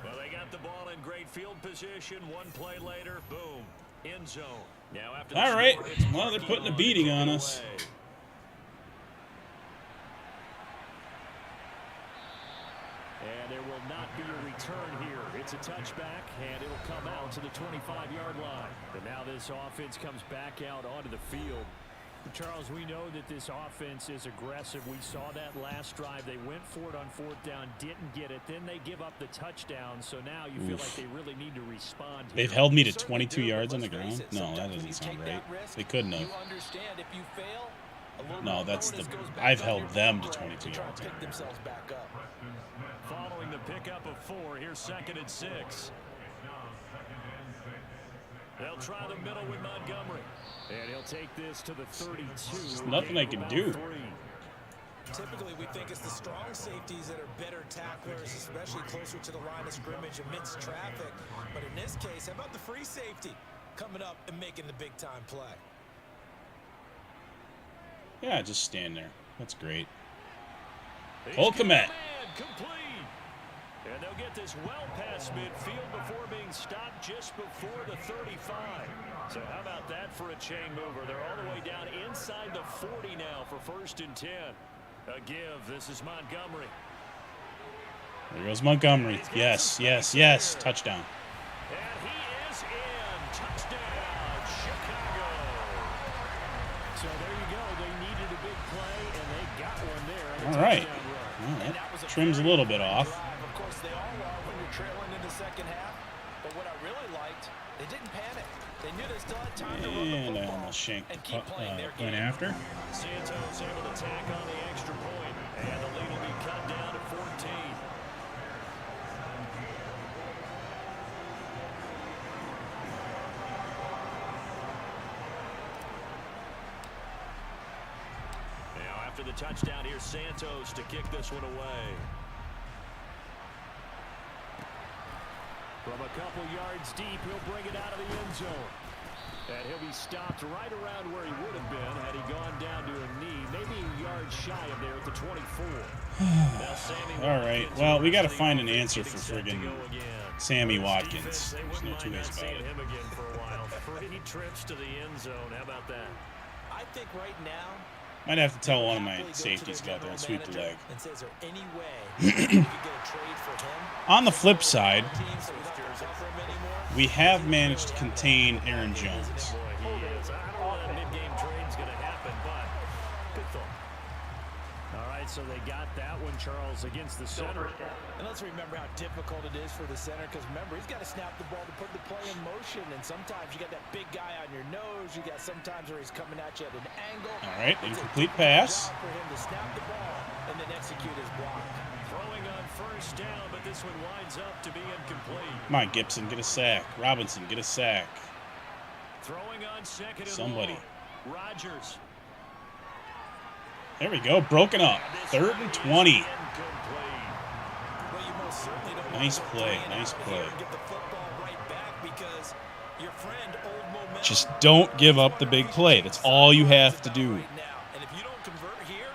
Well, they got the ball in great field position. 1 play later, boom, end zone. Now after all right. Well, they're putting a beating on us. And there will not be a return here. It's a touchback, and it'll come out to the 25-yard line. And now this offense comes back out onto the field. Charles, we know that this offense is aggressive. We saw that last drive. They went for it on 4th down, didn't get it. Then they give up the touchdown. So now you feel like they really need to respond here. They've held me to 22 yards on the ground? No, that doesn't sound right. They couldn't have. No, that's the... I've held them to 22 yards on the ground. Following the pickup of 4, here's 2nd and 6. They'll try the middle with Montgomery. And he'll take this to the 32. There's nothing I can do. Typically, we think it's the strong safeties that are better tacklers, especially closer to the line of scrimmage amidst traffic. But in this case, how about the free safety coming up and making the big-time play? Yeah, just stand there. That's great. Cole Kmet. Complete. And they'll get this well past midfield before being stopped just before the 35. So how about that for a chain mover? They're all the way down inside the 40 now for 1st and 10. A give. This is Montgomery. There goes Montgomery. Yes, yes, yes. Touchdown. And he is in. Touchdown, Chicago. So there you go. They needed a big play, and they got one there. All right. Trims a little bit off. Of course, they all are when you're trailing in the 2nd half. But what I really liked, they didn't panic. They knew they still had time to run the football. And I almost shanked and keep playing their game. point after. Santos able to tack on the extra point, and the lead will be cut down to 14. Now after the touchdown, here's Santos to kick this one away. From a couple yards deep, he'll bring it out of the end zone. And he'll be stopped right around where he would have been had he gone down to a knee, maybe a yard shy of there at the 24. All right, well, we got to find an answer for friggin' Sammy Watkins. There's no 2 ways about it. Him again for a while. 3 trips to the end zone. How about that? I think right now, Might have to tell one of my safeties to go out there and sweep the leg. and says, "Is there any way you could get a trade for him?" On the flip side, Teams that we don't offer him anymore. we have managed to contain Aaron Jones. Boy, he is. I don't know that mid-game trade's going to happen, but good thought. All right, so they got that one, Charles, against the center. And let's remember how difficult it is for the center, because remember, he's got to snap the ball to put the play in motion, and sometimes you got that big guy on your nose. You got sometimes where he's coming at you at an angle. All right, incomplete pass. For him to snap the ball and then execute his block. Throwing on 1st down, but this one winds up to be incomplete. Come on, Gibson, get a sack. Robinson, get a sack. Throwing on 2nd and Somebody. long. Rodgers. There we go, broken up. 3rd and 20. Nice play, nice play. Just don't give up the big play. That's all you have to do. And if you don't convert here,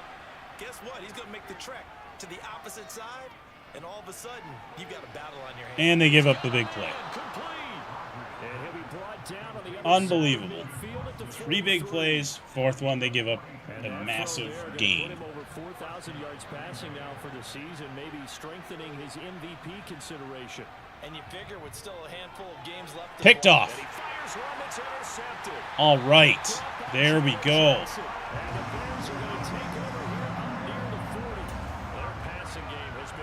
guess what? He's going to make the trek to the opposite side, and all of a sudden, you've got a battle on your hands. And they give up the big play. Unbelievable. 3 big plays. 4th one, they give up a massive gain. Over 4,000 yards passing now for the season, maybe strengthening his MVP consideration. And you figure with still a handful of games left to Picked play, off. All right. There we go.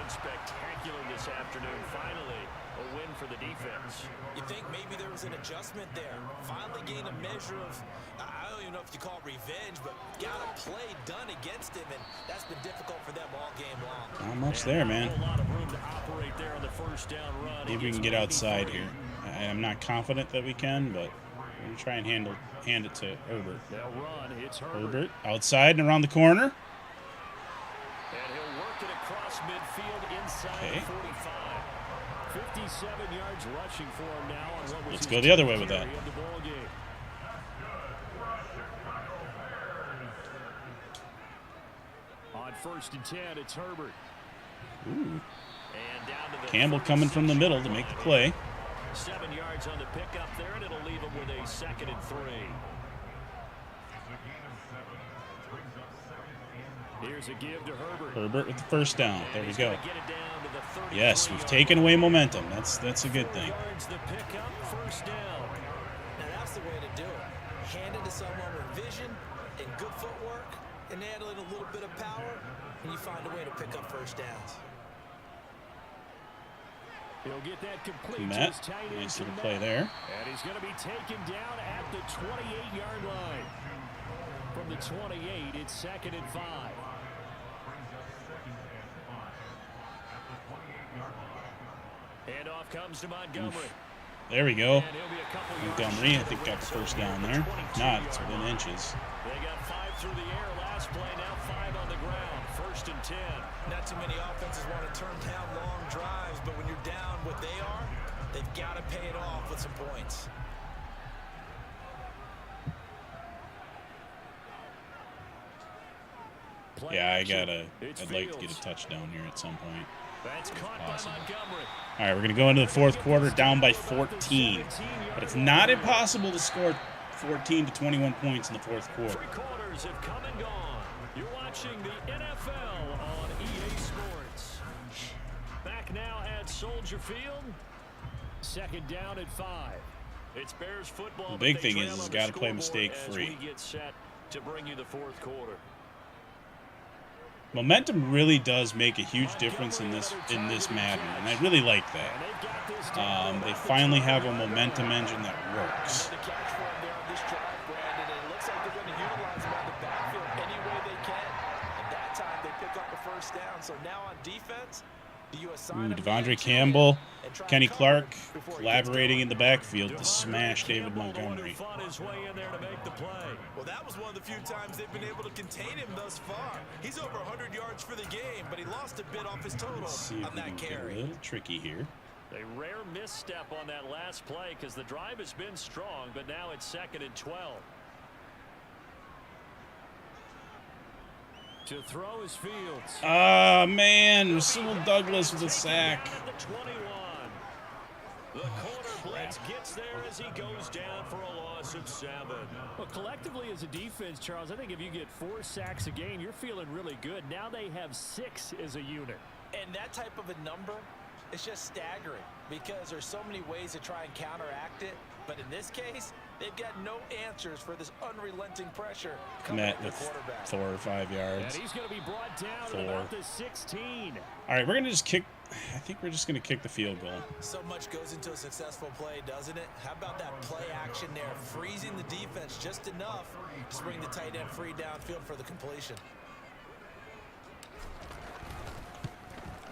Spectacular this afternoon. Finally, a win for the defense. You think maybe there was an adjustment there. Finally gained a measure of, I don't even know if you call it revenge, but got a play done against him, and that's been difficult for them all game long. Not much there, man. A lot of room to operate there on the first down run. Maybe we can get outside here. I'm not confident that we can, but we're going to try and hand it to Herbert. They'll run. It's Herbert outside and around the corner. And he'll work it across midfield inside the 45. 57 yards rushing for him now. On what was Let's go the other way with that. On 1st and 10, it's Herbert. Ooh. And down to the Campbell coming from the middle to make the play. 7 yards on the pickup there, and it'll leave him with a 2nd and 3. Here's a give to Herbert. Herbert with the first down. There we go. Yes, we've taken away momentum. That's a good thing. The pickup, first down. Now that's the way to do it. Hand it to someone with vision and good footwork, and add in a little bit of power, and you find a way to pick up first downs. He'll get that complete. Matt, nice little play there. And he's going to be taken down at the 28-yard line. From the 28, it's 2nd and 5. And off comes to Montgomery. Oof. There we go. Montgomery, I think, got the first down there. If not, it's within inches. They got 5 through the air last play, now 5 on the ground. 1st and 10. Not too many offenses want to turn down long drives, but when you're down what they are, they've got to pay it off with some points. Yeah, I'd like to get a touchdown here at some point. That's caught by Montgomery. All right, we're going to go into the 4th quarter down by 14. But it's not impossible to score 14 to 21 points in the 4th quarter. 3 quarters have come and gone. You're watching the NFL on EA Sports. Back now at Soldier Field. 2nd down at 5. It's Bears football. The big thing is he's got to play mistake-free. We get set to bring you the 4th quarter. Momentum really does make a huge difference in this Madden, and I really like that. They finally have a momentum engine that works. So now on defense, Ooh, Devondre Campbell, Kenny Clark collaborating in the backfield to smash David Montgomery. Well, that was one of the few times they've been able to contain him thus far. He's over 100 yards for the game, but he lost a bit off his total on that carry. A little tricky here. A rare misstep on that last play because the drive has been strong, but now it's 2nd and 12. To throw is Fields. Ah, man. Rasul Douglas with a sack. The corner blitz gets there as he goes down for a loss of 7. Well, collectively as a defense, Charles, I think if you get 4 sacks a game, you're feeling really good. Now they have 6 as a unit. And that type of a number, it's just staggering because there's so many ways to try and counteract it. But in this case, they've got no answers for this unrelenting pressure. Met with 4 or 5 yards. And he's going to be brought down at about the 16. All right, we're going to just kick. I think we're just going to kick the field goal. So much goes into a successful play, doesn't it? How about that play action there? Freezing the defense just enough to bring the tight end free downfield for the completion.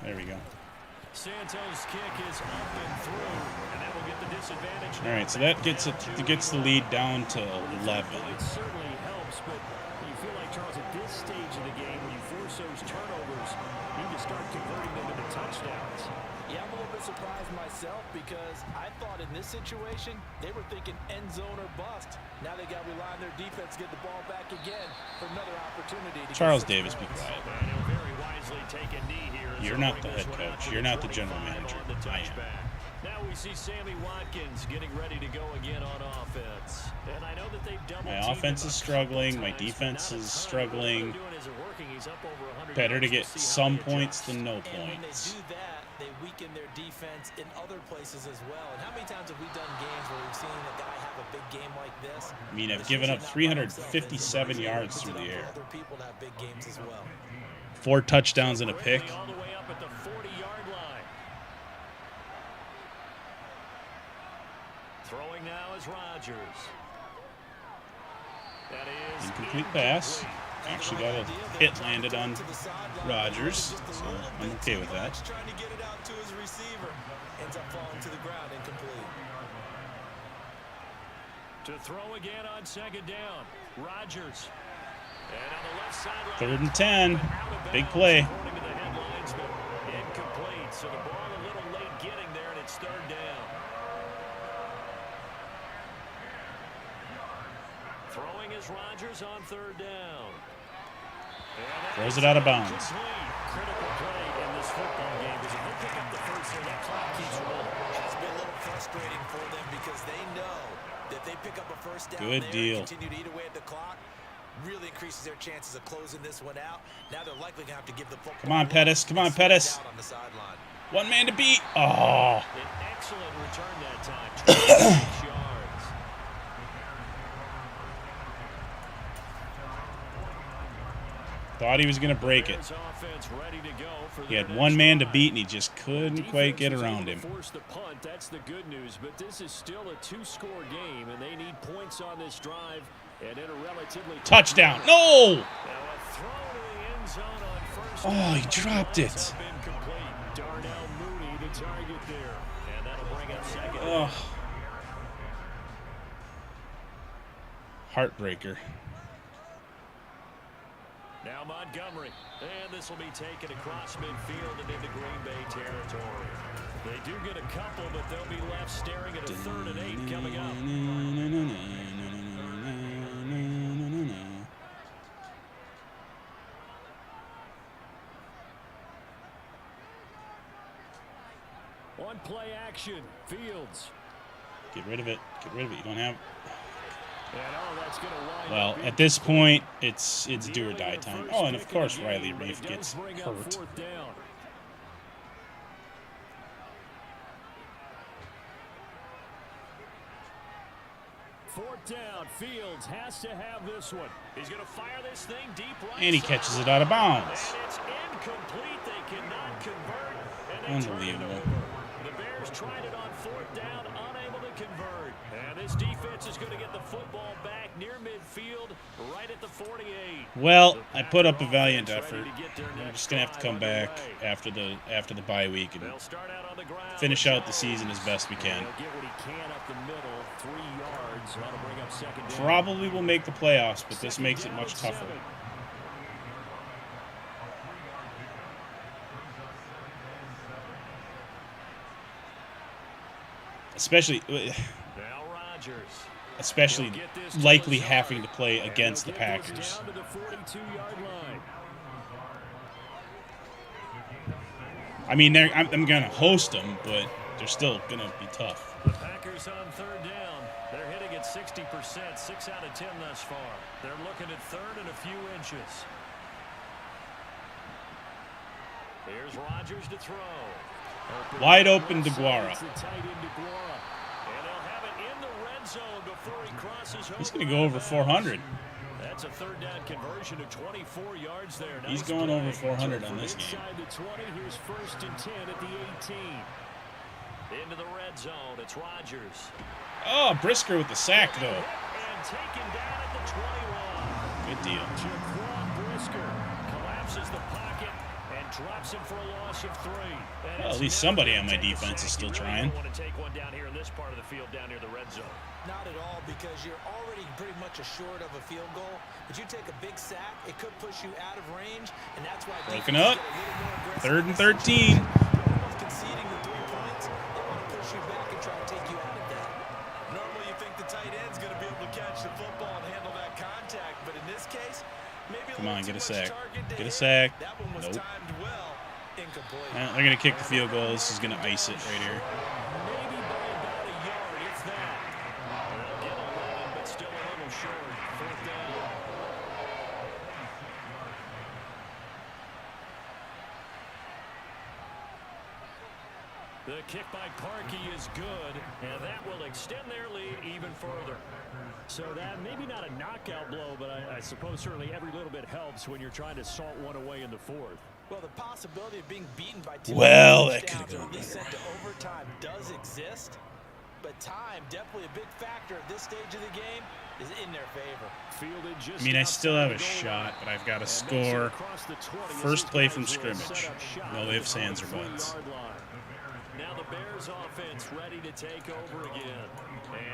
There we go. Santos' kick is up and through, and that will get the disadvantage. All right, so that gets the lead down to 11. It certainly helps, but you feel like, Charles, at this stage of the game, when you force those turnovers, you need to start converting them into touchdowns. Yeah, I'm a little bit surprised myself because I thought in this situation, they were thinking end zone or bust. Now they got to rely on their defense to get the ball back again for another opportunity. Charles Davis, be quiet. And he'll very wisely wisely take a knee here. You're not the head coach. You're not the general manager. I am. Now we see Sammy Watkins getting ready to go again on offense. And I know that they've doubled my offense is struggling. My defense is struggling. Better to get some points than no points. And when they do that, they weaken their defense in other places as well. And how many times have we done games where we've seen a guy have a big game like this? I mean, I've given up 357 yards through the air. Other people have big games as well. 4 touchdowns and a pick. All the way up at the 40-yard line. Throwing now is Rodgers. That is Incomplete pass. Actually got a hit landed on Rodgers, so I'm okay with that. Trying to get it out to his receiver. Ends up falling to the ground incomplete. To throw again on second down. Rodgers. And on the left sideline. 3rd and 10. Big play. According to the headlinesman, incomplete. So the ball a little late getting there, and it's 3rd down. Throwing is Rodgers on 3rd down. Throws it out of bounds. Critical play in this football game. Because if they pick up the first here, that clock keeps rolling. It's been a little frustrating for them because they know that they pick up a first down Good there deal. and continue to eat away at the clock. Really increases their chances of closing this one out. Now they're likely going to have to give the football. Come on, Pettis. Come on, Pettis. On the sideline. One man to beat. Oh. An excellent return that time. 26 yards. Thought he was going to break it. He had one man to beat, and he just couldn't quite get around him. Force the punt. That's the good news. But this is still a 2-score game, and they need points on this drive. And in a relatively Touchdown. No! Now a throw to the end zone on first. Oh, he dropped it. Darnell Mooney, the target there. And that'll bring up second. Oh. Heartbreaker. Now Montgomery, and this will be taken across midfield and into Green Bay territory. They do get a couple, but they'll be left staring at a 3rd and 8 coming up. On play action, Fields. Get rid of it. Get rid of it. You don't have... That's gonna line Well, up at this point, it's do or die time. Oh, and of course Riley Reef gets hurt. Fourth down, Fields has to have this one. He's going to fire this thing deep right. And he catches it out of bounds. And it's incomplete. They cannot convert. And they Unbelievable. turn it over. The Bears tried it on 4th down, unable to convert. And this defense is going to get the football back near midfield, right at the 48. Well, I put up a valiant effort. I'm just gonna have to come back after the bye week and finish out the season as best we can. Probably will make the playoffs, but this makes it much tougher. Especially likely having to play against the Packers. I mean, I'm going to host them, but they're still going to be tough. The Packers on 3rd down. They're hitting at 60%, 6 out of 10 thus far. They're looking at 3rd and a few inches. Here's Rodgers to throw. Wide open DeGuara. He's going to go over 400. That's a 3rd down conversion of 24 yards there. He's going over 400 on this game. The 20, here's 1st and 10 at the 18. Into the red zone, it's Rodgers. Oh, Brisker with the sack, though. And taken down at the 21. Good deal. Jaquan Brisker collapses the pocket and drops him for a loss of 3. Well, at least somebody on my defense is still trying. Want to take one down here in this part of the field, down near the red zone. Not at all, because you're already pretty much assured of a field goal. But you take a big sack, it could push you out of range, and that's why. Broken up. 3rd and 13. Conceding the 3 points, they want to push you back and try to take you out of that. Normally, you think the tight end's going to be able to catch the football and handle that contact, but in this case, maybe. Come on, get a sack. Get a sack. That one was Nope. timed Incomplete. They're going to kick the field goal. This is going to ice it right here. Maybe by about a yard, if that. They'll get 11, but still a little short. 4th down. The kick by Parkey is good, and that will extend their lead even further. So that maybe not a knockout blow, but I suppose certainly every little bit helps when you're trying to salt one away in the 4th. Well, the possibility of being beaten by 2 that could have or gone at least better. sent to overtime does exist, but time, definitely a big factor at this stage of the game, is in their favor. Fielded just I mean, I still have a outside the goal shot, line. but I've got to And makes it score across the 20 as first these play guys from will scrimmage. set up shop No at the ifs, ands, or 23 buts. yard line. Now the Bears offense ready to take over again.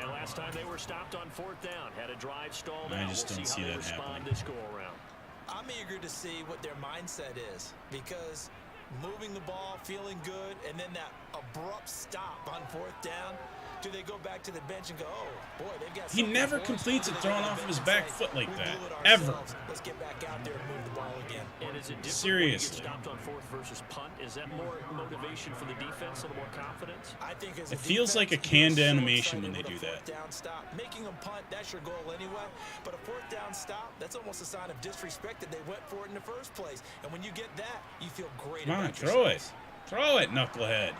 And last time they were stopped on 4th down, had a drive stalled I out. just We'll don't see see how they that respond happening. this go around. I'm eager to see what their mindset is, because moving the ball, feeling good, and then that abrupt stop on 4th down, do they go back to the bench and go, oh, boy, they've got He something never for us? completes Or do it they go throwing to the off of his bench back and say, foot like "We that. blew it Ever. ourselves. Let's get back out there and move the ball again." And is it different Seriously. when you get stopped on 4th versus punt? Is that more motivation for the defense, a little more confidence? I think as It a feels like a defense, canned you're so animation when excited they with do a that. 4th down stop. Making them punt, that's your goal anyway. But a 4th down stop, that's almost a sign of disrespect that they went for it in the first place. And when you get that, you feel great Come on, about throw it. yourselves. Throw it, knucklehead.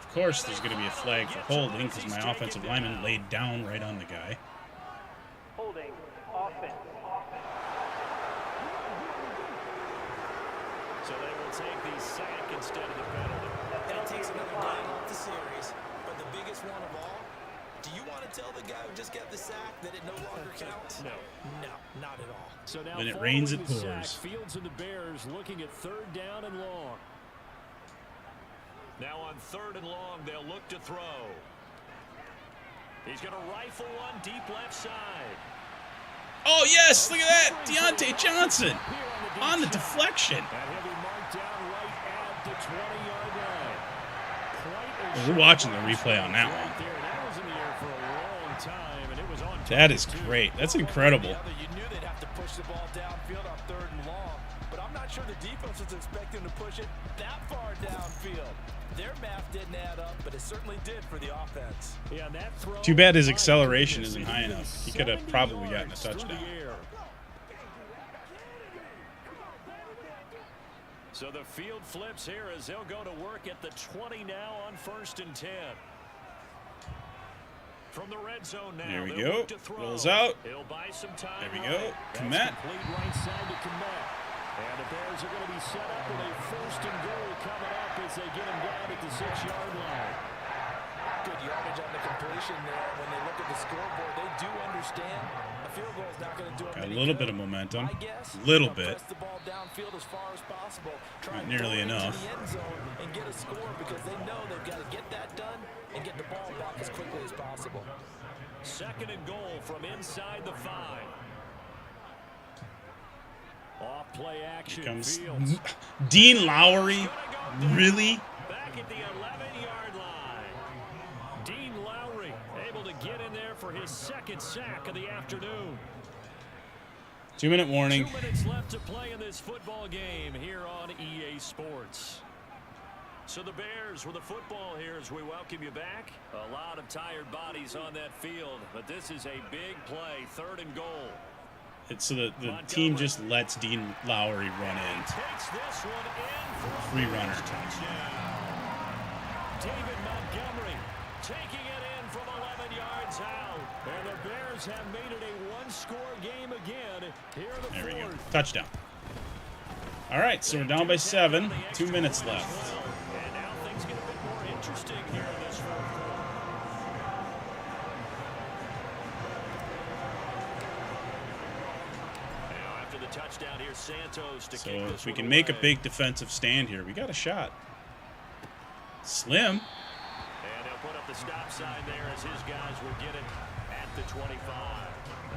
Of course, there's going to be a flag for holding because my offensive lineman laid down right on the guy. Holding offense. So they will take the sack instead of the penalty. That takes another down off the series. But the biggest one of all, do you want to tell the guy who just got the sack that it no longer counts? No. No, not at all. So now When it rains, it following the pours. sack, Fields and the Bears looking at 3rd down and long. Now on 3rd and long, they'll look to throw. He's going to rifle one deep left side. Oh, yes, look at that. Deontay Johnson on the deflection. That heavy mark down right at the 20-yard line. Quite a We're watching the replay on that right one. there. That was in the air for a long time, and it was on That is target, too. great. That's incredible. You knew they'd have to push the ball downfield on 3rd and long, but I'm not sure the defense was expecting to push it that far downfield. Their math didn't add up, but it certainly did for the offense. Yeah, that throw, Too bad his my acceleration goodness, isn't it high was enough. He could have 70 probably gotten a yards through the touchdown. air. So the field flips here as they'll go to work at the 20 now on 1st and 10. From the red zone now. There we they'll go. look to throw. Rolls out. He'll buy some time. There we go. right. That's Komet. complete right side to Komet. And the Bears are going to be set up with a 1st and goal coming up as they get him down at the 6-yard line. Good yardage on the completion there. When they look at the scoreboard, they do understand a field goal is not going to do them Got a any little good. bit of momentum. My guess, Little they'll bit. press the ball downfield as far as possible. Try Not and nearly throw it into enough. the end zone and get a score because they know they've got to get that done and get the ball back as quickly as possible. 2nd and goal from inside the 5. Off play action. Comes Fields. Dean Lowry. Really? Back at the 11-yard line. Dean Lowry able to get in there for his 2nd sack of the afternoon. 2-minute warning. 2 minutes left to play in this football game here on EA Sports. So the Bears with the football here as we welcome you back. A lot of tired bodies on that field, but this is a big play, 3rd and goal. It's so the team just lets Dean Lowry run in. Takes this one in for a Free runner. touchdown. David Montgomery taking it in from 11 yards out. And the Bears have made it a one-score game again here in the There we go. 4th. Touchdown. All right, so we're down by 7. 2 minutes left. And now things get a bit more interesting here in this 4th quarter. Now after the touchdown here, Santos to So kick this if we one can make a away. big defensive stand here, we got a shot. Slim. And they'll put up the stop sign there as his guys will get it at the 25.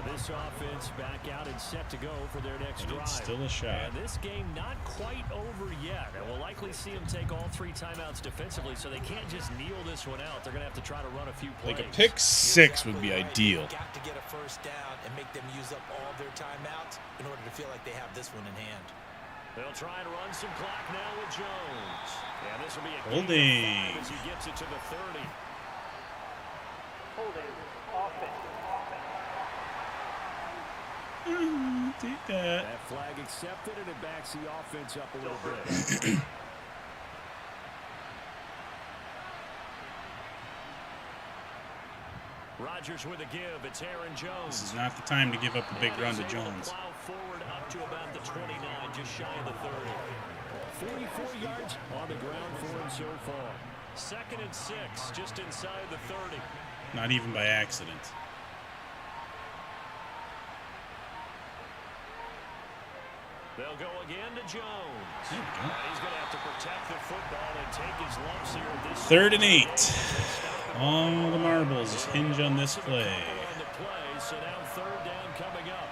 This offense back out and set to go for their next And drive. it's still a shot. And this game not quite over yet. And we'll likely see them take all 3 timeouts defensively, so they can't just kneel this one out. They're going to have to try to run a few plays. Like a pick 6 would be ideal. You've got to get a 1st down and make them use up all their timeouts in order to feel like they have this one in hand. They'll try and run some clock now with Jones. And this will be a holding as he gets it to the 30. Holding. Offense. Take that. That flag accepted, and it backs the offense up a little bit. Rodgers with a give. It's Aaron Jones. This is not the time to give up a big run to Jones. Plow forward up to about the 29, just shy of the 30. 44 yards on the ground for him so far. 2nd and 6, just inside the 30. Not even by accident. They'll go again to Jones. He's going to have to protect the football and take his lumps here at this 3rd and 8. All the marbles hinge on this play. So now 3rd down coming up.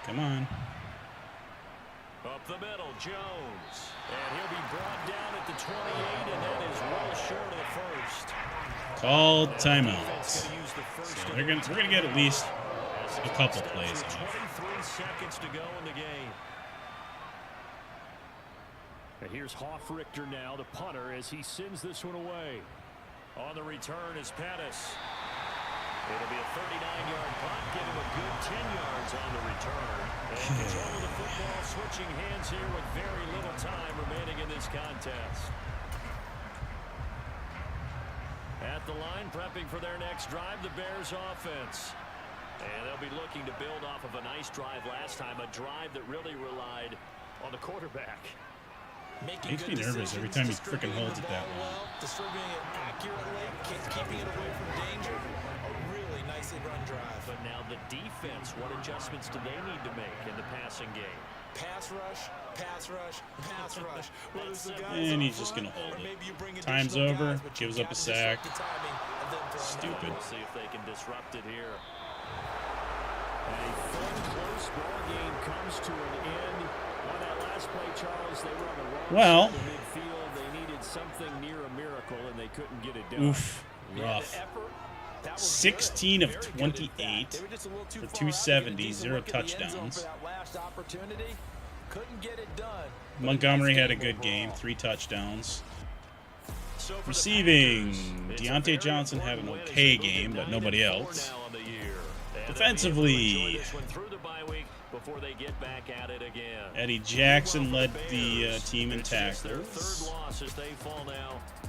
Come on. Up the middle, Jones. And he'll be brought down at the 28, and that is well short of the first. Called timeouts. So we're gonna get at least a couple plays off. 23 seconds to go in the game. And here's Hofrichter now, the punter, as he sends this one away. On the return is Pettis. It'll be a 39-yard punt, give him a good 10 yards on the return. And control of the football, switching hands here with very little time remaining in this contest. At the line, prepping for their next drive, the Bears offense. And they'll be looking to build off of a nice drive last time, a drive that really relied on the quarterback. Makes me nervous every time he freaking holds it that long. Distributing it accurately, keeping it away from danger. A really nicely run drive. But now the defense, what adjustments do they need to make in the passing game? Pass rush, pass rush, pass rush. And he's just going to hold it. Time's over, gives up a sack. Stupid. We'll see if they can disrupt it here. A fun, close ball game comes to an end. On that last play, Charles, they were on the wrong side of midfield. They needed something near a miracle, and they couldn't get it done. Oof, rough. 16 of 28 for 270, 0 touchdowns. Montgomery had a good game, 3 touchdowns. Receiving, Deontay Johnson had an okay game, but nobody else. Defensively, Eddie Jackson led the team in tackles.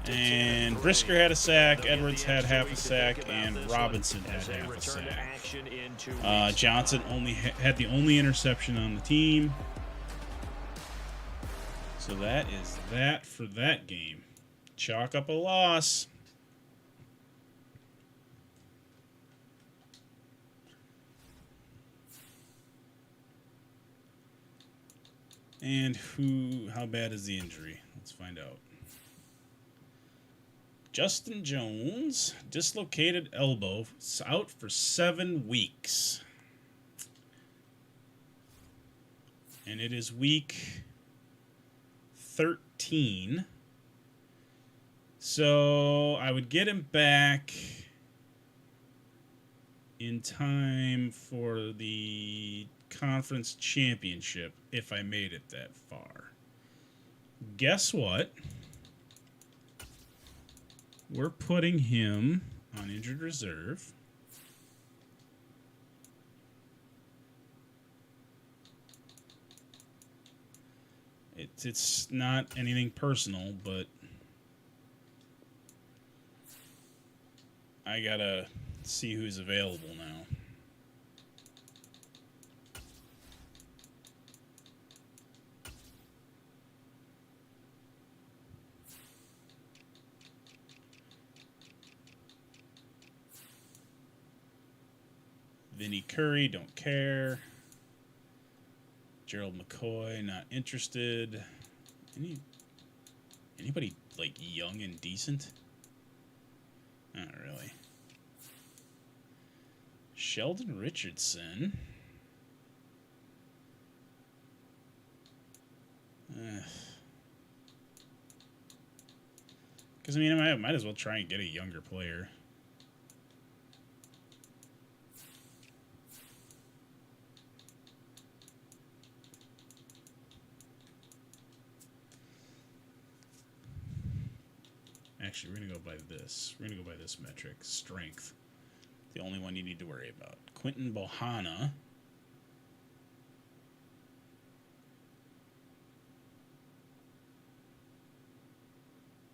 And Brisker had a sack, Edwards had half a sack, and Robinson had half a sack. Johnson had the only interception on the team. So that is that for that game. Chalk up a loss. And how bad is the injury? Let's find out. Justin Jones, dislocated elbow, out for 7 weeks. And it is week 13. So I would get him back in time for the conference championship if I made it that far. Guess what? We're putting him on injured reserve. It's not anything personal, but I gotta see who's available now. Vinny Curry, don't care. Gerald McCoy, not interested. Anybody like young and decent? Not really. Sheldon Richardson. Because, I mean, I might as well try and get a younger player. Actually, we're going to go by this. We're going to go by this metric. Strength. The only one you need to worry about. Quinton Bohanna.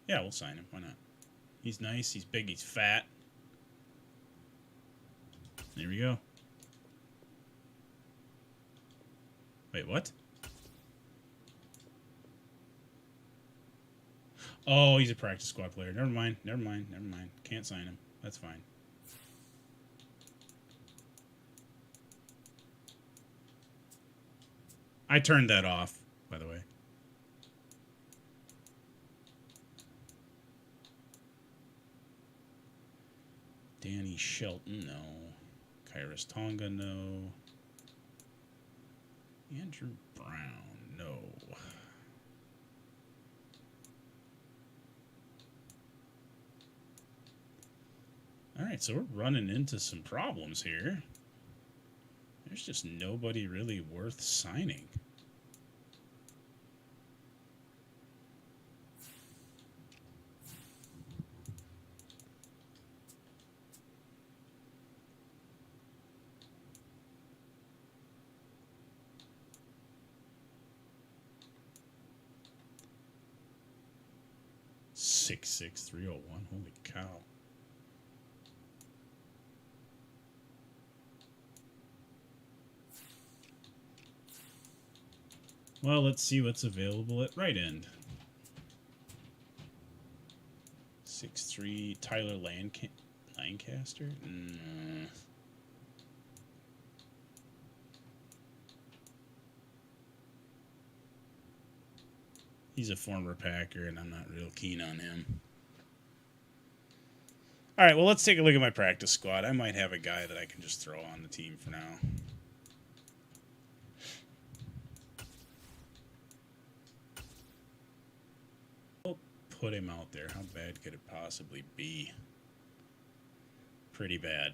Yeah, we'll sign him. Why not? He's nice. He's big. He's fat. There we go. Wait, what? Oh, he's a practice squad player. Never mind. Never mind. Never mind. Can't sign him. That's fine. I turned that off, by the way. Danny Shelton, no. Kairos Tonga, no. Andrew Brown, no. Alright, so we're running into some problems here. There's just nobody really worth signing. .66 .301. Holy cow. Well, let's see what's available at right end. 6'3", Tyler Lancaster? Nah. He's a former Packer, and I'm not real keen on him. All right, well, let's take a look at my practice squad. I might have a guy that I can just throw on the team for now. I'll put him out there. How bad could it possibly be? Pretty bad.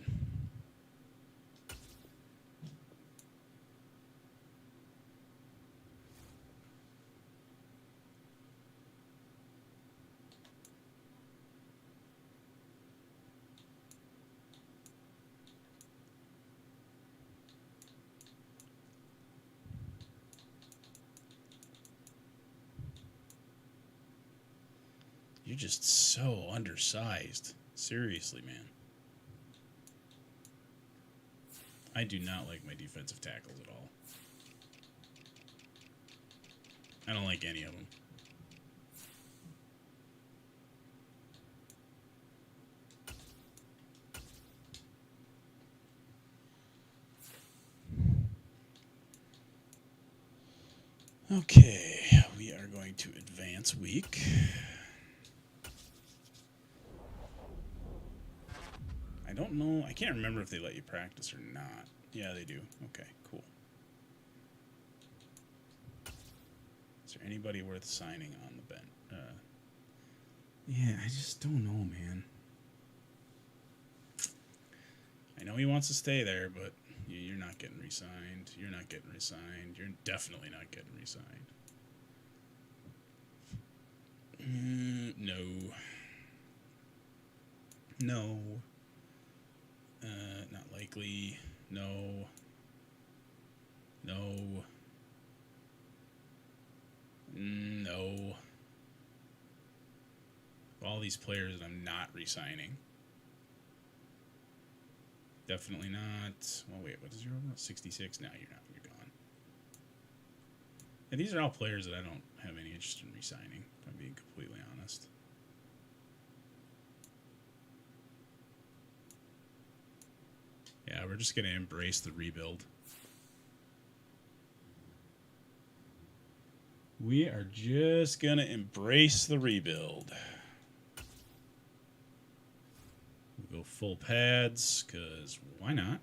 You're just so undersized. Seriously, man. I do not like my defensive tackles at all. I don't like any of them. Okay, we are going to advance week. I don't know. I can't remember if they let you practice or not. Yeah, they do. Okay, cool. Is there anybody worth signing on the bench? Yeah, I just don't know, man. I know he wants to stay there, but you're not getting re-signed. You're not getting re-signed. You're definitely not getting re-signed. No. No. Not likely. No. No. No. All these players that I'm not re-signing. Definitely not. Well, wait, what is your overall? 66? No, you're not. You're gone. And these are all players that I don't have any interest in re-signing, if I'm being completely honest. Yeah, we're just going to embrace the rebuild. We are just going to embrace the rebuild. We'll go full pads, because why not?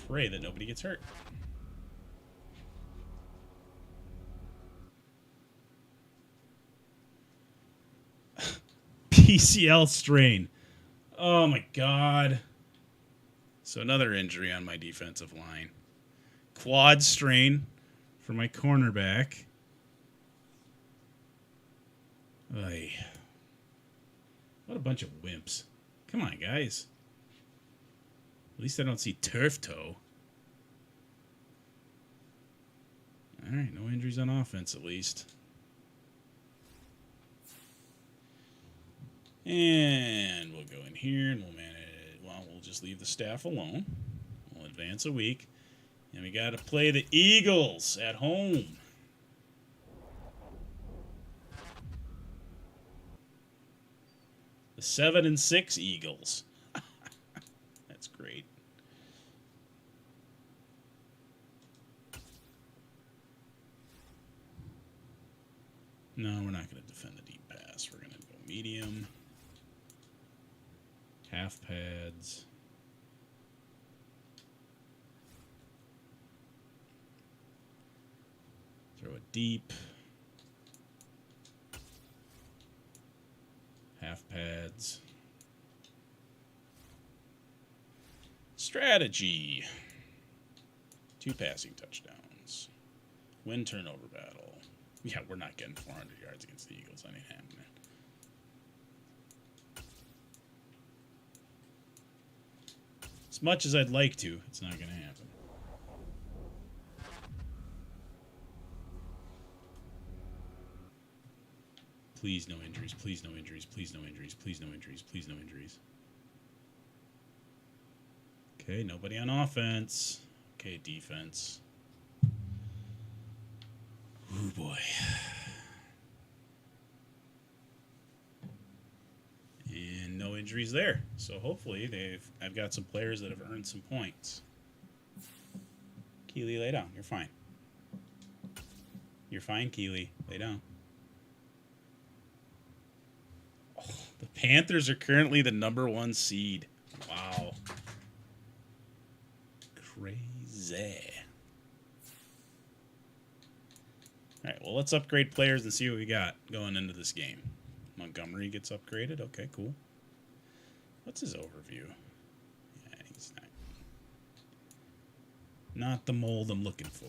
pray that nobody gets hurt. PCL strain. Oh my God. So another injury on my defensive line. Quad strain for my cornerback. Ay. What a bunch of wimps. Come on, guys. At least I don't see turf toe. All right, no injuries on offense at least. And we'll go in here and we'll manage. Well, we'll just leave the staff alone. We'll advance a week. And we got to play the Eagles at home. The 7-6 Eagles. That's great. No, we're not going to defend the deep pass. We're going to go medium. Half pads. Throw it deep. Half pads. Strategy. 2 passing touchdowns. Win turnover battle. Yeah, we're not getting 400 yards against the Eagles. That ain't happening. As much as I'd like to, it's not going to happen. Please no injuries, please no injuries, please no injuries, please no injuries, please no injuries. Okay, nobody on offense. Okay, defense. Oh boy. And no injuries there. So hopefully I've got some players that have earned some points. Keely, lay down. You're fine. You're fine, Keely. Lay down. Oh, the Panthers are currently the #1 seed. Wow. Crazy. All right, well, let's upgrade players and see what we got going into this game. Montgomery gets upgraded. Okay, cool. What's his overview? Yeah, he's not the mold I'm looking for.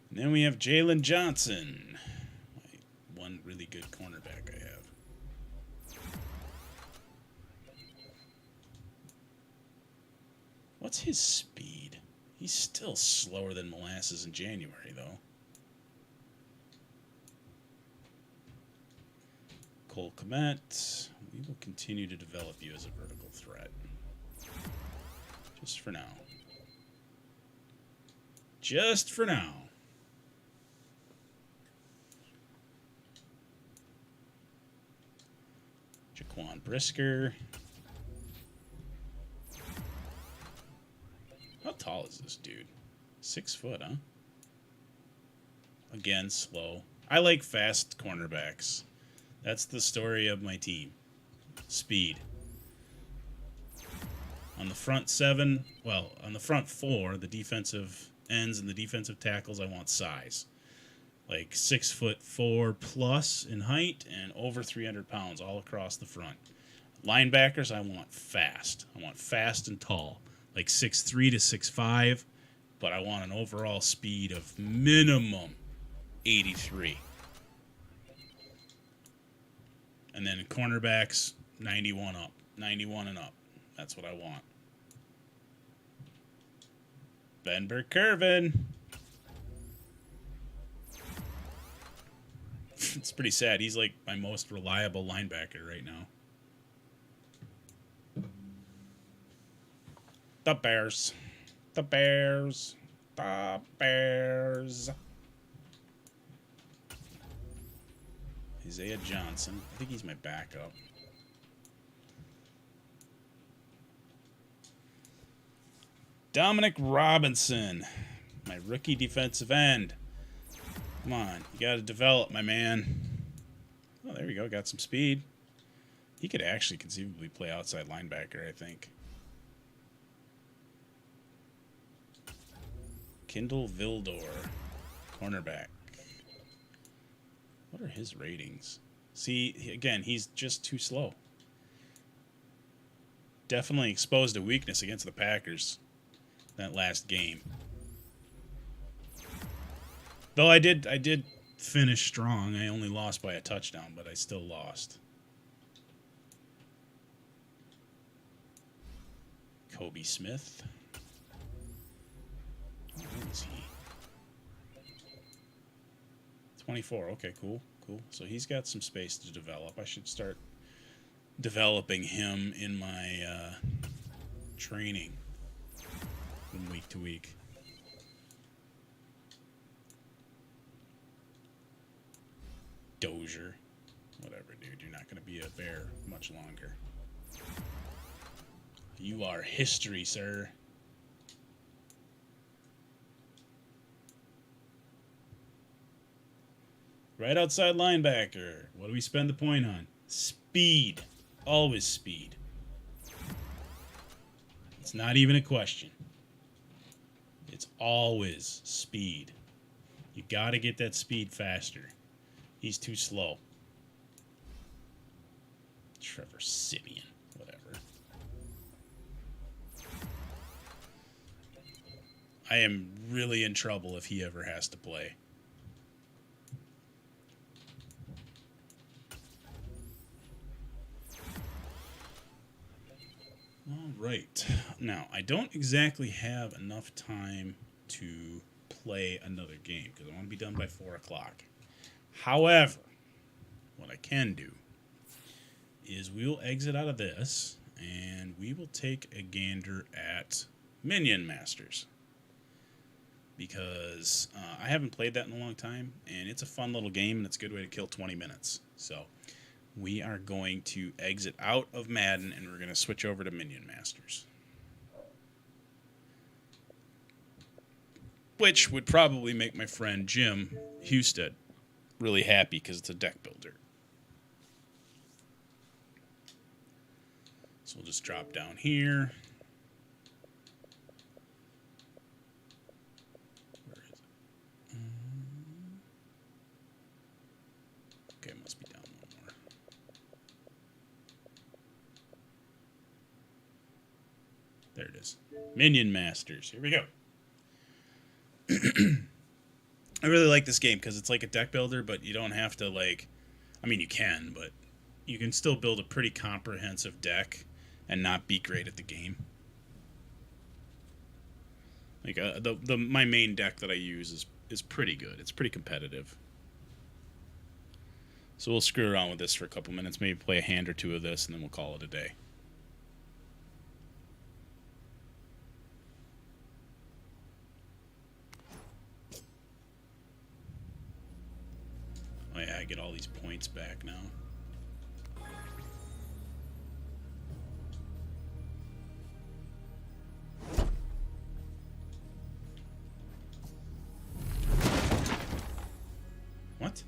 And then we have Jalen Johnson. One really good cornerback I have. What's his speed? He's still slower than molasses in January, though. Cole Kmet. We will continue to develop you as a vertical threat. Just for now. Just for now. Jaquan Brisker. How tall is this dude? 6 foot, huh? Again, slow. I like fast cornerbacks. That's the story of my team. Speed. On the front 7, well, on the front 4, the defensive ends and the defensive tackles, I want size. Like 6'4" plus in height and over 300 pounds all across the front. Linebackers, I want fast. I want fast and tall. Like 6'3" to 6'5", but I want an overall speed of minimum 83. And then cornerbacks, 91 up. 91 and up. That's what I want. Ben Burkervin. It's pretty sad. He's like my most reliable linebacker right now. The Bears. The Bears. The Bears. Isaiah Johnson. I think he's my backup. Dominic Robinson. My rookie defensive end. Come on. You got to develop, my man. Oh, there we go. Got some speed. He could actually conceivably play outside linebacker, I think. Kindle Vildor, cornerback. What are his ratings? See, again, he's just too slow. Definitely exposed a weakness against the Packers that last game. Though I did finish strong. I only lost by a touchdown, but I still lost. Kobe Smith. How old is he? 24. Okay, cool. Cool. So he's got some space to develop. I should start developing him in my training from week to week. Dozier. Whatever, dude. You're not going to be a Bear much longer. You are history, sir. Right outside linebacker. What do we spend the point on? Speed. Always speed. It's not even a question. It's always speed. You got to get that speed faster. He's too slow. Trevor Siemian. Whatever. I am really in trouble if he ever has to play. All right. Now, I don't exactly have enough time to play another game because I want to be done by 4 o'clock. However, what I can do is we will exit out of this and we will take a gander at Minion Masters because I haven't played that in a long time and it's a fun little game and it's a good way to kill 20 minutes. So we are going to exit out of Madden and we're going to switch over to Minion Masters. Which would probably make my friend Jim Husted really happy because it's a deck builder. So we'll just drop down here. Where is it? Okay, it must be down one more. There it is. Minion Masters. Here we go. I really like this game because it's like a deck builder, but you don't have to like... I mean, you can, but you can still build a pretty comprehensive deck and not be great at the game. Like my main deck that I use is pretty good. It's pretty competitive. So we'll screw around with this for a couple minutes, maybe play a hand or two of this, and then we'll call it a day. Oh yeah, I get all these points back now. What?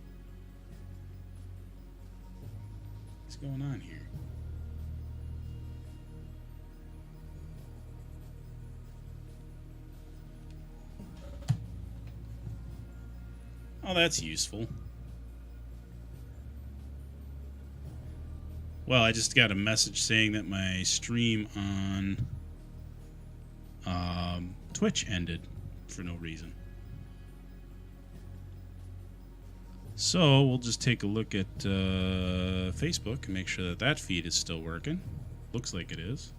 What's going on here? Oh, that's useful. Well, I just got a message saying that my stream on Twitch ended for no reason. So we'll just take a look at Facebook and make sure that that feed is still working. Looks like it is.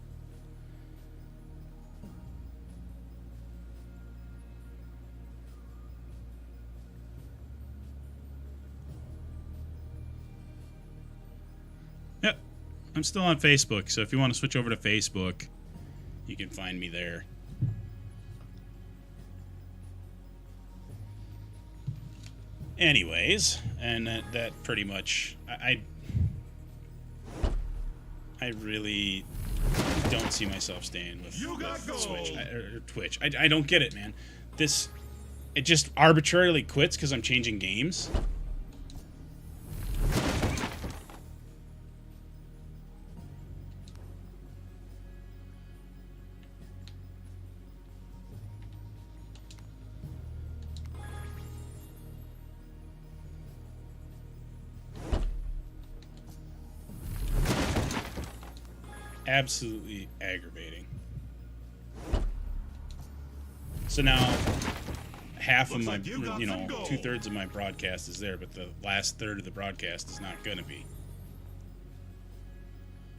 Yep, I'm still on Facebook, so if you want to switch over to Facebook, you can find me there. Anyways, and that pretty much, I really don't see myself staying with Twitch. I don't get it, man. It just arbitrarily quits because I'm changing games. absolutely aggravating. So now half of my, 2/3 of my broadcast is there, but the last third of the broadcast is not going to be.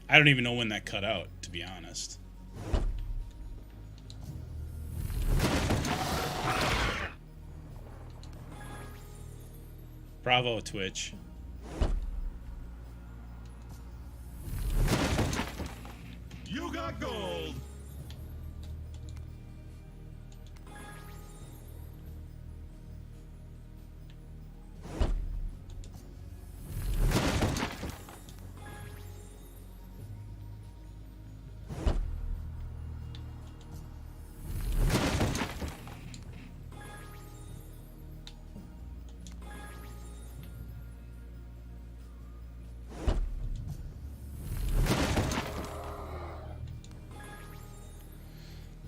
I don't even know when that cut out, to be honest. Bravo, Twitch. You got gold.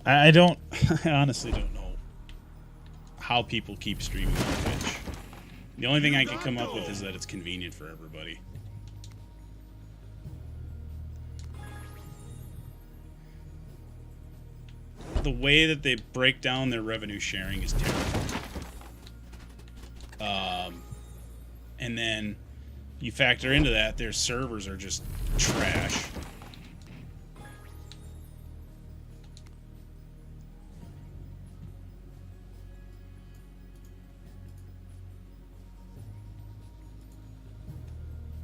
I honestly don't know how people keep streaming on Twitch. The only thing I can come up with is that it's convenient for everybody. The way that they break down their revenue sharing is terrible. And then you factor into that, their servers are just trash.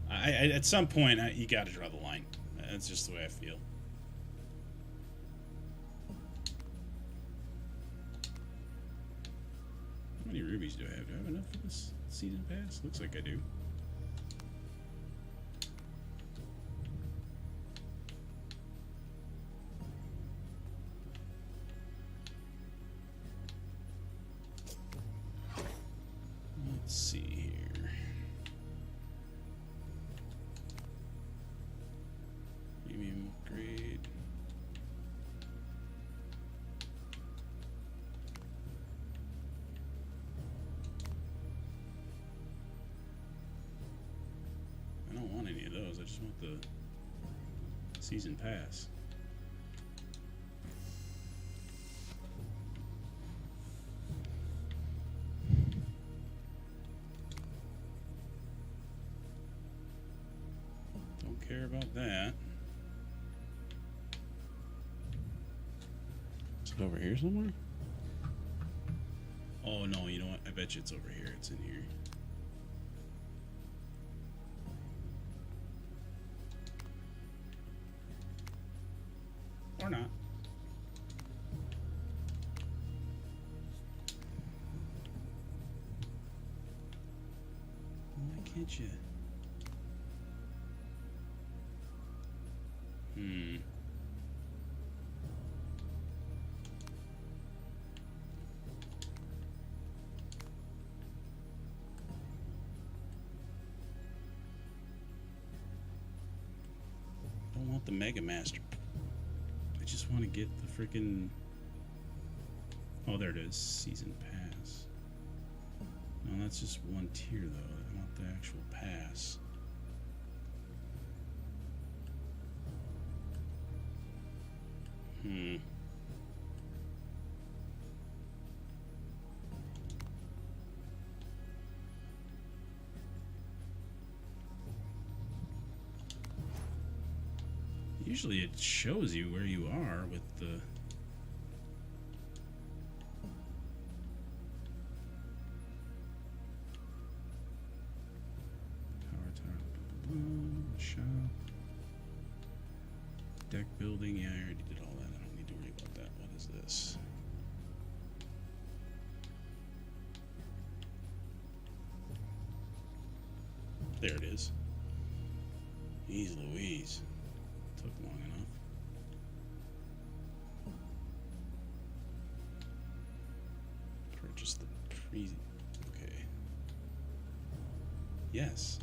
At some point, you got to draw the line. That's just the way I feel. How many rubies do I have? Do I have enough for this season pass? Looks like I do. Let's see here. Premium upgrade. I don't want any of those. I just want the season pass. Don't care about that. Is it over here somewhere? Oh no, you know what? I bet you it's over here. It's in here. Or not. Why can't you? Don't want the Mega Master. I just want to get the freaking. Oh, there it is. Season pass. No, that's just one tier though. I want the actual pass. Usually it shows you where you are with the... Power tower, shop, deck building. Yeah, I already did all that. I don't need to worry about that. What is this? There it is. Jeez Louise. Took long enough. Purchase the pre... Okay. Yes.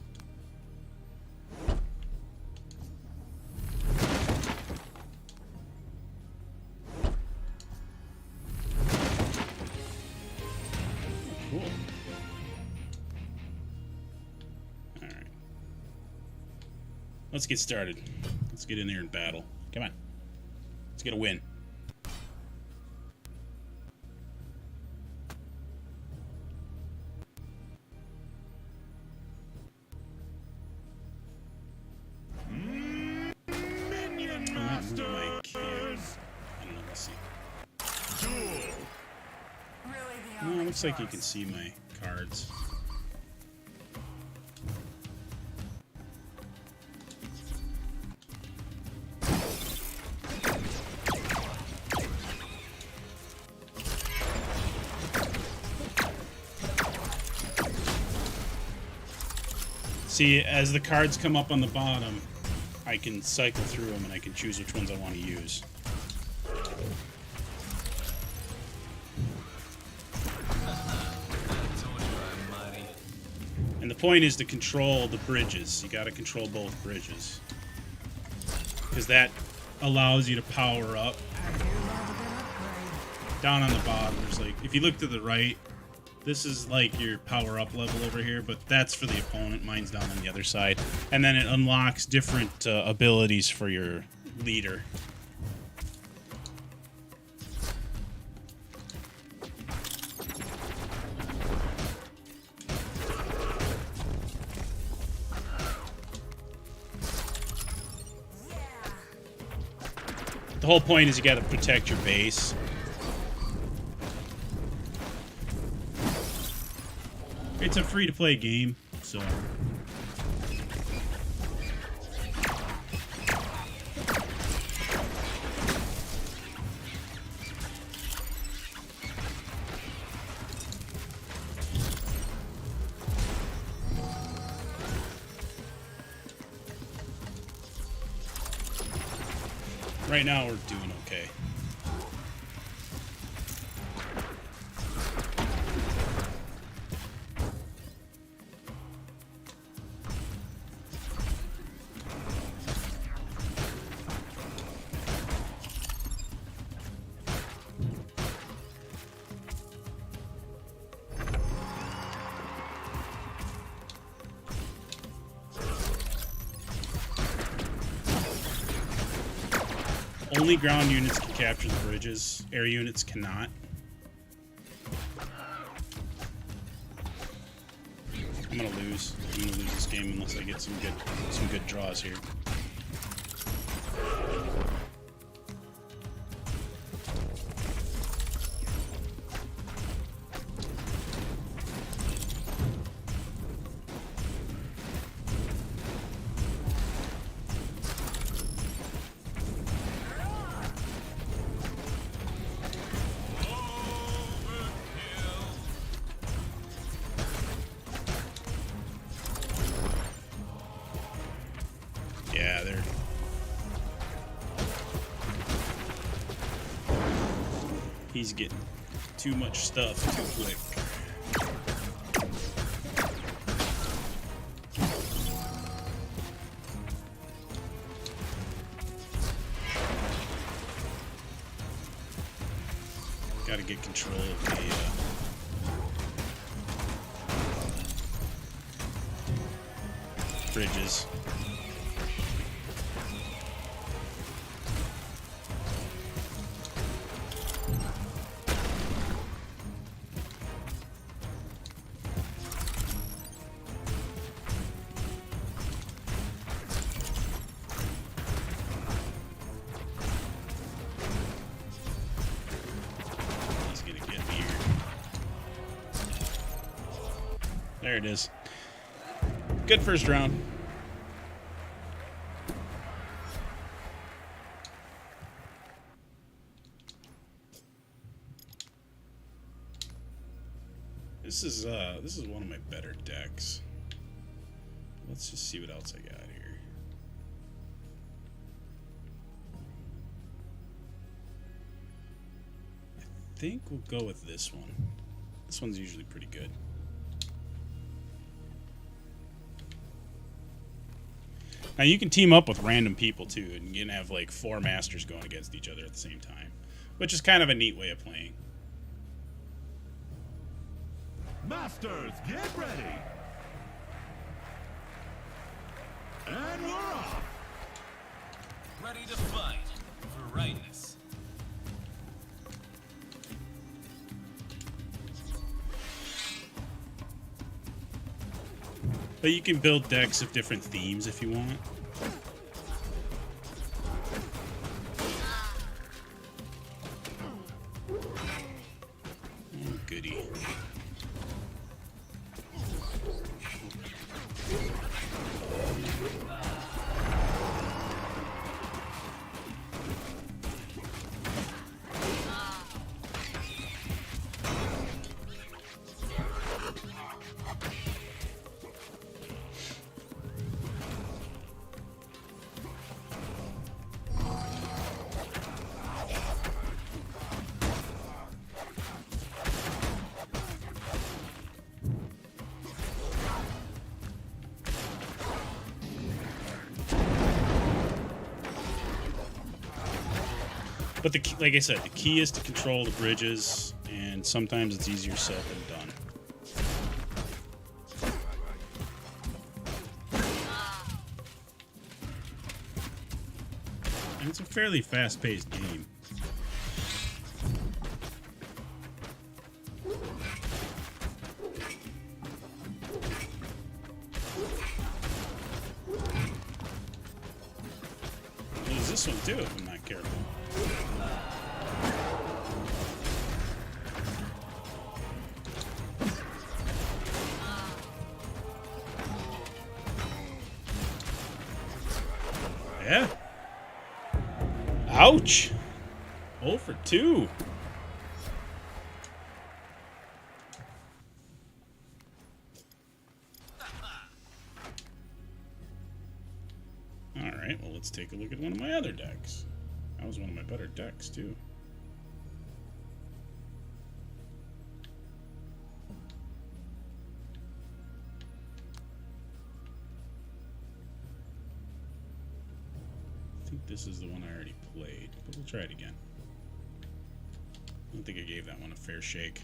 Cool. Alright. Let's get started. Let's get in there and battle. Come on. Let's get a win. Looks like you can see my cards. See, as the cards come up on the bottom, I can cycle through them and I can choose which ones I want to use. And the point is to control the bridges. You got to control both bridges. Because that allows you to power up. Down on the bottom, there's like, if you look to the right, this is like your power up level over here, but that's for the opponent. Mine's down on the other side. And then it unlocks different abilities for your leader. The whole point is you got to protect your base. It's a free-to-play game, so... Right now, we're doing okay. Only ground units can capture the bridges. Air units cannot. I'm gonna lose. I'm gonna lose this game unless I get some good draws here. Yeah, they're... He's getting too much stuff too quick. Gotta get control of the... bridges. There it is. Good first round. This is one of my better decks. Let's just see what else I got here. I think we'll go with this one. This one's usually pretty good. Now you can team up with random people too, and you can have like 4 masters going against each other at the same time, which is kind of a neat way of playing. Masters, get ready. And we're off. ready to fight for rightness. But you can build decks of different themes if you want. Oh, goody. But like I said, the key is to control the bridges, and sometimes it's easier said than done. And it's a fairly fast-paced game. There's this one too, if I'm not careful. Yeah. Ouch. 0 for 2. Alright, well, let's take a look at one of my other decks. That was one of my better decks, too. I think this is the one I already played, but we'll try it again. I don't think I gave that one a fair shake.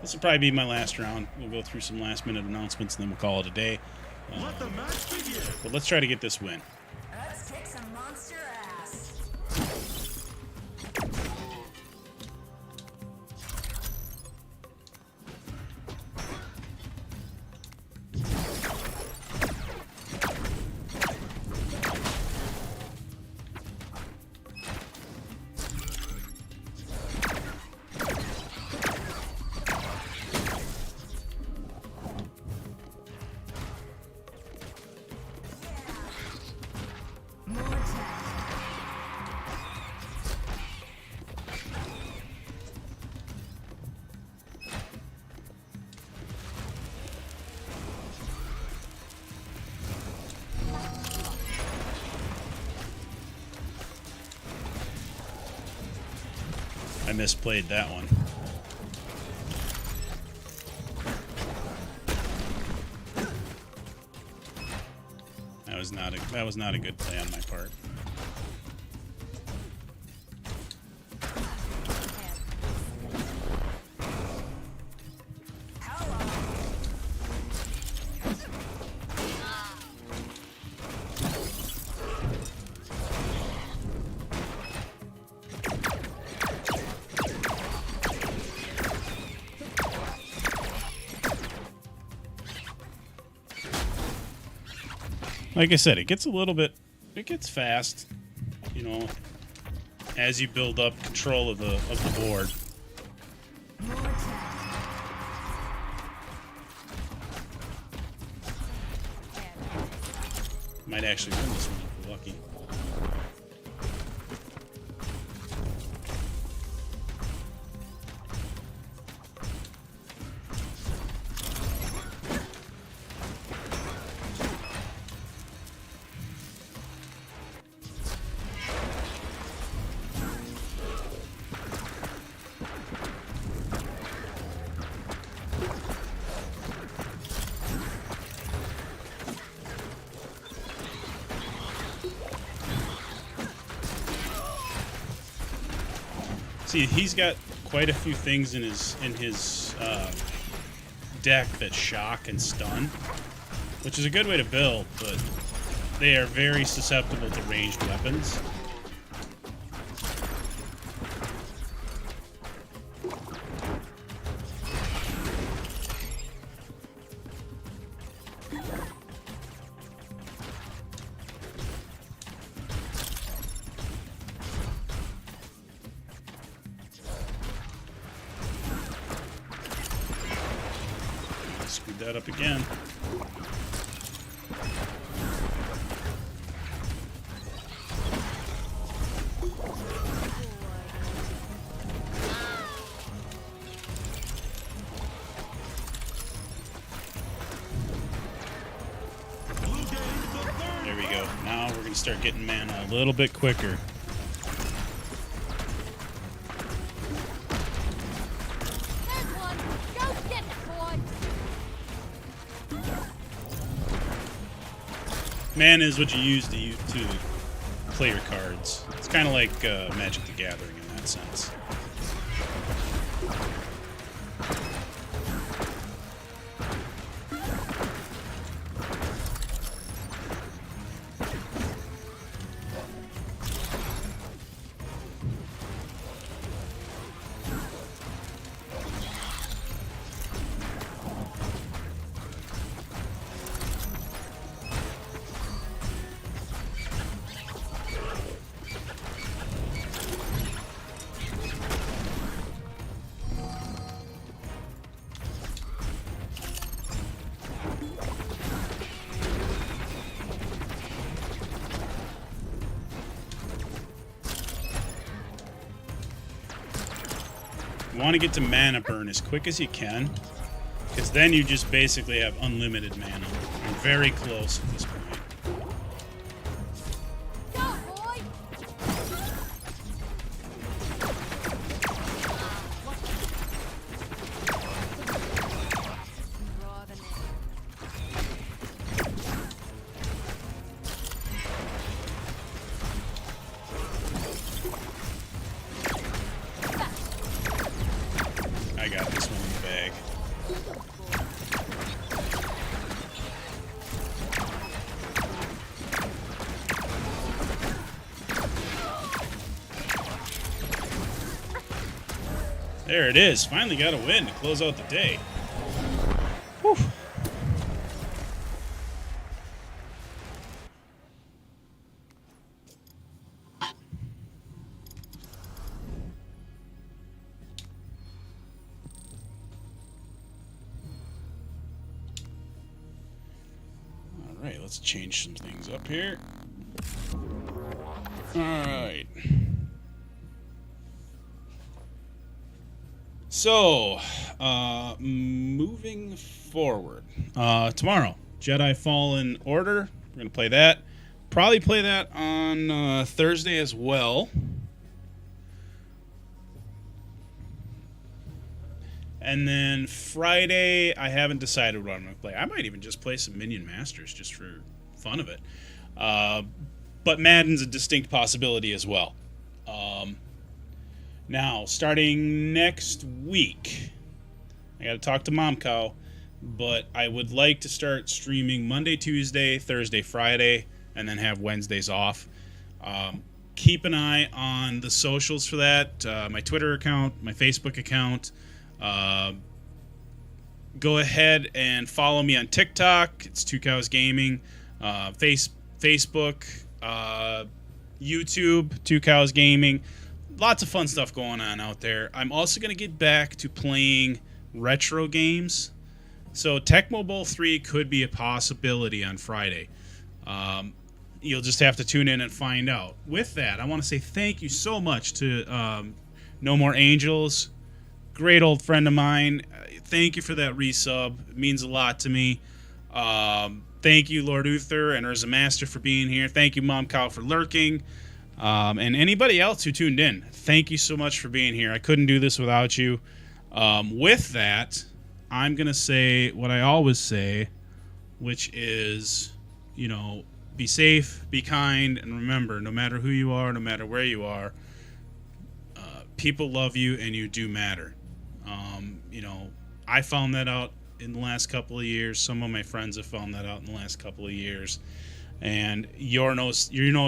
This will probably be my last round. We'll go through some last-minute announcements, and then we'll call it a day. But let's try to get this win. Let's kick some monster ass. I misplayed that one. That was not a good play on my part. Like I said, it gets fast, you know, as you build up control of the board. Might actually win this one if we're lucky. See, he's got quite a few things in his deck that shock and stun, which is a good way to build, but they are very susceptible to ranged weapons. Screwed that up again. There we go. Now we're going to start getting mana a little bit quicker. Mana is what you use to play your cards. It's kind of like Magic the Gathering in that sense. You want to get to mana burn as quick as you can, because then you just basically have unlimited mana. You're very close at this point. I got this one in the bag. There it is. Finally got a win to close out the day. Whew. Alright, let's change some things up here. Alright. So, moving forward. Tomorrow, Jedi Fallen Order. We're going to play that. Probably play that on Thursday as well. And then Friday, I haven't decided what I'm going to play. I might even just play some Minion Masters just for fun of it. But Madden's a distinct possibility as well. Now, starting next week, I got to talk to Mom Cow, but I would like to start streaming Monday, Tuesday, Thursday, Friday, and then have Wednesdays off. Keep an eye on the socials for that. My Twitter account, my Facebook account. Go ahead and follow me on TikTok. It's 2 Cows Gaming. Facebook, YouTube, 2 Cows Gaming. Lots of fun stuff going on out there. I'm also going to get back to playing retro games. So Tecmo Bowl 3 could be a possibility on Friday. You'll just have to tune in and find out. With that, I want to say thank you so much to No More Angels. Great old friend of mine. Thank you for that resub. It means a lot to me. Thank you, Lord Uther and Urza Master, for being here. Thank you, Mom Cow, for lurking. And anybody else who tuned in, thank you so much for being here. I couldn't do this without you. With that, I'm going to say what I always say, which is, be safe, be kind, and remember, no matter who you are, no matter where you are, people love you and you do matter. I found that out in the last couple of years. Some of my friends have found that out in the last couple of years. And you're no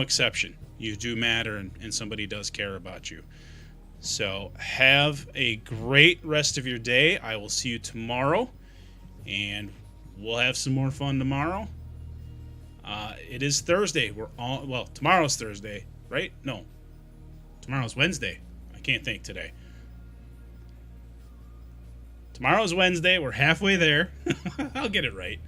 exception. You do matter, and somebody does care about you. So have a great rest of your day. I will see you tomorrow, and we'll have some more fun tomorrow. It is Thursday. Tomorrow's Thursday, right? No, tomorrow's Wednesday. I can't think today. Tomorrow's Wednesday. We're halfway there. I'll get it right.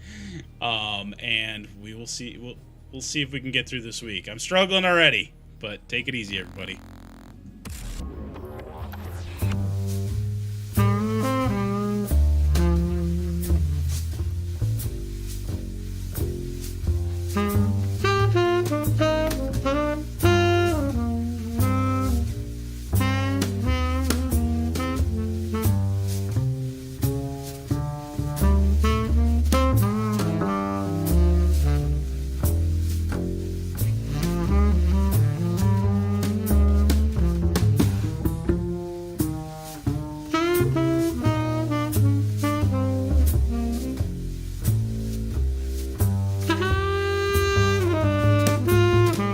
And we will see. We'll see if we can get through this week. I'm struggling already, but take it easy, everybody.